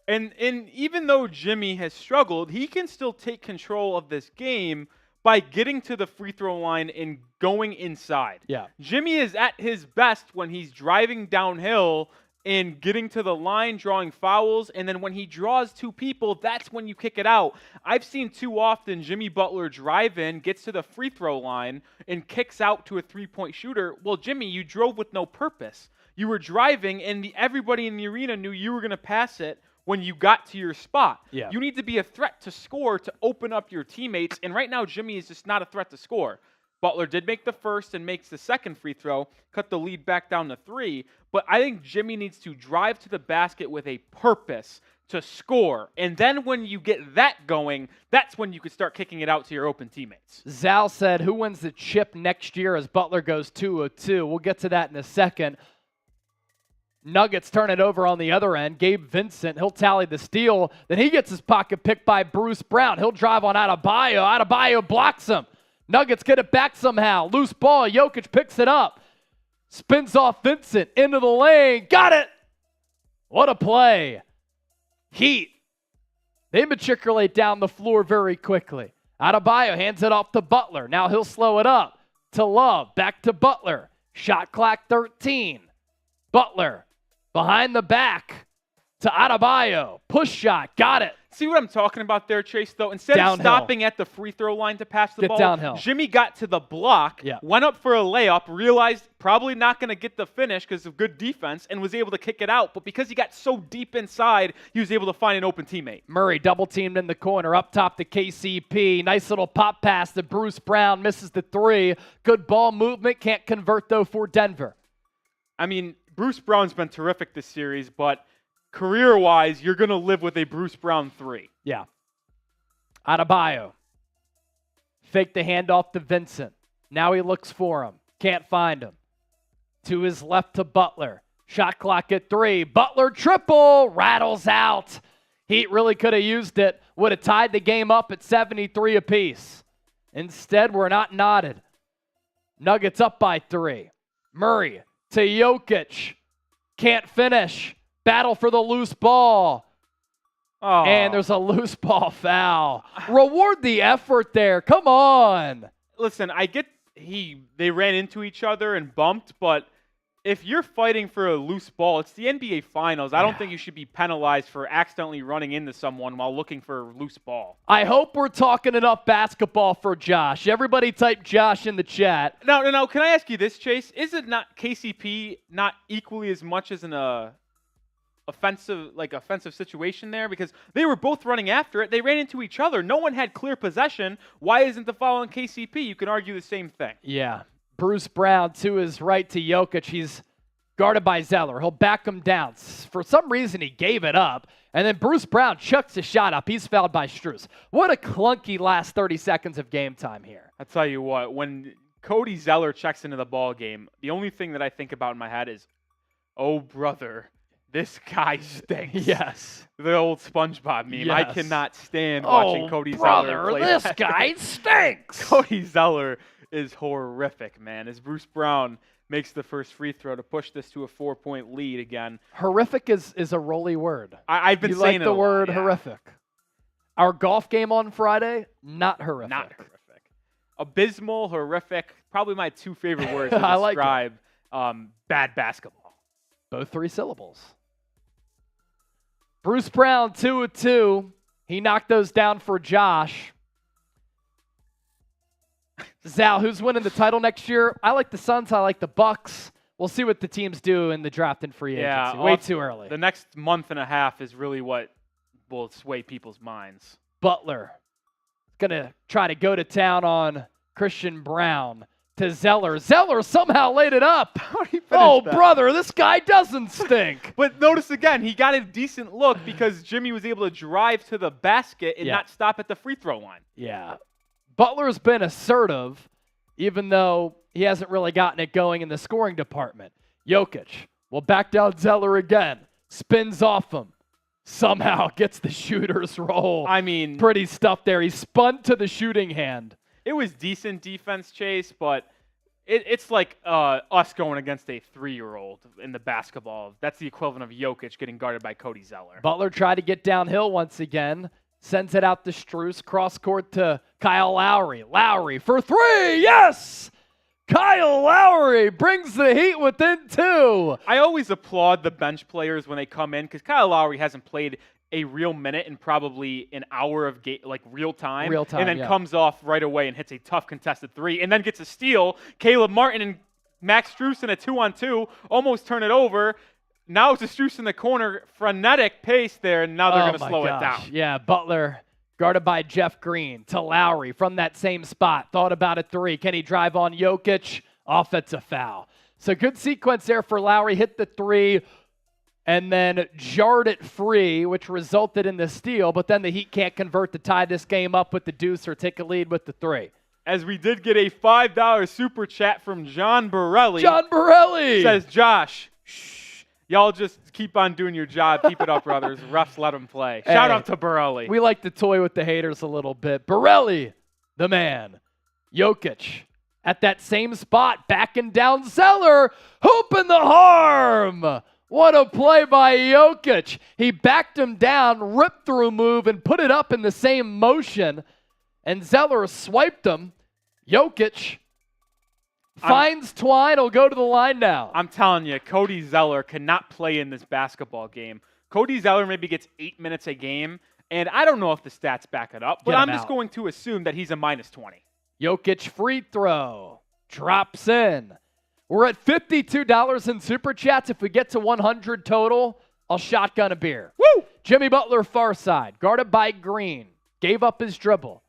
And even though Jimmy has struggled, he can still take control of this game by getting to the free throw line and going inside. Yeah. Jimmy is at his best when he's driving downhill and getting to the line, drawing fouls, and then when he draws 2 people, that's when you kick it out. I've seen too often Jimmy Butler drive in, gets to the free throw line, and kicks out to a 3-point shooter. Well, Jimmy, you drove with no purpose. You were driving, and everybody in the arena knew you were going to pass it when you got to your spot. Yeah. You need to be a threat to score to open up your teammates, and right now Jimmy is just not a threat to score. Butler did make the first and makes the second free throw, cut the lead back down to 3, but I think Jimmy needs to drive to the basket with a purpose to score, and then when you get that going, that's when you can start kicking it out to your open teammates. Zal said, who wins the chip next year as Butler goes 2 of 2? We'll get to that in a second. Nuggets turn it over on the other end. Gabe Vincent, he'll tally the steal. Then he gets his pocket picked by Bruce Brown. He'll drive on Adebayo. Adebayo blocks him. Nuggets get it back somehow. Loose ball. Jokic picks it up. Spins off Vincent into the lane. Got it. What a play. Heat. They matriculate down the floor very quickly. Adebayo hands it off to Butler. Now he'll slow it up to Love. Back to Butler. Shot clock 13. Butler. Behind the back to Adebayo. Push shot. Got it. See what I'm talking about there, Chase, though? Instead of stopping at the free throw line to pass the ball, downhill. Jimmy got to the block, went up for a layup, realized probably not going to get the finish because of good defense, and was able to kick it out. But because he got so deep inside, he was able to find an open teammate. Murray double-teamed in the corner. Up top to KCP. Nice little pop pass to Bruce Brown. Misses the 3. Good ball movement. Can't convert, though, for Denver. I mean, Bruce Brown's been terrific this series, but career-wise, you're going to live with a Bruce Brown 3. Yeah. Adebayo. Fake the handoff to Vincent. Now he looks for him. Can't find him. To his left to Butler. Shot clock at 3. Butler triple. Rattles out. Heat really could have used it. Would have tied the game up at 73 apiece. Instead, we're not knotted. Nuggets up by 3. Murray to Jokic. Can't finish. Battle for the loose ball. Oh. And there's a loose ball foul. Reward the effort there. Come on. Listen, I get they ran into each other and bumped, but if you're fighting for a loose ball, it's the NBA Finals. I don't think you should be penalized for accidentally running into someone while looking for a loose ball. I hope we're talking enough basketball for Josh. Everybody type Josh in the chat. No. Can I ask you this, Chase? Is it not KCP not equally as much as an offensive situation there? Because they were both running after it. They ran into each other. No one had clear possession. Why isn't the foul on KCP? You can argue the same thing. Yeah. Bruce Brown to his right to Jokic. He's guarded by Zeller. He'll back him down. For some reason, he gave it up. And then Bruce Brown chucks a shot up. He's fouled by Strus. What a clunky last 30 seconds of game time here. I'll tell you what, when Cody Zeller checks into the ball game, the only thing that I think about in my head is, oh, brother, this guy stinks. Yes. The old SpongeBob meme. Yes. I cannot stand watching Cody Zeller play. This guy stinks. Cody Zeller is horrific, man. As Bruce Brown makes the first free throw to push this to a 4-point lead again. Horrific is a rolly word. I've been saying the word horrific. Our golf game on Friday, not horrific. Not horrific. Abysmal, horrific. Probably my 2 favorite words to describe bad basketball. Both 3 syllables. Bruce Brown, 2 of 2. He knocked those down for Josh. Zal, who's winning the title next year? I like the Suns. I like the Bucks. We'll see what the teams do in the draft and free agency. Way too early. The next month and a half is really what will sway people's minds. Butler is going to try to go to town on Christian Brown. to Zeller. Zeller somehow laid it up. Oh, brother, this guy doesn't stink. But notice again, he got a decent look because Jimmy was able to drive to the basket and not stop at the free throw line. Yeah. Butler's been assertive, even though he hasn't really gotten it going in the scoring department. Jokic will back down Zeller again. Spins off him. Somehow gets the shooter's roll. I mean, pretty stuff there. He spun to the shooting hand. It was decent defense, Chase, but it's like us going against a 3-year-old in the basketball. That's the equivalent of Jokic getting guarded by Cody Zeller. Butler tried to get downhill once again. Sends it out to Strus. Cross court to Kyle Lowry. Lowry for 3. Yes! Kyle Lowry brings the Heat within 2. I always applaud the bench players when they come in because Kyle Lowry hasn't played a real minute in probably an hour of real time, and then comes off right away and hits a tough contested 3, and then gets a steal. Caleb Martin and Max Strus in a 2-on-2 almost turn it over. Now it's a Strus in the corner, frenetic pace there, and now they're going to slow it down. Yeah, Butler guarded by Jeff Green to Lowry from that same spot. Thought about a 3. Can he drive on Jokic? Offensive foul. So good sequence there for Lowry. Hit the 3 and then jarred it free, which resulted in the steal. But then the Heat can't convert to tie this game up with the deuce or take a lead with the 3. As we did get a $5 super chat from John Borelli. John Borelli! Says, Josh, shh. Y'all just keep on doing your job. Keep it up, brothers. Refs, let them play. Shout out to Borelli. We like to toy with the haters a little bit. Borelli, the man. Jokic at that same spot, backing down Zeller. Hooping the harm. What a play by Jokic. He backed him down, ripped through move, and put it up in the same motion. And Zeller swiped him. Jokic finds Twine. He'll go to the line now. I'm telling you, Cody Zeller cannot play in this basketball game. Cody Zeller maybe gets 8 minutes a game, and I don't know if the stats back it up, but I'm just going to assume that he's a -20. Jokic free throw. Drops in. We're at $52 in Super Chats. If we get to 100 total, I'll shotgun a beer. Woo! Jimmy Butler far side. Guarded by Green. Gave up his dribble.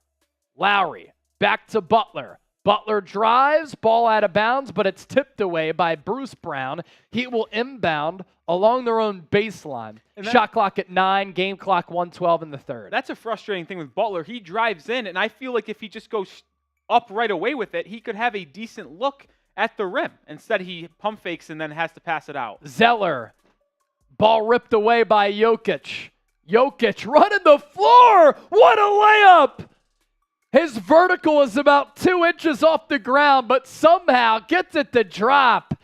Lowry. Back to Butler. Butler drives, ball out of bounds, but it's tipped away by Bruce Brown. He will inbound along their own baseline. Shot clock at 9, game clock 1:12 in the third. That's a frustrating thing with Butler. He drives in, and I feel like if he just goes up right away with it, he could have a decent look at the rim. Instead, he pump fakes and then has to pass it out. Zeller, ball ripped away by Jokic. Jokic running the floor. What a layup! His vertical is about 2 inches off the ground, but somehow gets it to drop.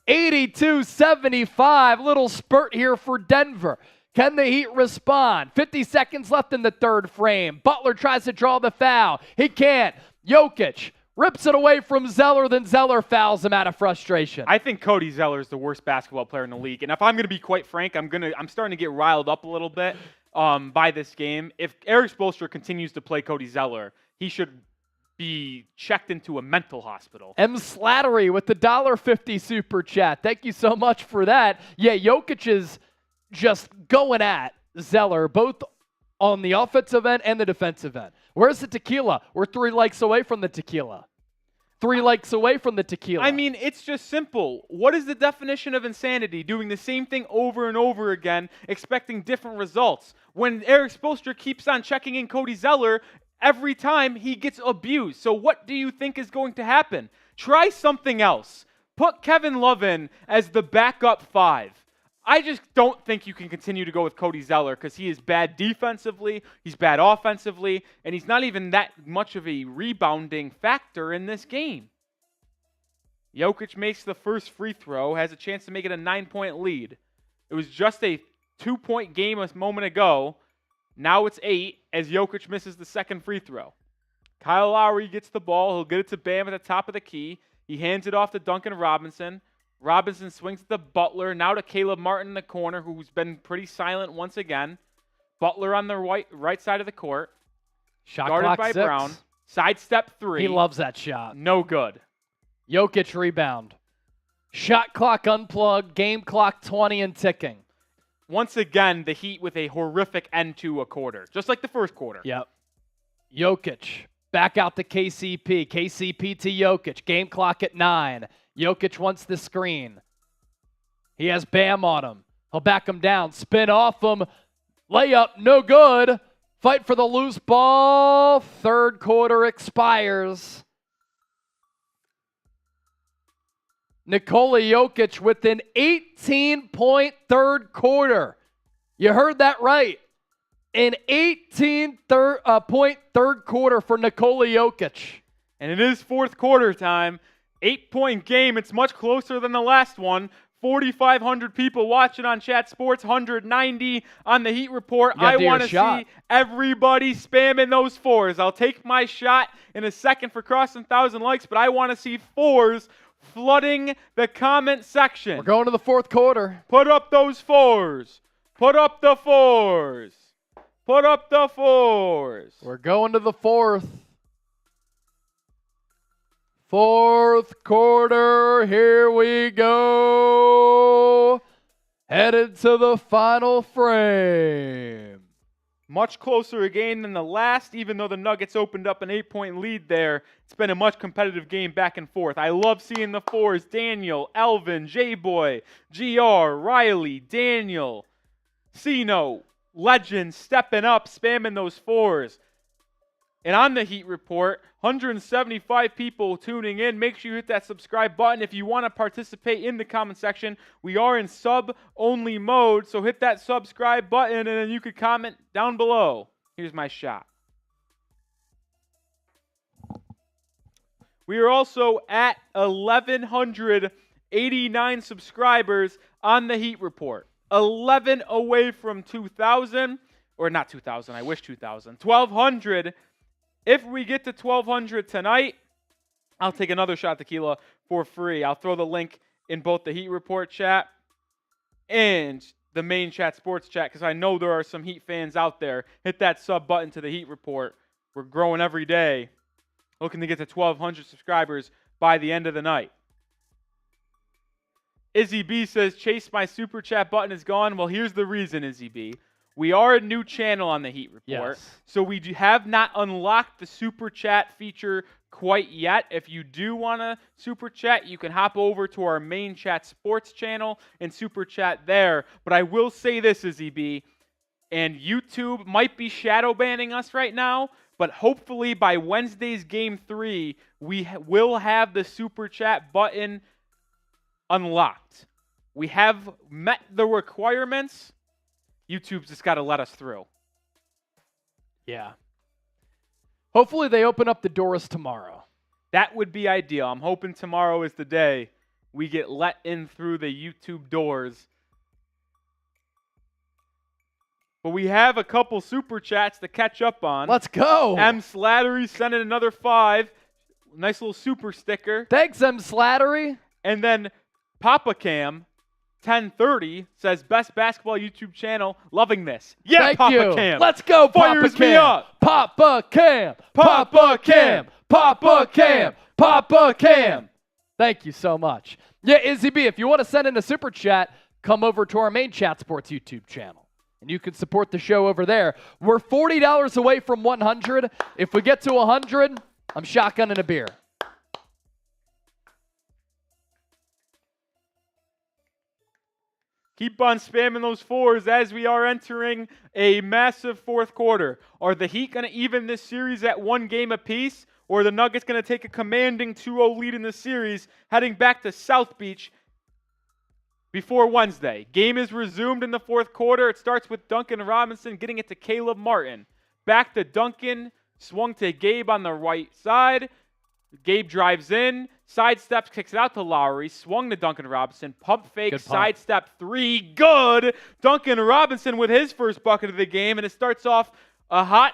82-75. Little spurt here for Denver. Can the Heat respond? 50 seconds left in the third frame. Butler tries to draw the foul. He can't. Jokic rips it away from Zeller, then Zeller fouls him out of frustration. I think Cody Zeller is the worst basketball player in the league. And if I'm going to be quite frank, I'm starting to get riled up a little bit by this game. If Eric Spoelstra continues to play Cody Zeller, he should be checked into a mental hospital. M. Slattery with the $1.50 super chat. Thank you so much for that. Yeah, Jokic is just going at Zeller, both on the offensive end and the defensive end. Where's the tequila? We're 3 likes away from the tequila. 3 likes away from the tequila. I mean, it's just simple. What is the definition of insanity? Doing the same thing over and over again, expecting different results. When Eric Spoelstra keeps on checking in Cody Zeller, every time he gets abused. So what do you think is going to happen? Try something else. Put Kevin Love in as the backup 5. I just don't think you can continue to go with Cody Zeller because he is bad defensively, he's bad offensively, and he's not even that much of a rebounding factor in this game. Jokic makes the first free throw, has a chance to make it a 9-point lead. It was just a 2-point game a moment ago. Now it's 8 as Jokic misses the second free throw. Kyle Lowry gets the ball. He'll get it to Bam at the top of the key. He hands it off to Duncan Robinson. Robinson swings to Butler. Now to Caleb Martin in the corner, who's been pretty silent once again. Butler on the right side of the court. Shot guarded clock by 6. Brown. Sidestep 3. He loves that shot. No good. Jokic rebound. Shot clock unplugged. Game clock 20 and ticking. Once again, the Heat with a horrific end to a quarter, just like the first quarter. Yep. Jokic Back out to KCP. KCP to Jokic. Game clock at 9. Jokic wants the screen. He has Bam on him. He'll back him down. Spin off him. Layup, no good. Fight for the loose ball. Third quarter expires. Nikola Jokic with an 18-point third quarter. You heard that right. An 18-point third quarter for Nikola Jokic. And it is fourth quarter time. 8-point game. It's much closer than the last one. 4,500 people watching on Chat Sports, 190 on the Heat Report. I want to see everybody spamming those fours. I'll take my shot in a second for crossing 1,000 likes, but I want to see fours flooding the comment section. We're going to the fourth quarter. Put up those fours. Put up the fours. Put up the fours. We're going to the fourth. Fourth quarter, here we go. Headed to the final frame. Much closer a game than the last, even though the Nuggets opened up an 8-point lead there. It's been a much competitive game back and forth. I love seeing the fours. Daniel, Elvin, J-Boy, GR, Riley, Daniel, Cino, Legend stepping up, spamming those fours. And on the Heat Report, 175 people tuning in. Make sure you hit that subscribe button if you want to participate in the comment section. We are in sub-only mode, so hit that subscribe button, and then you could comment down below. Here's my shot. We are also at 1,189 subscribers on the Heat Report. 11 away from 2,000, or not 2,000, I wish 2,000. 1,200. If we get to 1,200 tonight, I'll take another shot tequila for free. I'll throw the link in both the Heat Report chat and the main Chat Sports chat because I know there are some Heat fans out there. Hit that sub button to the Heat Report. We're growing every day. Looking to get to 1,200 subscribers by the end of the night. Izzy B says, Chase, my super chat button is gone. Well, here's the reason, Izzy B. We are a new channel on the Heat Report, so we have not unlocked the Super Chat feature quite yet. If you do want to Super Chat, you can hop over to our main Chat Sports channel and Super Chat there. But I will say this, Izzy B, and YouTube might be shadow banning us right now, but hopefully by Wednesday's Game 3, we will have the Super Chat button unlocked. We have met the requirements. YouTube's just got to let us through. Yeah. Hopefully they open up the doors tomorrow. That would be ideal. I'm hoping tomorrow is the day we get let in through the YouTube doors. But we have a couple super chats to catch up on. Let's go. M. Slattery sent in another 5. Nice little super sticker. Thanks, M. Slattery. And then Papa Cam 1030 says, best basketball YouTube channel, loving this. Yeah, Thank Papa you. Cam. Let's go, Papa Fires Cam. me up. Papa Cam. Papa Cam. Papa Cam. Papa Cam. Thank you so much. Yeah, Izzy B, if you want to send in a super chat, come over to our main Chat Sports YouTube channel, and you can support the show over there. We're $40 away from 100. If we get to 100, I'm shotgunning a beer. Keep on spamming those fours as we are entering a massive fourth quarter. Are the Heat going to even this series at 1 game apiece? Or are the Nuggets going to take a commanding 2-0 lead in the series heading back to South Beach before Wednesday? Game is resumed in the fourth quarter. It starts with Duncan Robinson getting it to Caleb Martin. Back to Duncan. Swung to Gabe on the right side. Gabe drives in. Sidesteps, kicks it out to Lowry. Swung to Duncan Robinson. Pump fake, sidestep 3. Good. Duncan Robinson with his first bucket of the game, and it starts off a hot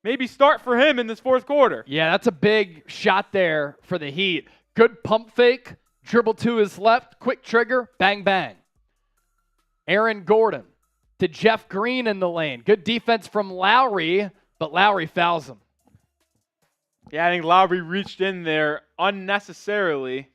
maybe start for him in this fourth quarter. Yeah, that's a big shot there for the Heat. Good pump fake. Dribble to his left. Quick trigger. Bang, bang. Aaron Gordon to Jeff Green in the lane. Good defense from Lowry, but Lowry fouls him. Yeah, I think Lowry reached in there unnecessarily.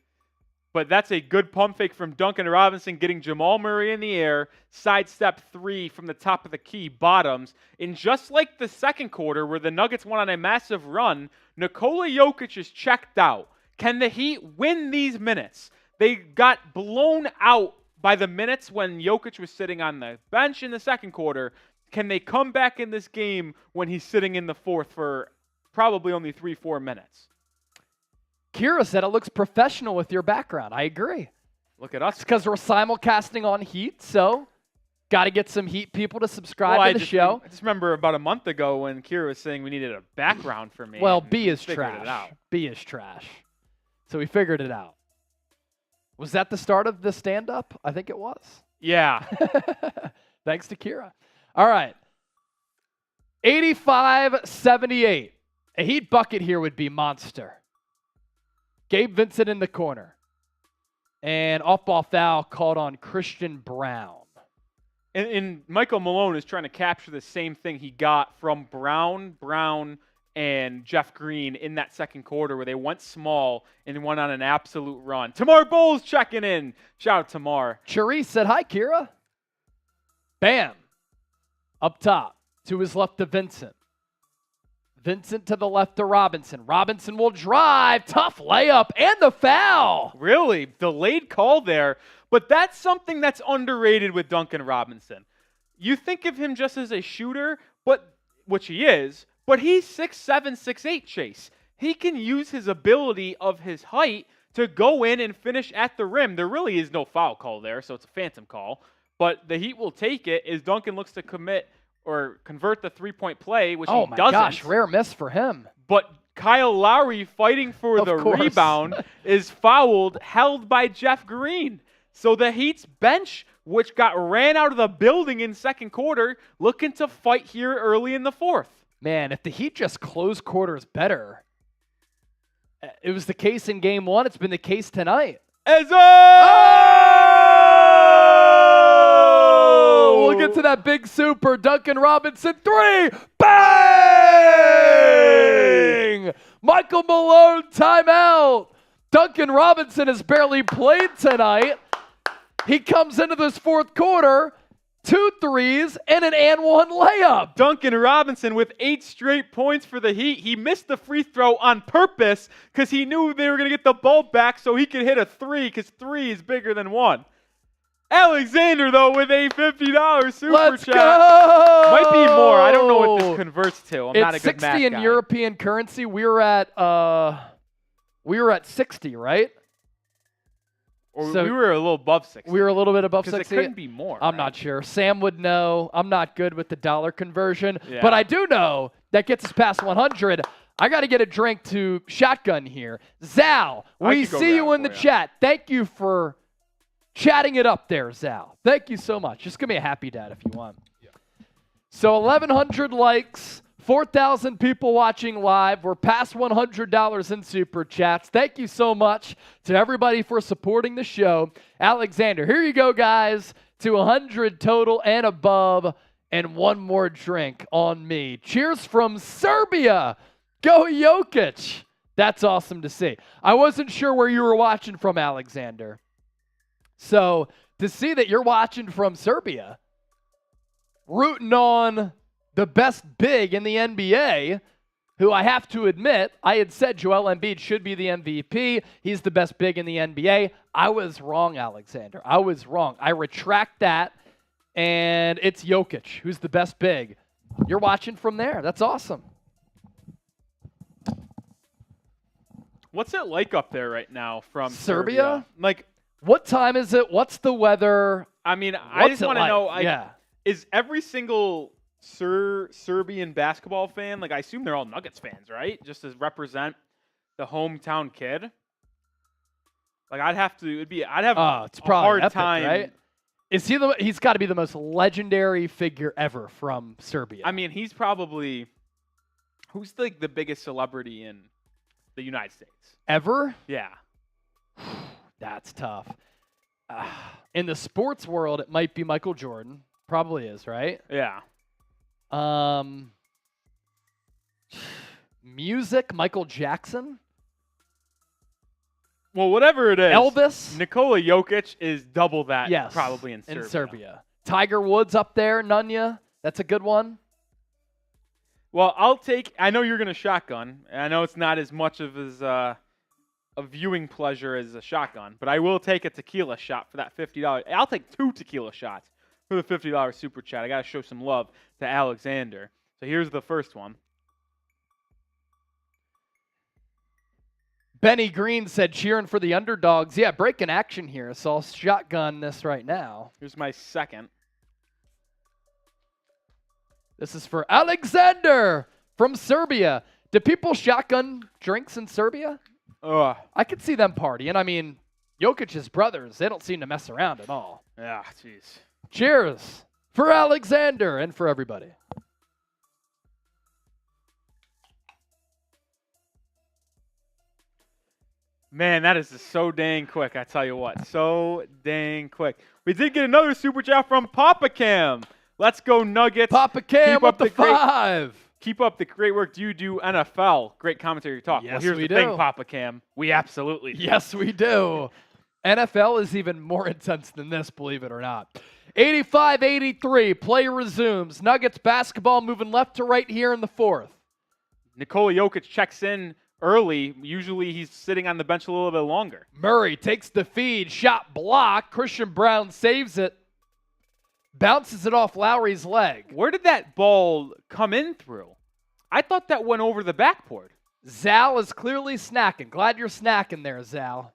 But that's a good pump fake from Duncan Robinson, getting Jamal Murray in the air, sidestep 3 from the top of the key, bottoms. And just like the second quarter where the Nuggets went on a massive run, Nikola Jokic is checked out. Can the Heat win these minutes? They got blown out by the minutes when Jokic was sitting on the bench in the second quarter. Can they come back in this game when he's sitting in the fourth for probably only 3-4 minutes? Kira said it looks professional with your background. I agree. Look at us. It's because we're simulcasting on Heat, so got to get some Heat people to subscribe to the show. I just remember about a month ago when Kira was saying we needed a background for me. Well, B is trash. B is trash. So we figured it out. Was that the start of the stand-up? I think it was. Yeah. Thanks to Kira. All right. 85-78. A Heat bucket here would be monster. Gabe Vincent in the corner. And off-ball foul called on Christian Brown. And Michael Malone is trying to capture the same thing he got from Brown, and Jeff Green in that second quarter where they went small and went on an absolute run. Tamar Bowles checking in. Shout out Tamar. Cherise said, hi, Kira. Bam. Up top. To his left to Vincent. Vincent to the left to Robinson. Robinson will drive. Tough layup and the foul. Really? Delayed call there. But that's something that's underrated with Duncan Robinson. You think of him just as a shooter, which he is, but he's 6'7", 6'8", Chase. He can use his ability of his height to go in and finish at the rim. There really is no foul call there, so it's a phantom call. But the Heat will take it as Duncan looks to commit or convert the three-point play, which he doesn't. Oh, my gosh, rare miss for him. But Kyle Lowry, fighting for the rebound, is fouled, held by Jeff Green. So the Heat's bench, which got ran out of the building in second quarter, looking to fight here early in the fourth. Man, if the Heat just close quarters better, it was the case in game one. It's been the case tonight. Oh! We'll get to that big super. Duncan Robinson, 3. Bang! Michael Malone, timeout. Duncan Robinson has barely played tonight. He comes into this fourth quarter, 2 threes, and an and one layup. Duncan Robinson with 8 straight points for the Heat. He missed the free throw on purpose because he knew they were going to get the ball back so he could hit a 3 because 3 is bigger than 1. Alexander, though, with a $50 super Let's chat. Go! Might be more. I don't know what this converts to. I'm not a good math guy. It's 60 in European currency. We were at 60, right? Or so we were a little above 60. We were a little bit above 60. Because it couldn't be more. I'm not sure. Sam would know. I'm not good with the dollar conversion. Yeah. But I do know that gets us past 100. I got to get a drink to Shotgun here. Zal, we see you in the chat. Thank you for chatting it up there, Zal. Thank you so much. Just give me a happy dad if you want. Yeah. So 1,100 likes. 4,000 people watching live. We're past $100 in super chats. Thank you so much to everybody for supporting the show. Alexander, here you go, guys, to 100 total and above, and one more drink on me. Cheers from Serbia. Go Jokic. That's awesome to see. I wasn't sure where you were watching from, Alexander. So to see that you're watching from Serbia, rooting on the best big in the NBA, who I have to admit, I had said Joel Embiid should be the MVP. He's the best big in the NBA. I was wrong, Alexander. I was wrong. I retract that, and it's Jokic, who's the best big. You're watching from there. That's awesome. What's it like up there right now from Serbia? Like, what time is it? What's the weather? I mean, I just want to know, yeah. Is every single Serbian basketball fan, like I assume they're all Nuggets fans, right? Just to represent the hometown kid. Like I'd have a hard epic, time. Right? Is he he's got to be the most legendary figure ever from Serbia. I mean, he's probably who's like the biggest celebrity in the United States ever? Yeah. That's tough. In the sports world, it might be Michael Jordan. Probably is, right? Yeah. Music, Michael Jackson. Well, whatever it is. Elvis. Nikola Jokic is double that. Yes. Probably in Serbia. In Serbia. Tiger Woods up there, Nunya. That's a good one. Well, I know you're going to shotgun. I know it's not as much of a viewing pleasure as a shotgun, but I will take a tequila shot for that $50. I'll take 2 tequila shots for the $50 super chat. I got to show some love to Alexander. So here's the first one. Benny Green said cheering for the underdogs. Yeah, breaking action here. So I'll shotgun this right now. Here's my second. This is for Alexander from Serbia. Do people shotgun drinks in Serbia? I could see them partying. I mean, Jokic's brothers, they don't seem to mess around at all. Yeah, jeez. Cheers for Alexander and for everybody. Man, that is just so dang quick, I tell you what. So dang quick. We did get another super chat from Papa Cam. Let's go, Nuggets. Papa Cam with the 5. Keep up the great work. Do you do NFL? Great commentary talk. Yes, well, here's we the do. thing, Papa Cam. We absolutely do. Yes, we do. NFL is even more intense than this, believe it or not. 85-83, play resumes. Nuggets basketball moving left to right here in the 4th. Nikola Jokic checks in early. Usually he's sitting on the bench a little bit longer. Murray takes the feed, shot blocked. Christian Brown saves it. Bounces it off Lowry's leg. Where did that ball come in through? I thought that went over the backboard. Zal is clearly snacking. Glad you're snacking there, Zal.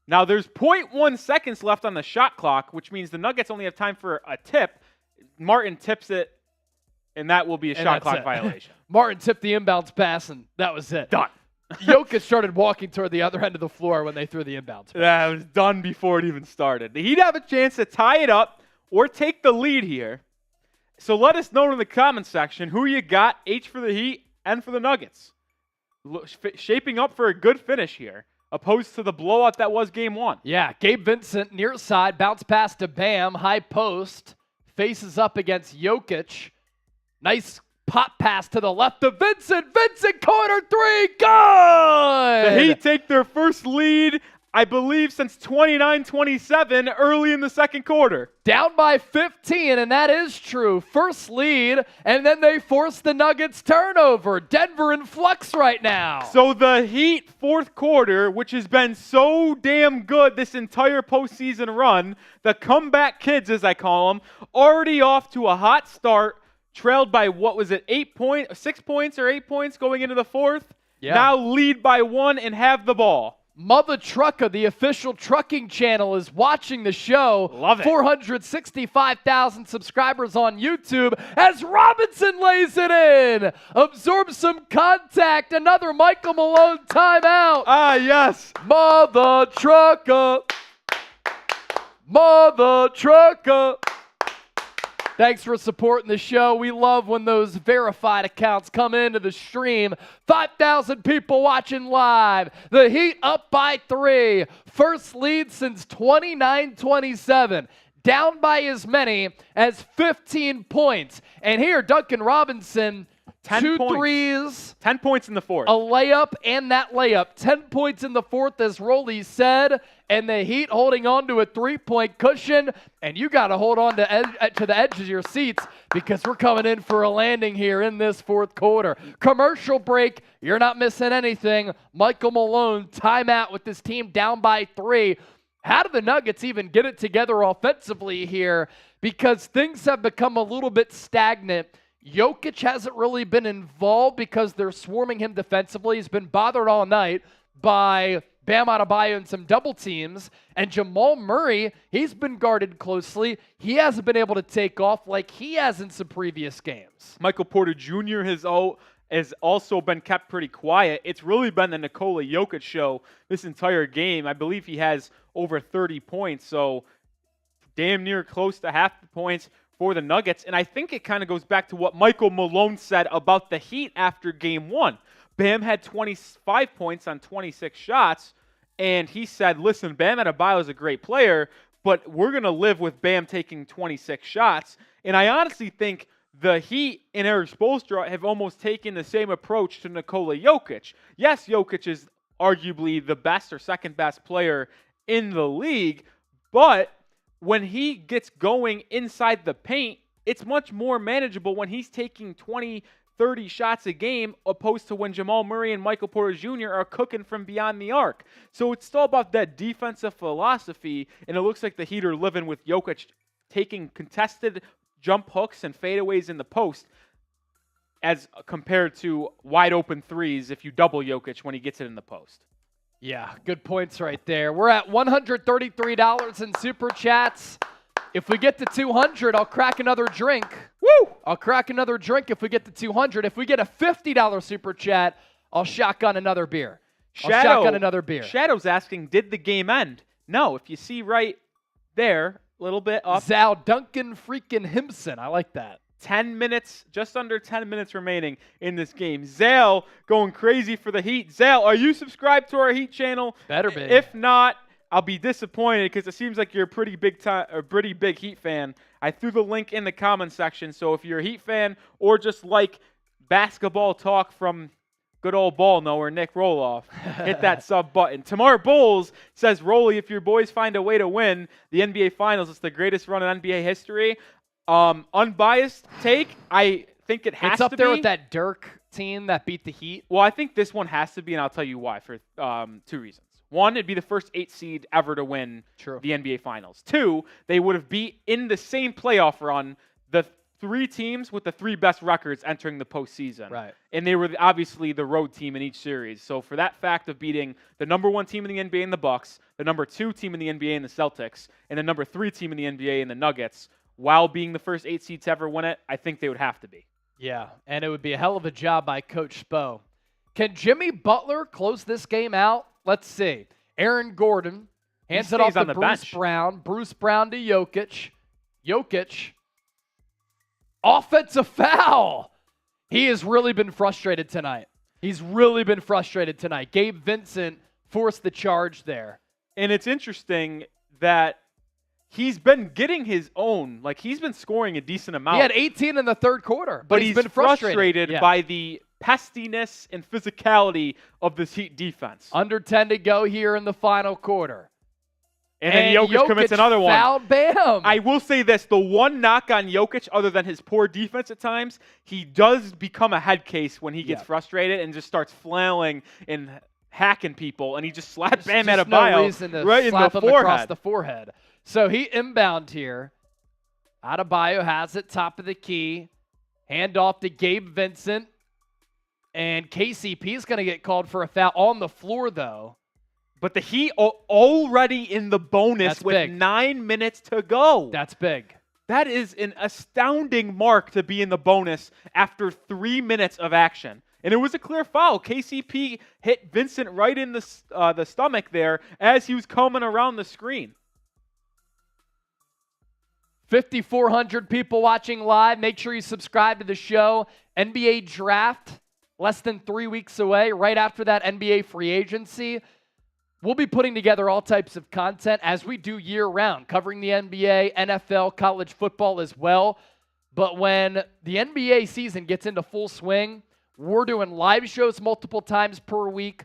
Now there's 0.1 seconds left on the shot clock, which means the Nuggets only have time for a tip. Martin tips it, and that will be a shot clock violation. Martin tipped the inbounds pass, and that was it. Done. Jokic started walking toward the other end of the floor when they threw the inbounds pass. That was done before it even started. The Heat have a chance to tie it up or take the lead here. So let us know in the comment section who you got, H for the Heat and for the Nuggets. Shaping up for a good finish here, opposed to the blowout that was Game 1. Yeah, Gabe Vincent near side, bounce pass to Bam, high post, faces up against Jokic. Nice pop pass to the left of Vincent. Vincent, corner 3, good! The Heat take their first lead, I believe, since 29-27 early in the second quarter. Down by 15, and that is true. First lead, and then they force the Nuggets turnover. Denver in flux right now. So the Heat fourth quarter, which has been so damn good this entire postseason run, the comeback kids, as I call them, already off to a hot start, trailed by, 6 points or 8 points going into the fourth? Yeah. Now lead by 1 and have the ball. Mother Trucker, the official trucking channel, is watching the show. Love it. 465,000 subscribers on YouTube as Robinson lays it in. Absorbs some contact. Another Michael Malone timeout. Ah, yes. Mother Trucker. Mother Trucker. Thanks for supporting the show. We love when those verified accounts come into the stream. 5,000 people watching live. The Heat up by 3. First lead since 29-27. Down by as many as 15 points. And here, Duncan Robinson, 2 threes. 10 points in the fourth. A layup and that layup. 10 points in the fourth, as Rolly said. And the Heat holding on to a 3-point cushion. And you got to hold on to the edge of your seats because we're coming in for a landing here in this fourth quarter. Commercial break. You're not missing anything. Michael Malone, timeout with this team down by 3. How do the Nuggets even get it together offensively here? Because things have become a little bit stagnant. Jokic hasn't really been involved because they're swarming him defensively. He's been bothered all night by Bam Adebayo and some double teams. And Jamal Murray, he's been guarded closely. He hasn't been able to take off like he has in some previous games. Michael Porter Jr. has also been kept pretty quiet. It's really been the Nikola Jokic show this entire game. I believe he has over 30 points, so damn near close to half the points for the Nuggets. And I think it kind of goes back to what Michael Malone said about the Heat after Game 1. Bam had 25 points on 26 shots, and he said, listen, Bam Adebayo is a great player, but we're going to live with Bam taking 26 shots. And I honestly think the Heat and Eric Spoelstra have almost taken the same approach to Nikola Jokic. Yes, Jokic is arguably the best or second best player in the league. But when he gets going inside the paint, it's much more manageable when he's taking 20, 30 shots a game opposed to when Jamal Murray and Michael Porter Jr. are cooking from beyond the arc. So it's still about that defensive philosophy, and it looks like the Heat are living with Jokic taking contested jump hooks and fadeaways in the post as compared to wide open threes if you double Jokic when he gets it in the post. Yeah, good points right there. We're at $133 in Super Chats. If we get to 200, I'll crack another drink. Woo! I'll crack another drink if we get to 200. If we get a $50 Super Chat, I'll shotgun another beer. Shadow's asking, did the game end? No, if you see right there, a little bit up. Zal Duncan freaking Himson. I like that. 10 minutes, just under 10 minutes remaining in this game. Zale going crazy for the Heat. Zale, are you subscribed to our Heat channel? Better be. If not, I'll be disappointed because it seems like you're a pretty big Heat fan. I threw the link in the comment section, so if you're a Heat fan or just like basketball talk from good old ball knower Nick Roloff, hit that sub button. Tamar Bowles says, Rolly, if your boys find a way to win the NBA Finals, it's the greatest run in NBA history. Unbiased take, I think it has to be. It's up there with that Dirk team that beat the Heat. Well, I think this one has to be, and I'll tell you why for 2 reasons. One, it'd be the first 8 seed ever to win the NBA Finals. 2, they would have beat in the same playoff run the 3 teams with the 3 best records entering the postseason. Right. And they were obviously the road team in each series. So for that fact of beating the number 1 team in the NBA in the Bucks, the number 2 team in the NBA in the Celtics, and the number 3 team in the NBA in the Nuggets, while being the first 8 seeds to ever win it, I think they would have to be. Yeah, and it would be a hell of a job by Coach Spo. Can Jimmy Butler close this game out? Let's see. Aaron Gordon hands it off to Bruce Brown. Bruce Brown to Jokic. Jokic. Offensive foul. He has really been frustrated tonight. Gabe Vincent forced the charge there. And it's interesting that he's been getting his own. Like, he's been scoring a decent amount. He had 18 in the third quarter, but he's been been frustrated by the pestiness and physicality of this Heat defense. Under 10 to go here in the final quarter. And then Jokic commits another one. Fouled Bam. I will say this, the one knock on Jokic, other than his poor defense at times, he does become a head case when he gets frustrated and just starts flailing and hacking people, and he just slapped Bam Adebayo right in the forehead. Across the forehead. So he inbound here. Adebayo has it, top of the key. Hand off to Gabe Vincent. And KCP is going to get called for a foul on the floor, though. But the Heat are already in the bonus with 9 minutes to go. That's big. That is an astounding mark to be in the bonus after 3 minutes of action. And it was a clear foul. KCP hit Vincent right in the stomach there as he was coming around the screen. 5,400 people watching live. Make sure you subscribe to the show. NBA Draft, less than 3 weeks away, right after that NBA free agency. We'll be putting together all types of content as we do year-round, covering the NBA, NFL, college football as well. But when the NBA season gets into full swing, we're doing live shows multiple times per week.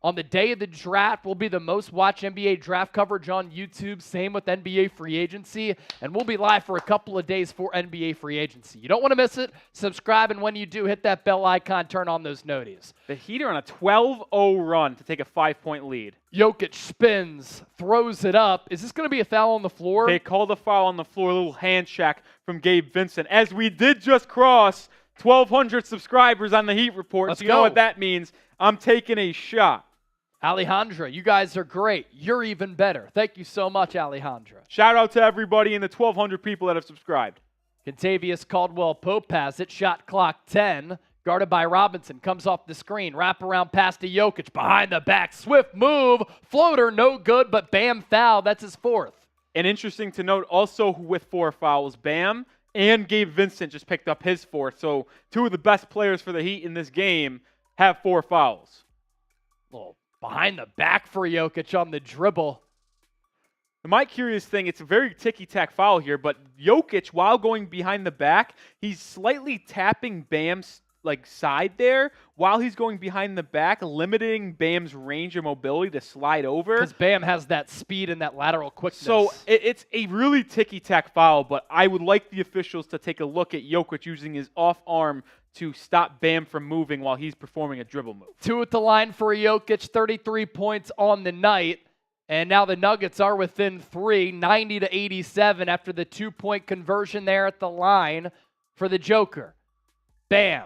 On the day of the draft, will be the most watched NBA draft coverage on YouTube. Same with NBA free agency. And we'll be live for a couple of days for NBA free agency. You don't want to miss it. Subscribe, and when you do, hit that bell icon, turn on those noties. The Heat are on a 12-0 run to take a 5-point lead. Jokic spins, throws it up. Is this going to be a foul on the floor? They called a foul on the floor, a little hand check from Gabe Vincent. As we did just cross 1,200 subscribers on the Heat Report. Let's so you go. know what that means. I'm taking a shot. Alejandra, you guys are great. You're even better. Thank you so much, Alejandra. Shout out to everybody in the 1,200 people that have subscribed. Contavious Caldwell-Pope has it. Shot clock 10. Guarded by Robinson. Comes off the screen. Wraparound pass to Jokic. Behind the back. Swift move. Floater, no good, but Bam foul. That's his 4th. And interesting to note, also with 4 fouls, Bam and Gabe Vincent just picked up his 4th. So 2 of the best players for the Heat in this game have 4 fouls. Little behind the back for Jokic on the dribble. My curious thing, it's a very ticky-tack foul here, but Jokic, while going behind the back, he's slightly tapping Bam's side there while he's going behind the back, limiting Bam's range of mobility to slide over. Because Bam has that speed and that lateral quickness. So it's a really ticky-tack foul, but I would like the officials to take a look at Jokic using his off arm to stop Bam from moving while he's performing a dribble move. 2 at the line for Jokic, 33 points on the night. And now the Nuggets are within 3, 90-87 after the 2-point conversion there at the line for the Joker. Bam.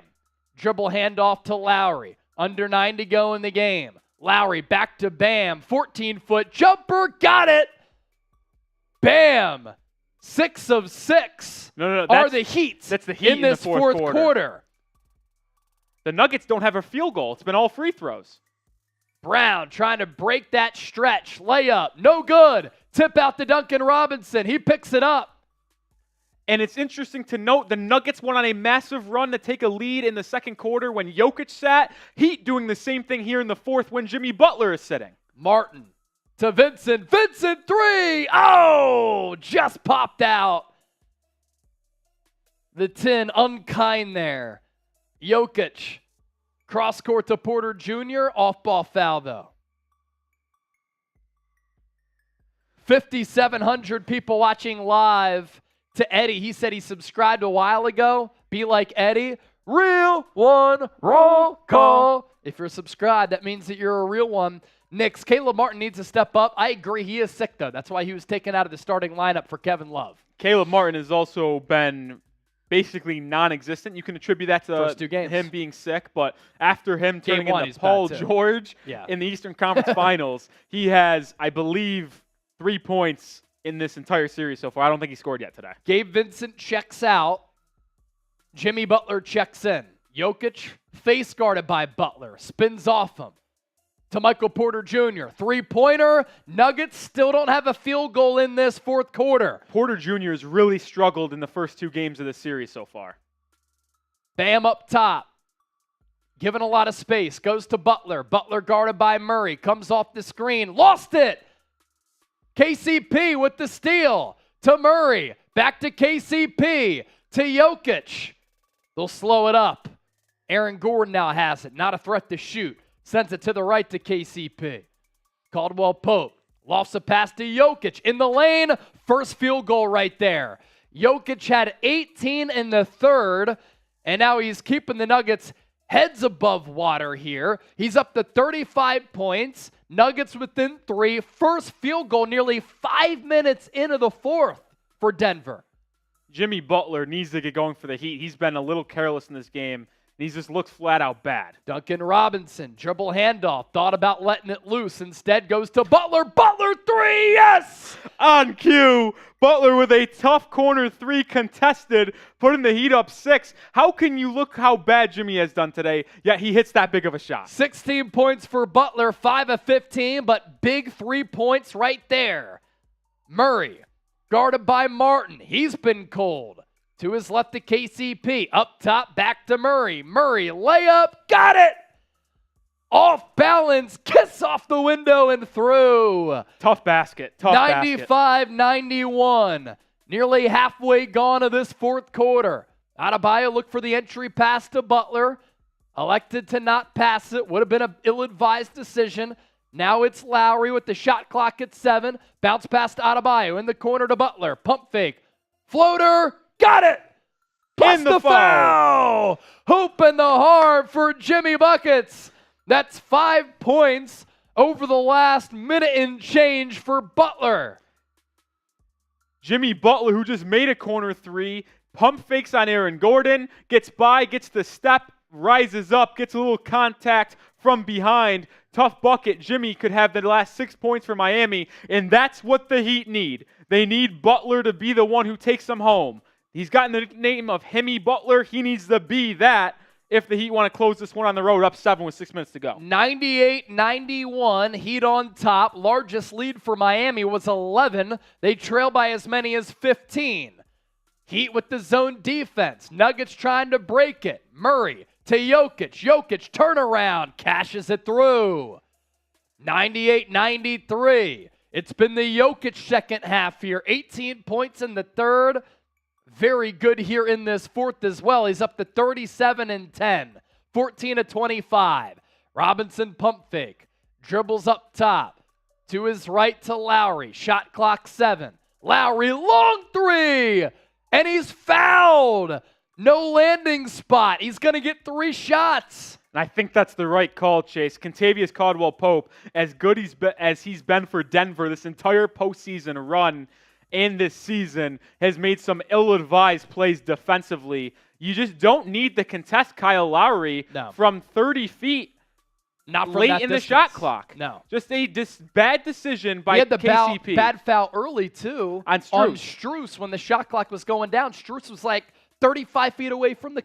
Dribble handoff to Lowry. Under 9 to go in the game. Lowry back to Bam. 14-foot jumper. Got it. Bam. 6 of 6 are the Heat. That's the Heat in this fourth quarter. The Nuggets don't have a field goal. It's been all free throws. Brown trying to break that stretch. Layup. No good. Tip out to Duncan Robinson. He picks it up. And it's interesting to note the Nuggets went on a massive run to take a lead in the second quarter when Jokic sat. Heat doing the same thing here in the fourth when Jimmy Butler is sitting. Martin to Vincent. Vincent 3. Oh, just popped out. The 10 unkind there. Jokic. Cross court to Porter Jr. Off ball foul though. 5,700 people watching live. To Eddie, he said he subscribed a while ago. Be like Eddie. Real one, roll call. If you're subscribed, that means that you're a real one. Knicks, Caleb Martin needs to step up. I agree, he is sick though. That's why he was taken out of the starting lineup for Kevin Love. Caleb Martin has also been basically non-existent. You can attribute that to first 2 games. Him being sick, but after him turning Game 1, into Paul George in the Eastern Conference Finals, he has, I believe, 3 points in this entire series so far. I don't think he scored yet today. Gabe Vincent checks out. Jimmy Butler checks in. Jokic face guarded by Butler. Spins off him. To Michael Porter Jr. 3-pointer. Nuggets still don't have a field goal in this fourth quarter. Porter Jr. has really struggled in the first 2 games of the series so far. Bam up top. Given a lot of space. Goes to Butler. Butler guarded by Murray. Comes off the screen. Lost it. KCP with the steal. To Murray. Back to KCP. To Jokic. They'll slow it up. Aaron Gordon now has it. Not a threat to shoot. Sends it to the right to KCP. Caldwell Pope lofts a pass to Jokic. In the lane, first field goal right there. Jokic had 18 in the third, and now he's keeping the Nuggets heads above water here. He's up to 35 points. Nuggets within 3. First field goal nearly 5 minutes into the fourth for Denver. Jimmy Butler needs to get going for the Heat. He's been a little careless in this game. He just looks flat out bad. Duncan Robinson, dribble handoff, thought about letting it loose. Instead goes to Butler. Butler 3, yes! On cue, Butler with a tough corner 3 contested, putting the Heat up 6. How can you look how bad Jimmy has done today, yet he hits that big of a shot? 16 points for Butler, 5 of 15, but big 3 points right there. Murray, guarded by Martin. He's been cold. To his left to KCP. Up top, back to Murray. Murray, layup, got it! Off balance, kiss off the window and through. Tough basket. 95-91. Nearly halfway gone of this fourth quarter. Adebayo looked for the entry pass to Butler. Elected to not pass it. Would have been an ill-advised decision. Now it's Lowry with the shot clock at 7. Bounce pass to Adebayo in the corner to Butler. Pump fake. Floater. Got it! Plus the foul! Hoop in the hard for Jimmy Buckets. That's 5 points over the last minute and change for Butler. Jimmy Butler, who just made a corner 3, pump fakes on Aaron Gordon, gets by, gets the step, rises up, gets a little contact from behind. Tough bucket. Jimmy could have the last 6 points for Miami, and that's what the Heat need. They need Butler to be the one who takes them home. He's gotten the nickname of Hemi Butler. He needs to be that if the Heat want to close this one on the road up 7 with 6 minutes to go. 98-91, Heat on top. Largest lead for Miami was 11. They trail by as many as 15. Heat with the zone defense. Nuggets trying to break it. Murray to Jokic. Jokic turnaround, cashes it through. 98-93. It's been the Jokic second half here. 18 points in the third. very good here in this fourth as well. He's up to 37 and 10, 14 of 25. Robinson pump fake, dribbles up top, to his right to Lowry. Shot clock 7. Lowry, long 3, and he's fouled. No landing spot. He's going to get 3 shots. And I think that's the right call, Chase. Kentavious Caldwell-Pope, as good as he's been for Denver this entire postseason run in this season, has made some ill-advised plays defensively. You just don't need to contest Kyle Lowry from 30 feet. Not from late that in distance. the shot clock. No. Just a bad decision by he had the KCP. Bad foul early, too. On Strus when the shot clock was going down. Strus was like 35 feet away from the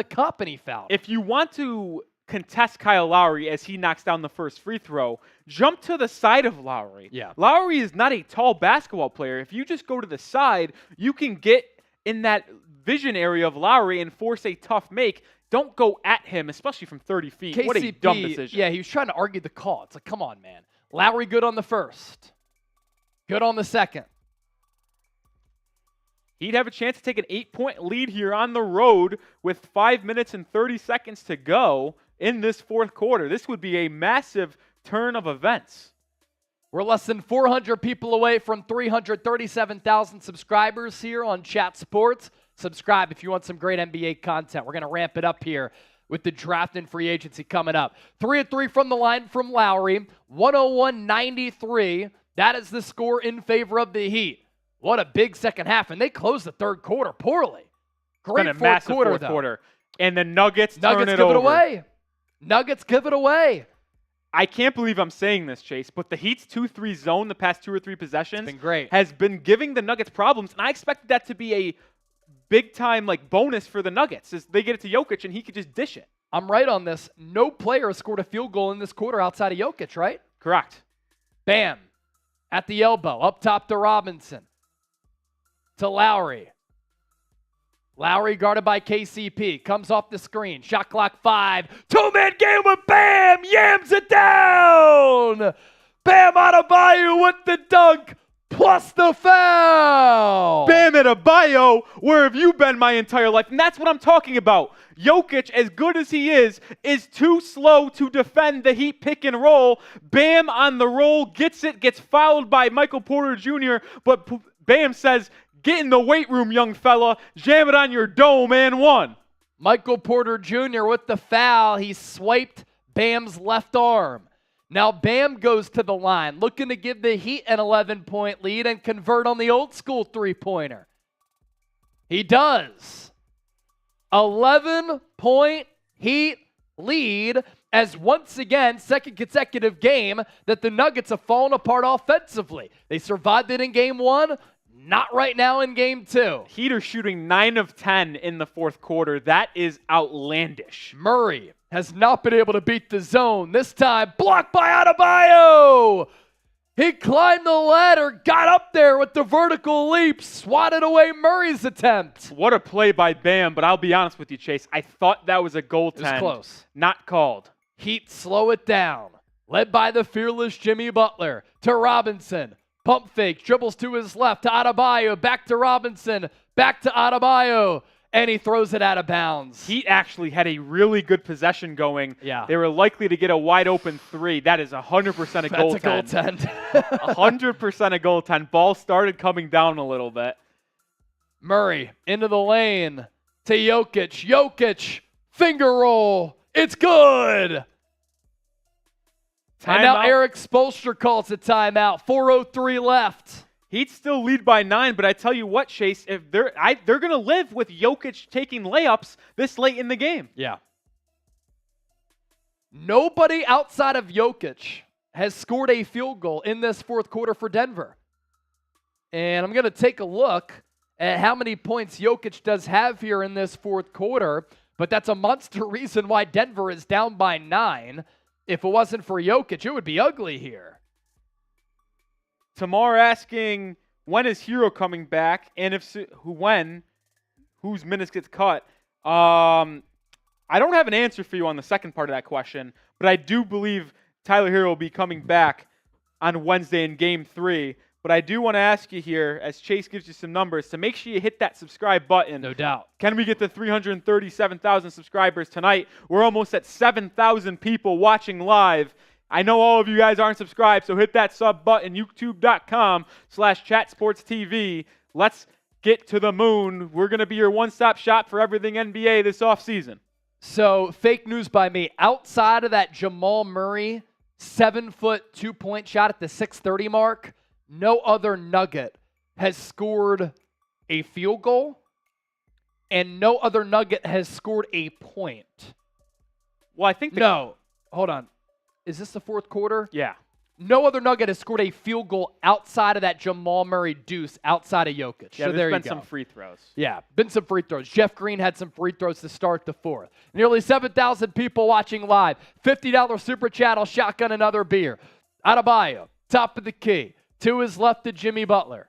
cup, and he fouled. If you want to contest Kyle Lowry as he knocks down the first free throw, jump to the side of Lowry. Yeah. Lowry is not a tall basketball player. If you just go to the side, you can get in that vision area of Lowry and force a tough make. Don't go at him, especially from 30 feet. KCP, what a dumb decision. Yeah, he was trying to argue the call. It's like, come on, man. Lowry good on the first. Good on the second. He'd have a chance to take an 8-point lead here on the road with 5 minutes and 30 seconds to go in this fourth quarter. This would be a massive turn of events. We're less than 400 people away from 337,000 subscribers here on Chat Sports. Subscribe if you want some great NBA content. We're going to ramp it up here with the draft and free agency coming up. 3 of 3 from the line from Lowry. 101-93. That is the score in favor of the Heat. What a big second half. And they closed the third quarter poorly. Great fourth quarter. And the Nuggets turn it give it away. Nuggets give it away. I can't believe I'm saying this, Chase, but the Heat's 2-3 zone the past 2 or 3 possessions has been giving the Nuggets problems, and I expected that to be a big-time bonus for the Nuggets as they get it to Jokic and he could just dish it. I'm right on this. No player has scored a field goal in this quarter outside of Jokic, right? Correct. Bam. At the elbow. Up top to Robinson. To Lowry. Lowry guarded by KCP. Comes off the screen. Shot clock 5. 2-man game with Bam. Yams it down. Bam Adebayo with the dunk. Plus the foul. Bam Adebayo, where have you been my entire life? And that's what I'm talking about. Jokic, as good as he is too slow to defend the Heat pick and roll. Bam on the roll, gets it, gets fouled by Michael Porter Jr., but Bam says, get in the weight room, young fella. Jam it on your dome and one. Michael Porter Jr. with the foul. He swiped Bam's left arm. Now Bam goes to the line, looking to give the Heat an 11-point lead and convert on the old school three-pointer. He does. 11-point Heat lead as once again, second consecutive game that the Nuggets have fallen apart offensively. They survived it in game 1. Not right now in game 2. Heat are shooting 9 of 10 in the fourth quarter. That is outlandish. Murray has not been able to beat the zone. This time, blocked by Adebayo. He climbed the ladder, got up there with the vertical leap, swatted away Murray's attempt. What a play by Bam, but I'll be honest with you, Chase. I thought that was a goaltend. It was close. Not called. Heat slow it down. Led by the fearless Jimmy Butler to Robinson. Pump fake, dribbles to his left to Adebayo, back to Robinson, back to Adebayo, and he throws it out of bounds. Heat actually had a really good possession going. Yeah. They were likely to get a wide open 3. That is 100% a goaltend. That's a goaltend. 100% a goaltend. Ball started coming down a little bit. Murray into the lane to Jokic. Jokic, finger roll. It's good. And now Eric Spoelstra calls a timeout. 4:03 left. He'd still lead by 9, but I tell you what, Chase, if they're going to live with Jokic taking layups this late in the game. Yeah. Nobody outside of Jokic has scored a field goal in this fourth quarter for Denver. And I'm going to take a look at how many points Jokic does have here in this fourth quarter, but that's a monster reason why Denver is down by 9. If it wasn't for Jokic, it would be ugly here. Tamar asking, when is Herro coming back? And whose minutes gets cut? I don't have an answer for you on the second part of that question, but I do believe Tyler Herro will be coming back on Wednesday in Game 3. But I do want to ask you here, as Chase gives you some numbers, to make sure you hit that subscribe button. No doubt. Can we get to 337,000 subscribers tonight? We're almost at 7,000 people watching live. I know all of you guys aren't subscribed, so hit that sub button, youtube.com/chatsportstv. Let's get to the moon. We're going to be your one-stop shop for everything NBA this offseason. So, fake news by me. Outside of that Jamal Murray 7-foot 2-point shot at the 6:30 mark, no other Nugget has scored a field goal, and no other Nugget has scored a point. Well, I think No. Hold on. Is this the fourth quarter? Yeah. No other Nugget has scored a field goal outside of that Jamal Murray deuce outside of Jokic. Yeah, so there there's you been go. some free throws. Yeah, been some free throws. Jeff Green had some free throws to start the fourth. Nearly 7,000 people watching live. $50 super chat. I'll shotgun another beer. Adebayo, top of the key. To his left to Jimmy Butler.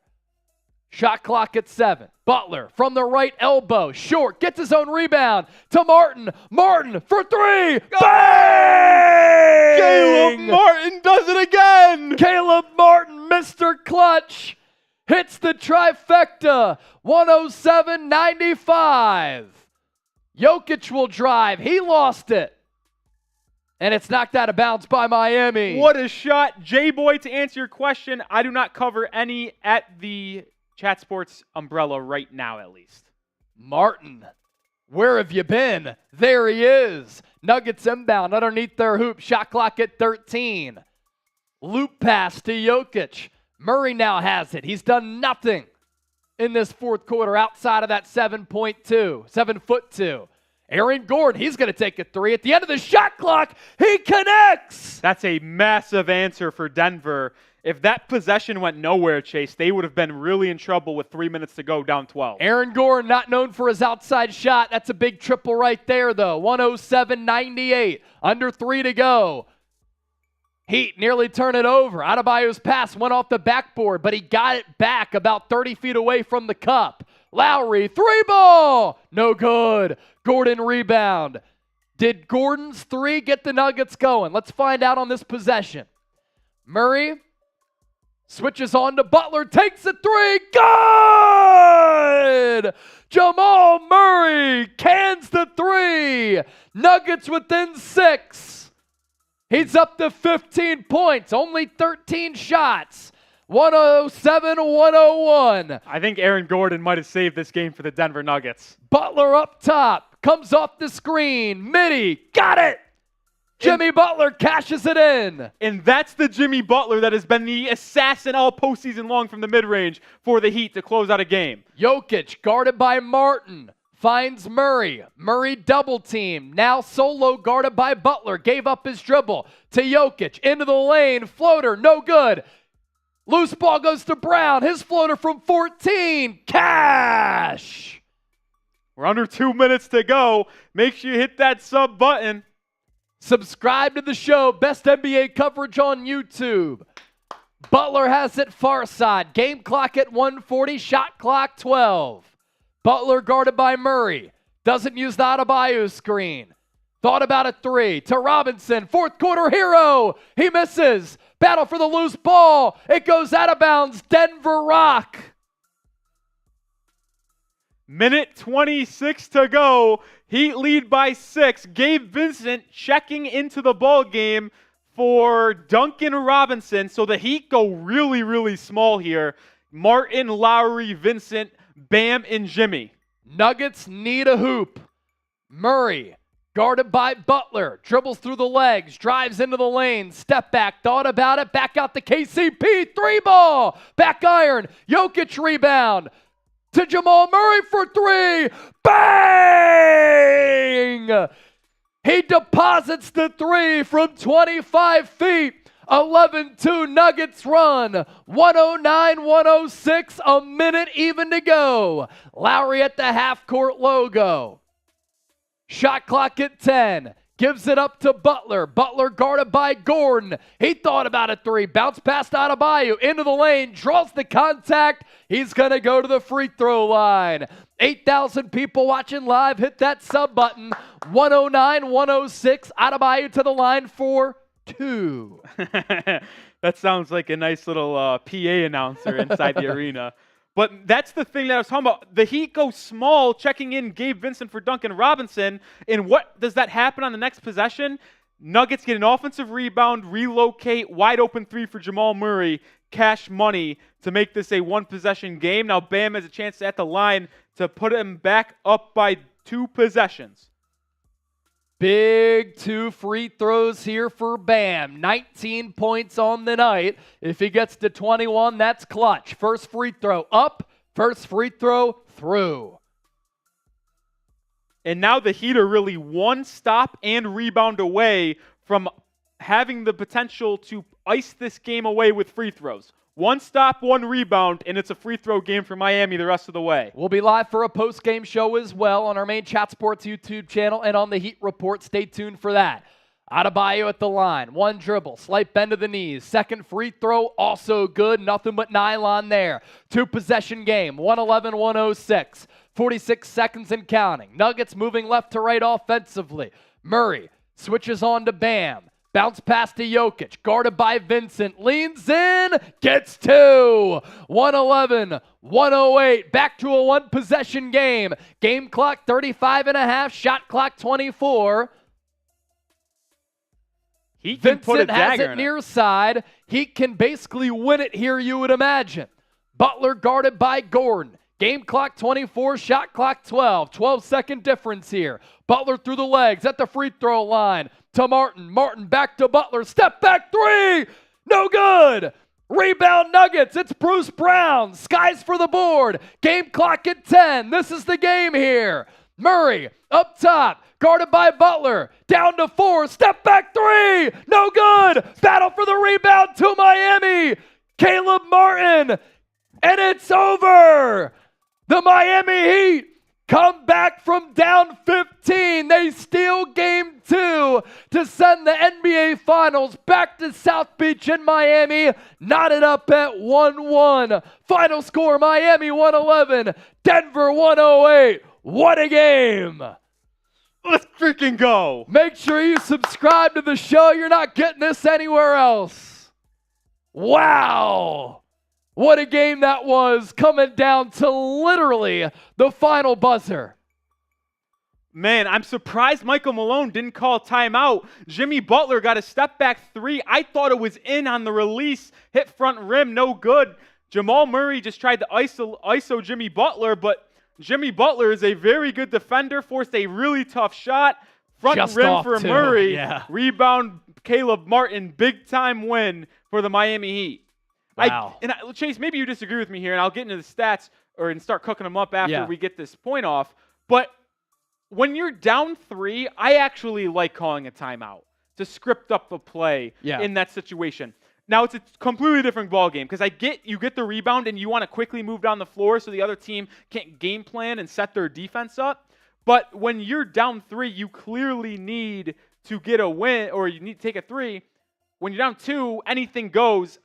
Shot clock at 7. Butler from the right elbow. Short. Gets his own rebound to Martin. Martin for 3. Bang! Caleb Martin does it again! Caleb Martin, Mr. Clutch, hits the trifecta. 107-95. Jokic will drive. He lost it. And it's knocked out of bounds by Miami. What a shot. J-Boy, to answer your question, I do not cover any at the Chat Sports umbrella right now, at least. Martin, where have you been? There he is. Nuggets inbound underneath their hoop. Shot clock at 13. Loop pass to Jokic. Murray now has it. He's done nothing in this fourth quarter outside of that 7-foot 2. Aaron Gordon, he's going to take a 3. At the end of the shot clock, he connects. That's a massive answer for Denver. If that possession went nowhere, Chase, they would have been really in trouble with 3 minutes to go, down 12. Aaron Gordon, not known for his outside shot. That's a big triple right there, though. 107-98. Under 3 to go. Heat nearly turn it over. Adebayo's pass went off the backboard, but he got it back about 30 feet away from the cup. Lowry, 3-ball. No good. Gordon rebound. Did Gordon's 3 get the Nuggets going? Let's find out on this possession. Murray switches on to Butler, takes a 3. Good! Jamal Murray cans the 3. Nuggets within 6. He's up to 15 points, only 13 shots. 107-101. I think Aaron Gordon might have saved this game for the Denver Nuggets. Butler up top, comes off the screen. Midi, got it! Jimmy Butler cashes it in. And that's the Jimmy Butler that has been the assassin all postseason long from the mid-range for the Heat to close out a game. Jokic, guarded by Martin, finds Murray. Murray double team. Now solo guarded by Butler. Gave up his dribble to Jokic. Into the lane. Floater, no good. Loose ball goes to Brown. His floater from 14. Cash! We're under 2 minutes to go. Make sure you hit that sub button. Subscribe to the show. Best NBA coverage on YouTube. Butler has it far side. Game clock at 1:40. Shot clock 12. Butler guarded by Murray. Doesn't use the Adebayo screen. Thought about a 3 to Robinson. Fourth quarter Herro. He misses. Battle for the loose ball. It goes out of bounds. Denver Rock. Minute 26 to go. Heat lead by 6. Gabe Vincent checking into the ball game for Duncan Robinson. So the Heat go really, really small here. Martin, Lowry, Vincent, Bam, and Jimmy. Nuggets need a hoop. Murray, guarded by Butler, dribbles through the legs, drives into the lane, step back, thought about it, back out to KCP, 3-ball, back iron, Jokic rebound, to Jamal Murray for 3, bang! He deposits the 3 from 25 feet. 11-2 Nuggets run. 109-106, a minute even to go. Lowry at the half-court logo. Shot clock at 10. Gives it up to Butler. Butler guarded by Gordon. He thought about a 3. Bounce past Adebayo. Into the lane. Draws the contact. He's going to go to the free throw line. 8,000 people watching live. Hit that sub button. 109-106. Adebayo to the line for 2. That sounds like a nice little PA announcer inside the arena. But that's the thing that I was talking about. The Heat go small, checking in Gabe Vincent for Duncan Robinson. And what does that happen on the next possession? Nuggets get an offensive rebound, relocate, wide open three for Jamal Murray, cash money to make this a one-possession game. Now Bam has a chance at the line to put him back up by 2 possessions. Big 2 free throws here for Bam. 19 points on the night. If he gets to 21, that's clutch. First free throw up, first free throw through. And now the Heat are really one stop and rebound away from having the potential to ice this game away with free throws. One stop, one rebound, and it's a free throw game for Miami the rest of the way. We'll be live for a post-game show as well on our main Chat Sports YouTube channel and on the Heat Report. Stay tuned for that. Adebayo at the line. 1 dribble, slight bend of the knees. Second free throw, also good. Nothing but nylon there. 2-possession game, 111-106. 46 seconds and counting. Nuggets moving left to right offensively. Murray switches on to Bam. Bounce pass to Jokic, guarded by Vincent, leans in, gets 2. 111-108, back to a one-possession game. Game clock 35.5, shot clock 24. He can put a Vincent has dagger it near side. He can basically win it here, you would imagine. Butler guarded by Gordon. Game clock 24, shot clock 12. 12-second difference here. Butler through the legs at the free throw line to Martin. Martin back to Butler. Step back 3. No good. Rebound Nuggets. It's Bruce Brown. Skies for the board. Game clock at 10. This is the game here. Murray up top. Guarded by Butler. Down to 4. Step back 3. No good. Battle for the rebound to Miami. Caleb Martin. And it's over. The Miami Heat come back from down 15. They steal game 2 to send the NBA Finals back to South Beach in Miami, knotted up at 1-1. Final score, Miami 111, Denver 108. What a game. Let's freaking go. Make sure you subscribe to the show. You're not getting this anywhere else. Wow. What a game that was, coming down to literally the final buzzer. Man, I'm surprised Michael Malone didn't call timeout. Jimmy Butler got a step-back 3. I thought it was in on the release. Hit front rim, no good. Jamal Murray just tried to ISO Jimmy Butler, but Jimmy Butler is a very good defender, forced a really tough shot. Front Just rim off for too. Murray. Yeah. Rebound, Caleb Martin. Big-time win for the Miami Heat. Wow. Chase, maybe you disagree with me here, and I'll get into the stats and start cooking them up after we get this point off. But when you're down 3, I actually like calling a timeout to script up the play in that situation. Now, it's a completely different ballgame because you get the rebound and you want to quickly move down the floor so the other team can't game plan and set their defense up. But when you're down 3, you clearly need to get a win, or you need to take a 3. When you're down 2, anything goes.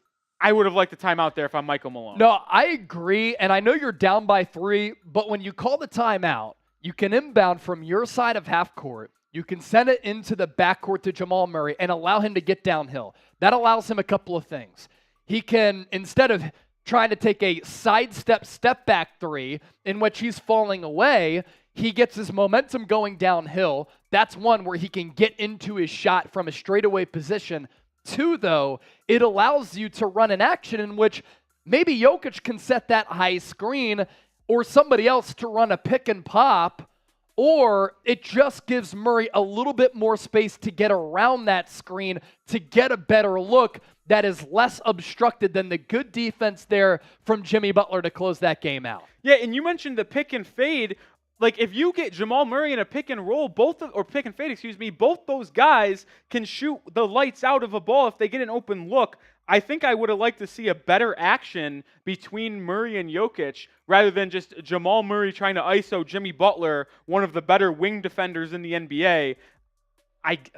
I would have liked a timeout there if I'm Michael Malone. No, I agree, and I know you're down by 3, but when you call the timeout, you can inbound from your side of half court. You can send it into the backcourt to Jamal Murray and allow him to get downhill. That allows him a couple of things. He can, instead of trying to take a sidestep step-back 3 in which he's falling away, he gets his momentum going downhill. That's one where he can get into his shot from a straightaway position. 2, though, it allows you to run an action in which maybe Jokic can set that high screen or somebody else to run a pick and pop, or it just gives Murray a little bit more space to get around that screen to get a better look that is less obstructed than the good defense there from Jimmy Butler to close that game out. Yeah, and you mentioned the pick and fade. Like, if you get Jamal Murray in a pick and roll, both those guys can shoot the lights out of a ball if they get an open look. I think I would have liked to see a better action between Murray and Jokic rather than just Jamal Murray trying to ISO Jimmy Butler, one of the better wing defenders in the NBA.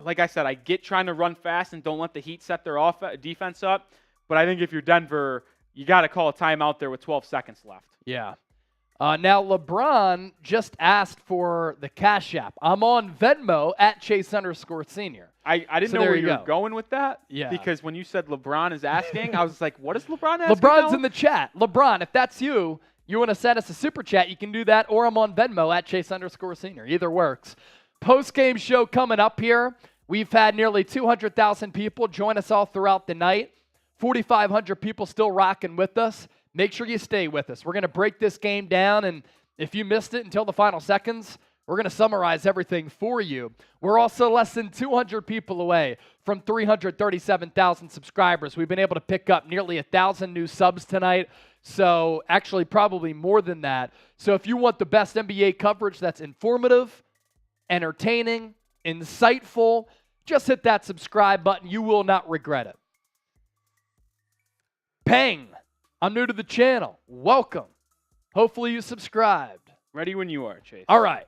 Like I said, I get trying to run fast and don't let the Heat set their defense up, but I think if you're Denver, you got to call a timeout there with 12 seconds left. Yeah. Now, LeBron just asked for the Cash App. I'm on Venmo at Chase_senior. I didn't know where you were going with that. Yeah. Because when you said LeBron is asking, I was like, what is LeBron asking? LeBron's now? in the chat. LeBron, if that's you want to send us a super chat, you can do that, or I'm on Venmo at Chase_senior. Either works. Post-game show coming up here. We've had nearly 200,000 people join us all throughout the night. 4,500 people still rocking with us. Make sure you stay with us. We're going to break this game down, and if you missed it until the final seconds, we're going to summarize everything for you. We're also less than 200 people away from 337,000 subscribers. We've been able to pick up nearly 1,000 new subs tonight, so actually probably more than that. So if you want the best NBA coverage that's informative, entertaining, insightful, just hit that subscribe button. You will not regret it. Peng, I'm new to the channel. Welcome. Hopefully you subscribed. Ready when you are, Chase. All right.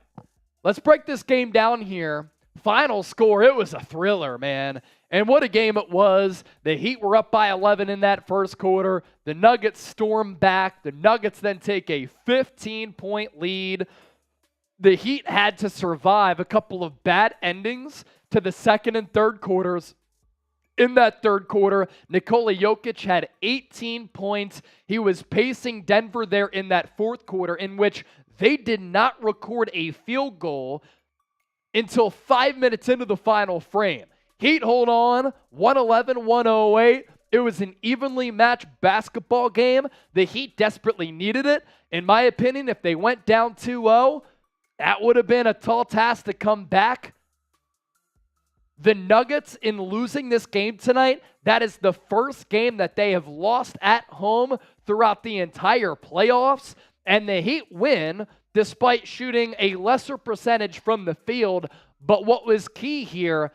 Let's break this game down here. Final score, it was a thriller, man. And what a game it was. The Heat were up by 11 in that first quarter. The Nuggets stormed back. The Nuggets then take a 15-point lead. The Heat had to survive a couple of bad endings to the second and third quarters. In that third quarter, Nikola Jokic had 18 points. He was pacing Denver there in that fourth quarter, in which they did not record a field goal until 5 minutes into the final frame. Heat hold on, 111-108. It was an evenly matched basketball game. The Heat desperately needed it. In my opinion, if they went down 2-0, that would have been a tall task to come back. The Nuggets, in losing this game tonight, that is the first game that they have lost at home throughout the entire playoffs. And the Heat win despite shooting a lesser percentage from the field. But what was key here,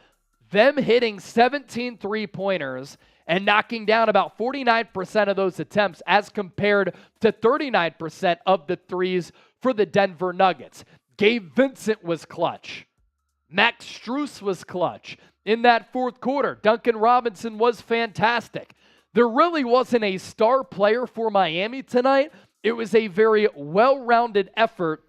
them hitting 17 three-pointers and knocking down about 49% of those attempts as compared to 39% of the threes for the Denver Nuggets. Gabe Vincent was clutch. Max Strus was clutch. In that fourth quarter, Duncan Robinson was fantastic. There really wasn't a star player for Miami tonight. It was a very well-rounded effort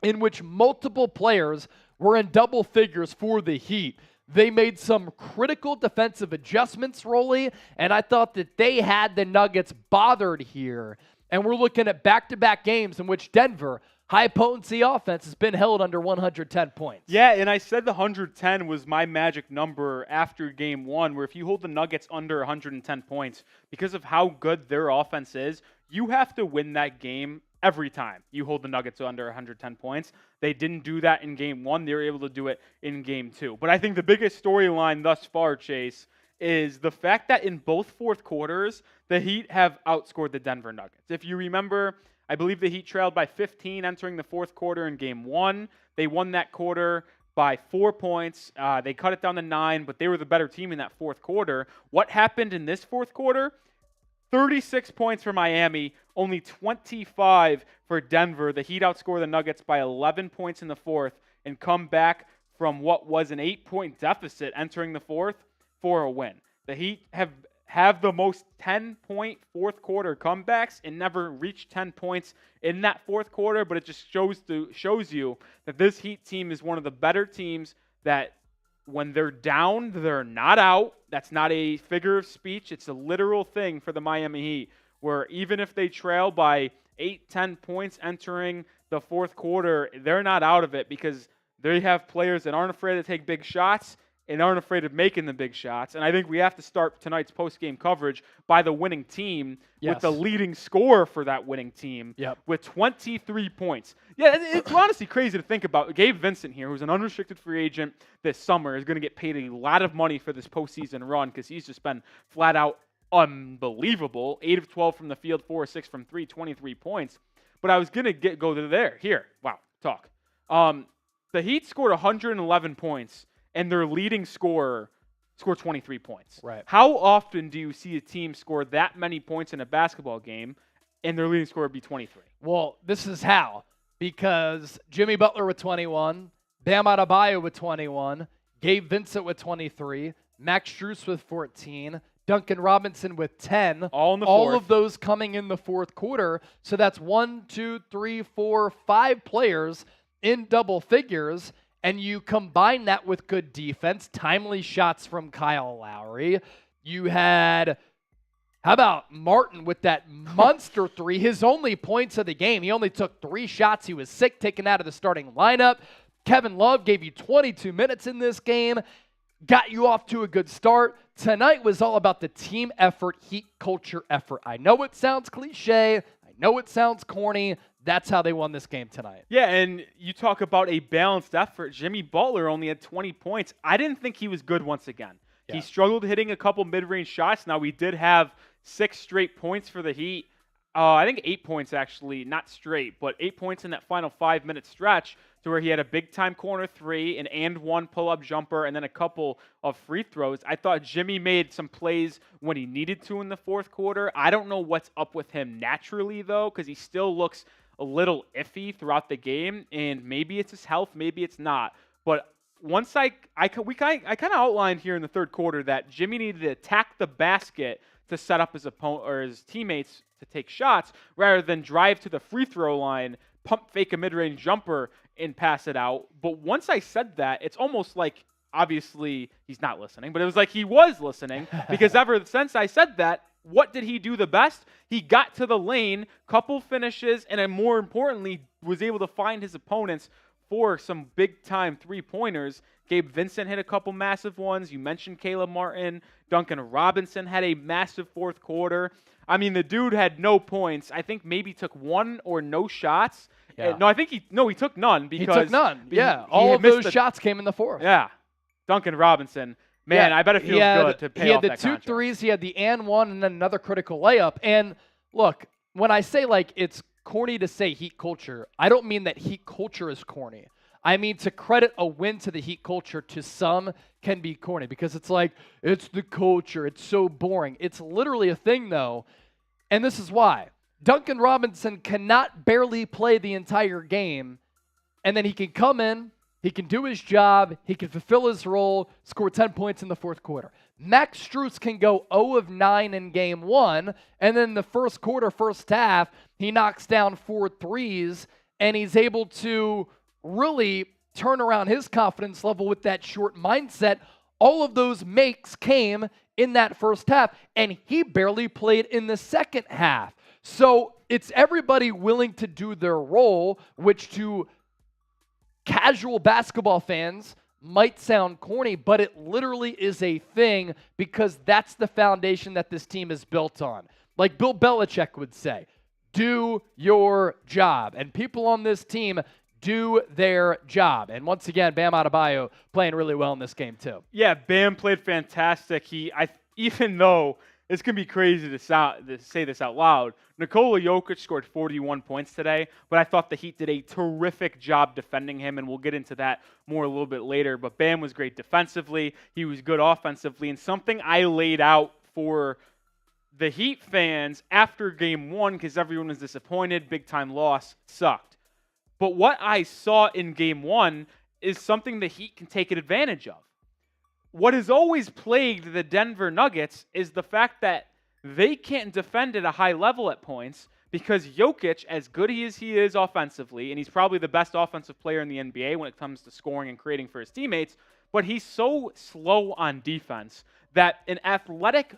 in which multiple players were in double figures for the Heat. They made some critical defensive adjustments, Rolly, and I thought that they had the Nuggets bothered here. And we're looking at back-to-back games in which Denver, high-potency offense, has been held under 110 points. Yeah, and I said the 110 was my magic number after game one, where if you hold the Nuggets under 110 points, because of how good their offense is, you have to win that game every time you hold the Nuggets under 110 points. They didn't do that in game one. They were able to do it in game two. But I think the biggest storyline thus far, Chase, is the fact that in both fourth quarters, the Heat have outscored the Denver Nuggets. If you remember, I believe the Heat trailed by 15 entering the fourth quarter in game one. They won that quarter by 4 points. They cut it down to 9, but they were the better team in that fourth quarter. What happened in this fourth quarter? 36 points for Miami, only 25 for Denver. The Heat outscore the Nuggets by 11 points in the fourth and come back from what was an 8-point deficit entering the fourth for a win. The Heat have the most 10-point fourth quarter comebacks and never reached 10 points in that fourth quarter, but it just shows you that this Heat team is one of the better teams that when they're down, they're not out. That's not a figure of speech. It's a literal thing for the Miami Heat, where even if they trail by 8-10 points entering the fourth quarter, they're not out of it because they have players that aren't afraid to take big shots and aren't afraid of making the big shots. And I think we have to start tonight's post-game coverage by the winning team with the leading scorer for that winning team with 23 points. Yeah, it's honestly crazy to think about. Gabe Vincent here, who's an unrestricted free agent this summer, is going to get paid a lot of money for this postseason run because he's just been flat out unbelievable. 8 of 12 from the field, 4 of 6 from 3, 23 points. But I was going to go to there. Here. Wow. Talk. The Heat scored 111 points. And their leading scorer scored 23 points. Right. How often do you see a team score that many points in a basketball game and their leading scorer be 23? Well, this is how. Because Jimmy Butler with 21, Bam Adebayo with 21, Gabe Vincent with 23, Max Strus with 14, Duncan Robinson with 10. All in the All fourth. of those coming in the fourth quarter. So that's 1, 2, 3, 4, 5 players in double figures. And you combine that with good defense, timely shots from Kyle Lowry. You had, how about Martin with that monster three, his only points of the game. He only took 3 shots. He was sick, taken out of the starting lineup. Kevin Love gave you 22 minutes in this game, got you off to a good start. Tonight was all about the team effort, Heat culture effort. I know it sounds cliche. I know it sounds corny. That's how they won this game tonight. Yeah, and you talk about a balanced effort. Jimmy Butler only had 20 points. I didn't think he was good once again. Yeah. He struggled hitting a couple mid-range shots. Now, we did have 6 straight points for the Heat. I think 8 points, actually, not straight, but 8 points in that final 5-minute stretch to where he had a big-time corner 3, an and-one pull-up jumper, and then a couple of free throws. I thought Jimmy made some plays when he needed to in the fourth quarter. I don't know what's up with him naturally, though, because he still looks a little iffy throughout the game, and maybe it's his health, maybe it's not. But once I kind of outlined here in the third quarter that Jimmy needed to attack the basket to set up his opponent or his teammates to take shots rather than drive to the free throw line, pump fake a mid-range jumper, and pass it out. But once I said that, it's almost like, obviously, he's not listening, but it was like he was listening because ever since I said that, what did he do the best? He got to the lane, couple finishes, and more importantly, was able to find his opponents for some big-time three-pointers. Gabe Vincent hit a couple massive ones. You mentioned Caleb Martin. Duncan Robinson had a massive fourth quarter. I mean, the dude had no points. I think maybe took 1 or no shots. Yeah. No, he took none because he took none. Yeah, all of those shots came in the fourth. Yeah, Duncan Robinson. Man, yeah, I bet it feels good to pay off that contract. He had the 2 threes, he had the and one, and then another critical layup. And look, when I say like it's corny to say Heat culture, I don't mean that Heat culture is corny. I mean to credit a win to the Heat culture to some can be corny because it's like, it's the culture, it's so boring. It's literally a thing though, and this is why. Duncan Robinson cannot barely play the entire game, and then he can come in, he can do his job, he can fulfill his role, score 10 points in the fourth quarter. Max Strus can go 0 of 9 in game 1, and then the first quarter, first half, he knocks down 4 threes, and he's able to really turn around his confidence level with that short mindset. All of those makes came in that first half, and he barely played in the second half. So it's everybody willing to do their role, which to casual basketball fans might sound corny, but it literally is a thing because that's the foundation that this team is built on. Like Bill Belichick would say, do your job. And people on this team do their job. And once again, Bam Adebayo playing really well in this game too. Yeah, Bam played fantastic. Even though it's going to be crazy to say this out loud, Nikola Jokic scored 41 points today, but I thought the Heat did a terrific job defending him, and we'll get into that more a little bit later. But Bam was great defensively. He was good offensively, and something I laid out for the Heat fans after Game 1, because everyone was disappointed, big-time loss, sucked. But what I saw in Game 1 is something the Heat can take advantage of. What has always plagued the Denver Nuggets is the fact that they can't defend at a high level at points because Jokic, as good as he is offensively, and he's probably the best offensive player in the NBA when it comes to scoring and creating for his teammates, but he's so slow on defense that an athletic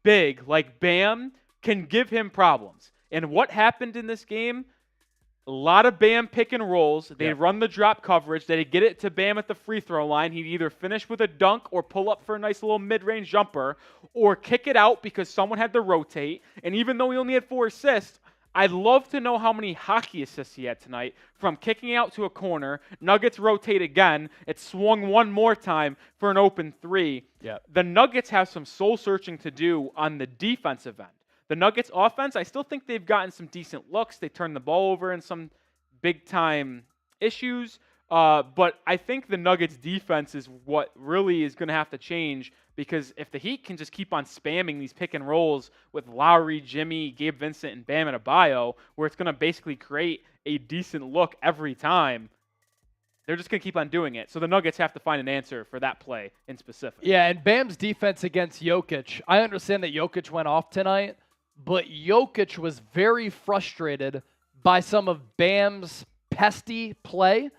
big like Bam can give him problems. And what happened in this game? A lot of Bam pick and rolls. They'd run the drop coverage. They'd get it to Bam at the free throw line. He'd either finish with a dunk or pull up for a nice little mid-range jumper or kick it out because someone had to rotate. And even though he only had 4 assists, I'd love to know how many hockey assists he had tonight from kicking out to a corner. Nuggets rotate again. It swung one more time for an open 3. Yep. The Nuggets have some soul-searching to do on the defensive end. The Nuggets offense, I still think they've gotten some decent looks. They turned the ball over in some big-time issues. But I think the Nuggets defense is what really is going to have to change because if the Heat can just keep on spamming these pick and rolls with Lowry, Jimmy, Gabe Vincent, and Bam Adebayo, where it's going to basically create a decent look every time, They're just going to keep on doing it. So the Nuggets have to find an answer for that play in specific. Yeah, and Bam's defense against Jokic. I understand that Jokic went off tonight, but Jokic was very frustrated by some of Bam's pesky play,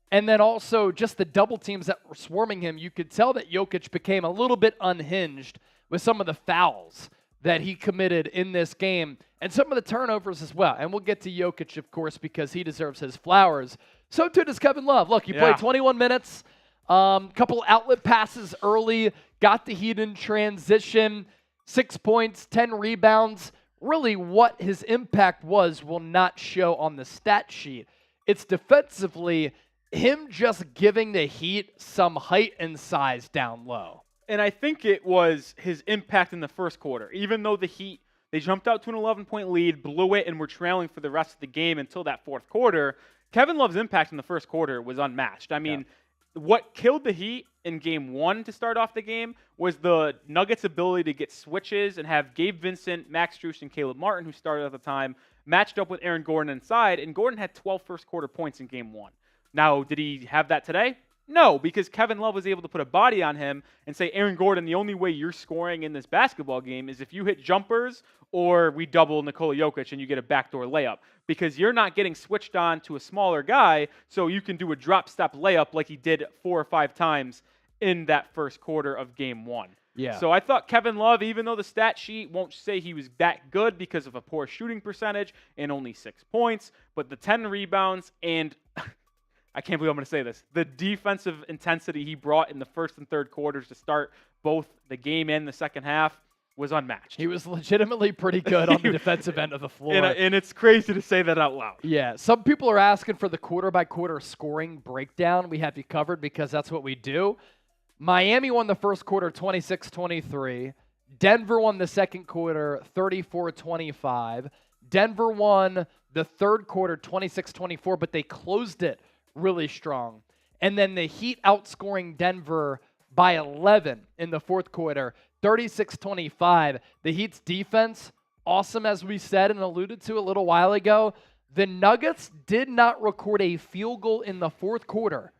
and then also just the double teams that were swarming him. You could tell that Jokic became a little bit unhinged with some of the fouls that he committed in this game and some of the turnovers as well. And we'll get to Jokic, of course, because he deserves his flowers. So too does Kevin Love. Look, he played 21 minutes, couple outlet passes early, got the Heat in transition, 6 points, 10 rebounds. Really what his impact was will not show on the stat sheet. It's defensively him just giving the Heat some height and size down low. And I think it was his impact in the first quarter. Even though the Heat, they jumped out to an 11-point lead, blew it, and were trailing for the rest of the game until that fourth quarter, Kevin Love's impact in the first quarter was unmatched. I mean, what killed the Heat in Game 1 to start off the game was the Nuggets' ability to get switches and have Gabe Vincent, Max Strus, and Caleb Martin, who started at the time, matched up with Aaron Gordon inside, and Gordon had 12 first-quarter points in Game 1. Now, did he have that today? No, because Kevin Love was able to put a body on him and say, Aaron Gordon, the only way you're scoring in this basketball game is if you hit jumpers or we double Nikola Jokic and you get a backdoor layup, because you're not getting switched on to a smaller guy, so you can do a drop-step layup like he did 4 or 5 times in that first quarter of Game 1. Yeah. So I thought Kevin Love, even though the stat sheet won't say he was that good because of a poor shooting percentage and only 6 points, but the 10 rebounds and I can't believe I'm going to say this, the defensive intensity he brought in the first and third quarters to start both the game and the second half was unmatched. He was legitimately pretty good on the defensive end of the floor. And it's crazy to say that out loud. Yeah, some people are asking for the quarter-by-quarter scoring breakdown. We have you covered because that's what we do. Miami won the first quarter 26-23. Denver won the second quarter 34-25. Denver won the third quarter 26-24, but they closed it really strong. And then the Heat outscoring Denver by 11 in the fourth quarter, 36-25. The Heat's defense, awesome as we said and alluded to a little while ago. The Nuggets did not record a field goal in the fourth quarter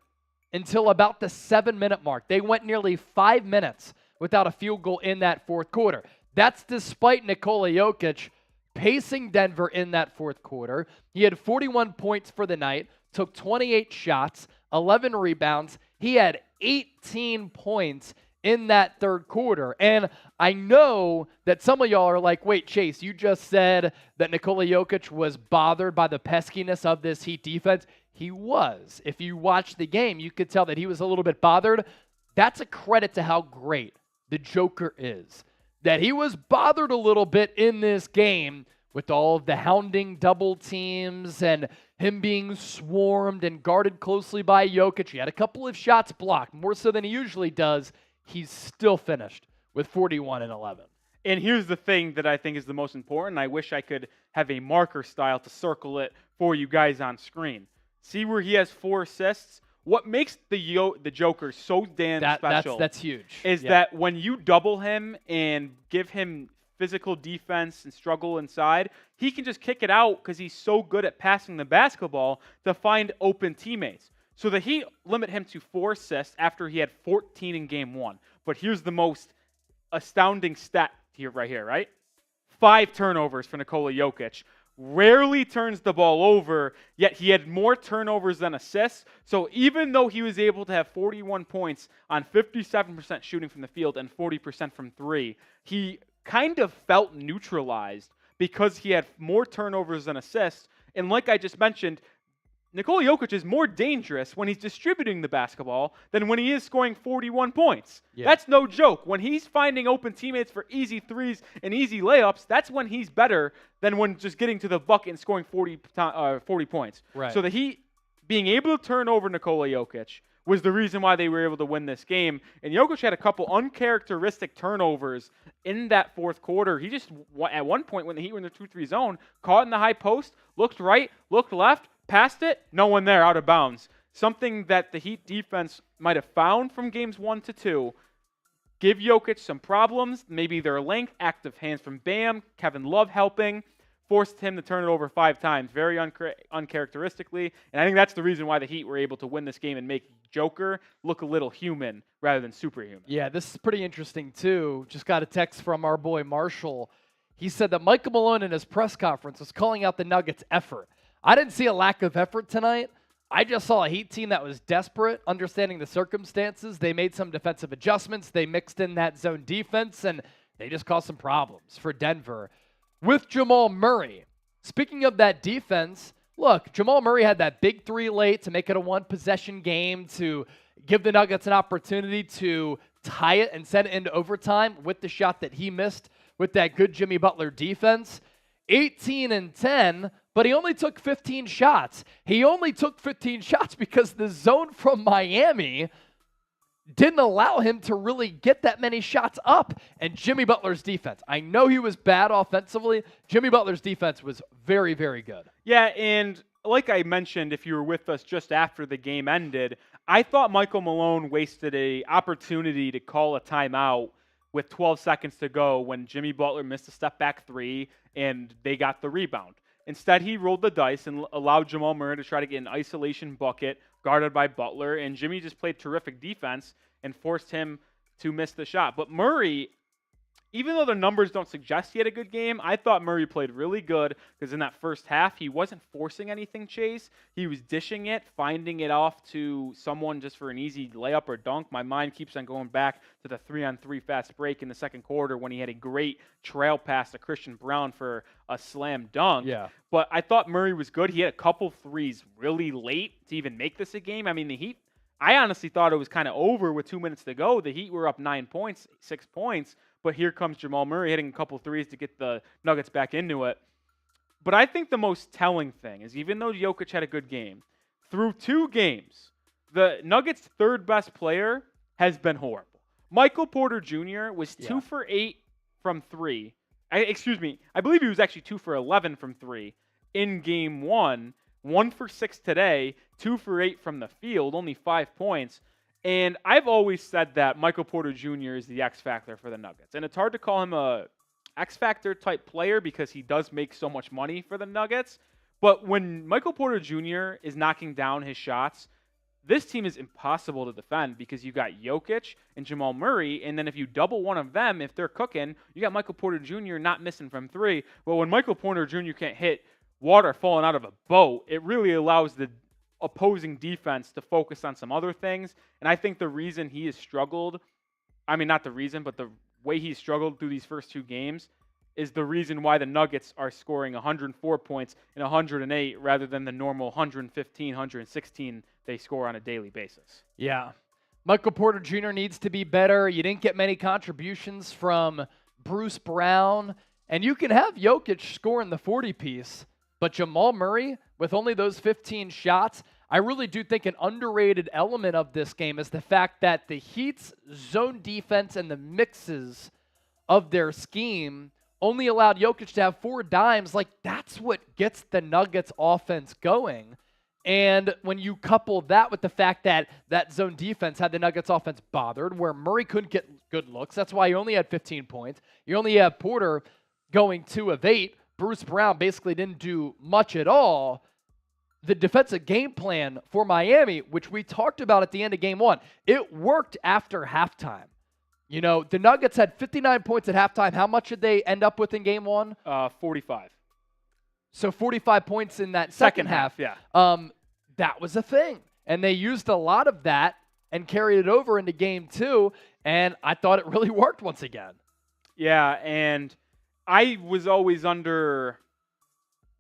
until about the 7-minute mark. They went nearly 5 minutes without a field goal in that fourth quarter. That's despite Nikola Jokic pacing Denver in that fourth quarter. He had 41 points for the night, took 28 shots, 11 rebounds. He had 18 points in that third quarter. And I know that some of y'all are like, wait, Chase, you just said that Nikola Jokic was bothered by the peskiness of this Heat defense. He was. If you watch the game, you could tell that he was a little bit bothered. That's a credit to how great the Joker is. That he was bothered a little bit in this game with all of the hounding double teams and him being swarmed and guarded closely by Jokic. He had a couple of shots blocked, more so than he usually does. He's still finished with 41 and 11. And here's the thing that I think is the most important. I wish I could have a marker style to circle it for you guys on screen. See where he has 4 assists? What makes the Joker so damn special that's huge. Is that when you double him and give him physical defense and struggle inside, he can just kick it out because he's so good at passing the basketball to find open teammates. So the Heat limit him to 4 assists after he had 14 in Game 1. But here's the most astounding stat here, right? 5 turnovers for Nikola Jokic. Rarely turns the ball over, yet he had more turnovers than assists. So even though he was able to have 41 points on 57% shooting from the field and 40% from 3, he kind of felt neutralized because he had more turnovers than assists. And like I just mentioned, Nikola Jokic is more dangerous when he's distributing the basketball than when he is scoring 41 points. Yeah. That's no joke. When he's finding open teammates for easy threes and easy layups, that's when he's better than when just getting to the bucket and scoring 40 points. Right. So the Heat being able to turn over Nikola Jokic was the reason why they were able to win this game. And Jokic had a couple uncharacteristic turnovers in that fourth quarter. He just, at one point when the Heat were in the 2-3 zone, caught in the high post, looked right, looked left, passed it, no one there, out of bounds. Something that the Heat defense might have found from games 1 to 2. Give Jokic some problems, maybe their length, active hands from Bam, Kevin Love helping. forced him to turn it over 5 times, very uncharacteristically. And I think that's the reason why the Heat were able to win this game and make Joker look a little human rather than superhuman. Yeah, this is pretty interesting, too. Just got a text from our boy Marshall. He said that Michael Malone in his press conference was calling out the Nuggets' effort. I didn't see a lack of effort tonight. I just saw a Heat team that was desperate, understanding the circumstances. They made some defensive adjustments. They mixed in that zone defense, and they just caused some problems for Denver. With Jamal Murray, speaking of that defense, look, Jamal Murray had that big 3 late to make it a 1-possession game, to give the Nuggets an opportunity to tie it and send it into overtime with the shot that he missed with that good Jimmy Butler defense. 18 and 10, but he only took 15 shots. He only took 15 shots because the zone from Miami didn't allow him to really get that many shots up. And Jimmy Butler's defense, I know he was bad offensively. Jimmy Butler's defense was very, very good. Yeah, and like I mentioned, if you were with us just after the game ended, I thought Michael Malone wasted an opportunity to call a timeout with 12 seconds to go when Jimmy Butler missed a step-back 3 and they got the rebound. Instead, he rolled the dice and allowed Jamal Murray to try to get an isolation bucket guarded by Butler, and Jimmy just played terrific defense and forced him to miss the shot. But Murray, even though the numbers don't suggest he had a good game, I thought Murray played really good because in that first half, he wasn't forcing anything, Chase. He was dishing it, finding it off to someone just for an easy layup or dunk. My mind keeps on going back to the 3-on-3 fast break in the second quarter when he had a great trail pass to Christian Brown for a slam dunk. Yeah. But I thought Murray was good. He had a couple threes really late to even make this a game. I mean, the Heat, I honestly thought it was kind of over with 2 minutes to go. The Heat were up 9 points, 6 points. But here comes Jamal Murray hitting a couple threes to get the Nuggets back into it. But I think the most telling thing is even though Jokic had a good game, through 2 games, the Nuggets' third best player has been horrible. Michael Porter Jr. was 2 for 8 from 3. I believe he was actually 2 for 11 from 3 in game 1. 1 for 6 today, 2 for 8 from the field, only 5 points. And I've always said that Michael Porter Jr. is the X factor for the Nuggets. And it's hard to call him a X factor type player because he does make so much money for the Nuggets. But when Michael Porter Jr. is knocking down his shots, this team is impossible to defend because you got Jokic and Jamal Murray, and then if you double one of them, if they're cooking, you got Michael Porter Jr. not missing from 3. But when Michael Porter Jr. can't hit water falling out of a boat, it really allows the opposing defense to focus on some other things. And I think the reason he has struggled, I mean, not the reason, but the way he's struggled through these first 2 games is the reason why the Nuggets are scoring 104 points and 108 rather than the normal 115, 116 they score on a daily basis. Yeah. Michael Porter Jr. needs to be better. You didn't get many contributions from Bruce Brown. And you can have Jokic scoring the 40-piece, but Jamal Murray, with only those 15 shots, I really do think an underrated element of this game is the fact that the Heat's zone defense and the mixes of their scheme only allowed Jokic to have 4 dimes. Like, that's what gets the Nuggets offense going. And when you couple that with the fact that that zone defense had the Nuggets offense bothered, where Murray couldn't get good looks, that's why he only had 15 points. You only have Porter going 2 of 8. Bruce Brown basically didn't do much at all. The defensive game plan for Miami, which we talked about at the end of game 1, it worked after halftime. You know, the Nuggets had 59 points at halftime. How much did they end up with in game 1? 45. So 45 points in that second half. Yeah. That was a thing. And they used a lot of that and carried it over into game 2. And I thought it really worked once again. Yeah, and I was always under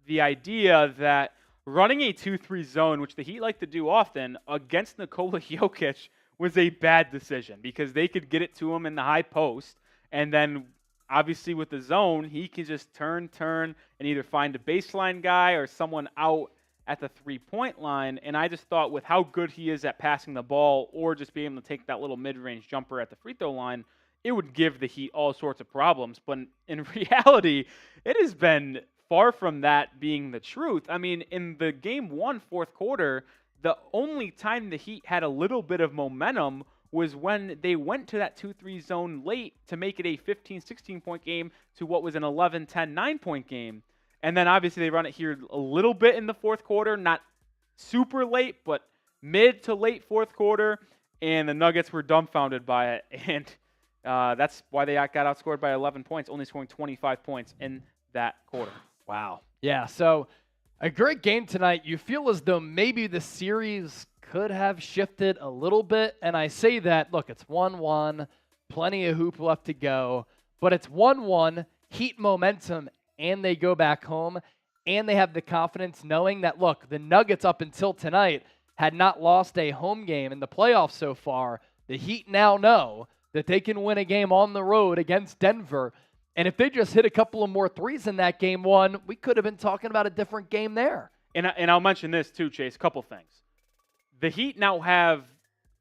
the idea that running a 2-3 zone, which the Heat like to do often, against Nikola Jokic was a bad decision because they could get it to him in the high post, and then obviously with the zone, he can just turn, and either find a baseline guy or someone out at the 3-point line. And I just thought with how good he is at passing the ball or just being able to take that little mid-range jumper at the free throw line, it would give the Heat all sorts of problems. But in reality, it has been far from that being the truth. I mean, in the game 1 fourth quarter, the only time the Heat had a little bit of momentum was when they went to that 2-3 zone late to make it a 15, 16-point game to what was an 11, 10, 9-point game. And then obviously they run it here a little bit in the fourth quarter, not super late, but mid to late fourth quarter. And the Nuggets were dumbfounded by it. And that's why they got outscored by 11 points, only scoring 25 points in that quarter. Wow. Yeah, so a great game tonight. You feel as though maybe the series could have shifted a little bit. And I say that, look, it's 1-1, plenty of hoop left to go. But it's 1-1, Heat momentum, and they go back home. And they have the confidence knowing that, look, the Nuggets up until tonight had not lost a home game in the playoffs so far. The Heat now know that they can win a game on the road against Denver. And if they just hit a couple of more threes in that game one, we could have been talking about a different game there. And I'll mention this too, Chase, a couple things. The Heat now have,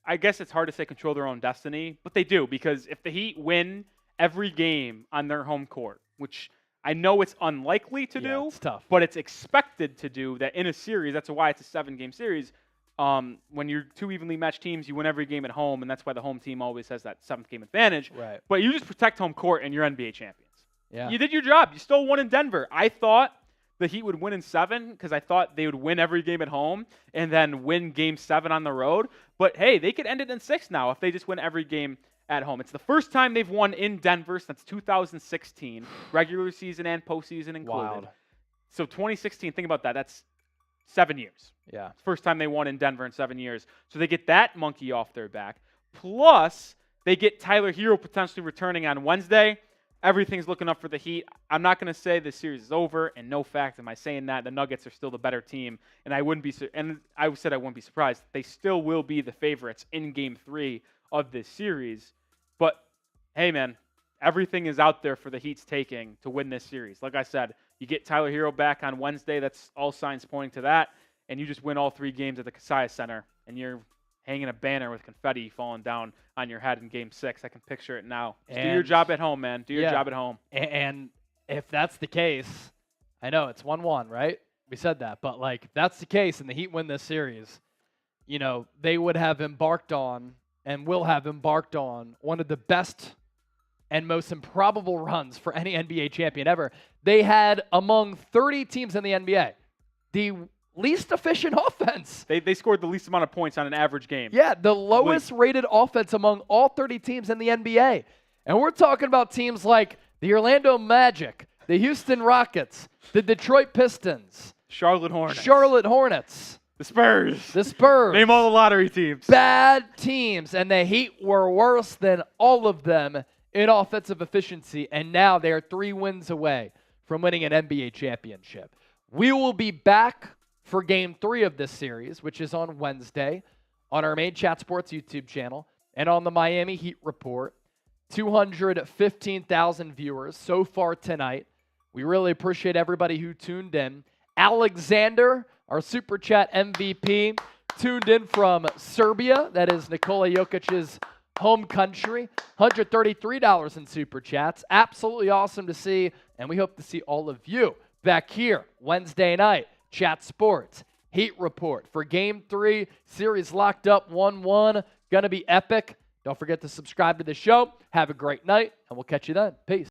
I guess it's hard to say control their own destiny, but they do, because if the Heat win every game on their home court, which I know it's unlikely to do, it's tough, but it's expected to do that in a series. That's why it's a 7-game series. When you're two evenly matched teams, you win every game at home, and that's why the home team always has that 7th game advantage. Right. But you just protect home court, and you're NBA champions. Yeah. You did your job. You still won in Denver. I thought the Heat would win in 7 because I thought they would win every game at home and then win Game 7 on the road. But, hey, they could end it in 6 now if they just win every game at home. It's the first time they've won in Denver since 2016, regular season and postseason included. Wild. So 2016, think about that. That's 7 years. Yeah. It's the first time they won in Denver in 7 years. So they get that monkey off their back. Plus, they get Tyler Herro potentially returning on Wednesday. Everything's looking up for the Heat. I'm not going to say this series is over, and no fact am I saying that. The Nuggets are still the better team, and I wouldn't be surprised. They still will be the favorites in Game 3 of this series. But, hey, man, everything is out there for the Heat's taking to win this series. Like I said, you get Tyler Herro back on Wednesday. That's all signs pointing to that. And you just win all 3 games at the Kaseya Center, and you're hanging a banner with confetti falling down on your head in Game 6. I can picture it now. Just do your job at home, man. Do your job at home. And if that's the case, I know it's 1-1, right? We said that. But, like, if that's the case and the Heat win this series, you know, they would have embarked on and will have embarked on one of the best and most improbable runs for any NBA champion ever. They had, among 30 teams in the NBA, the least efficient offense. They scored the least amount of points on an average game. Yeah, the lowest rated offense among all 30 teams in the NBA. And we're talking about teams like the Orlando Magic, the Houston Rockets, the Detroit Pistons, Charlotte Hornets. The Spurs. Name all the lottery teams. Bad teams. And the Heat were worse than all of them in offensive efficiency. And now they are 3 wins away from winning an NBA championship. We will be back for Game 3 of this series, which is on Wednesday, on our main Chat Sports YouTube channel and on the Miami Heat Report. 215,000 viewers so far tonight. We really appreciate everybody who tuned in. Alexander, our Super Chat MVP, tuned in from Serbia. That is Nikola Jokic's home country. $133 in Super Chats. Absolutely awesome to see, and we hope to see all of you back here Wednesday night. Chat Sports, Heat Report for Game 3. Series locked up 1-1. Going to be epic. Don't forget to subscribe to the show. Have a great night, and we'll catch you then. Peace.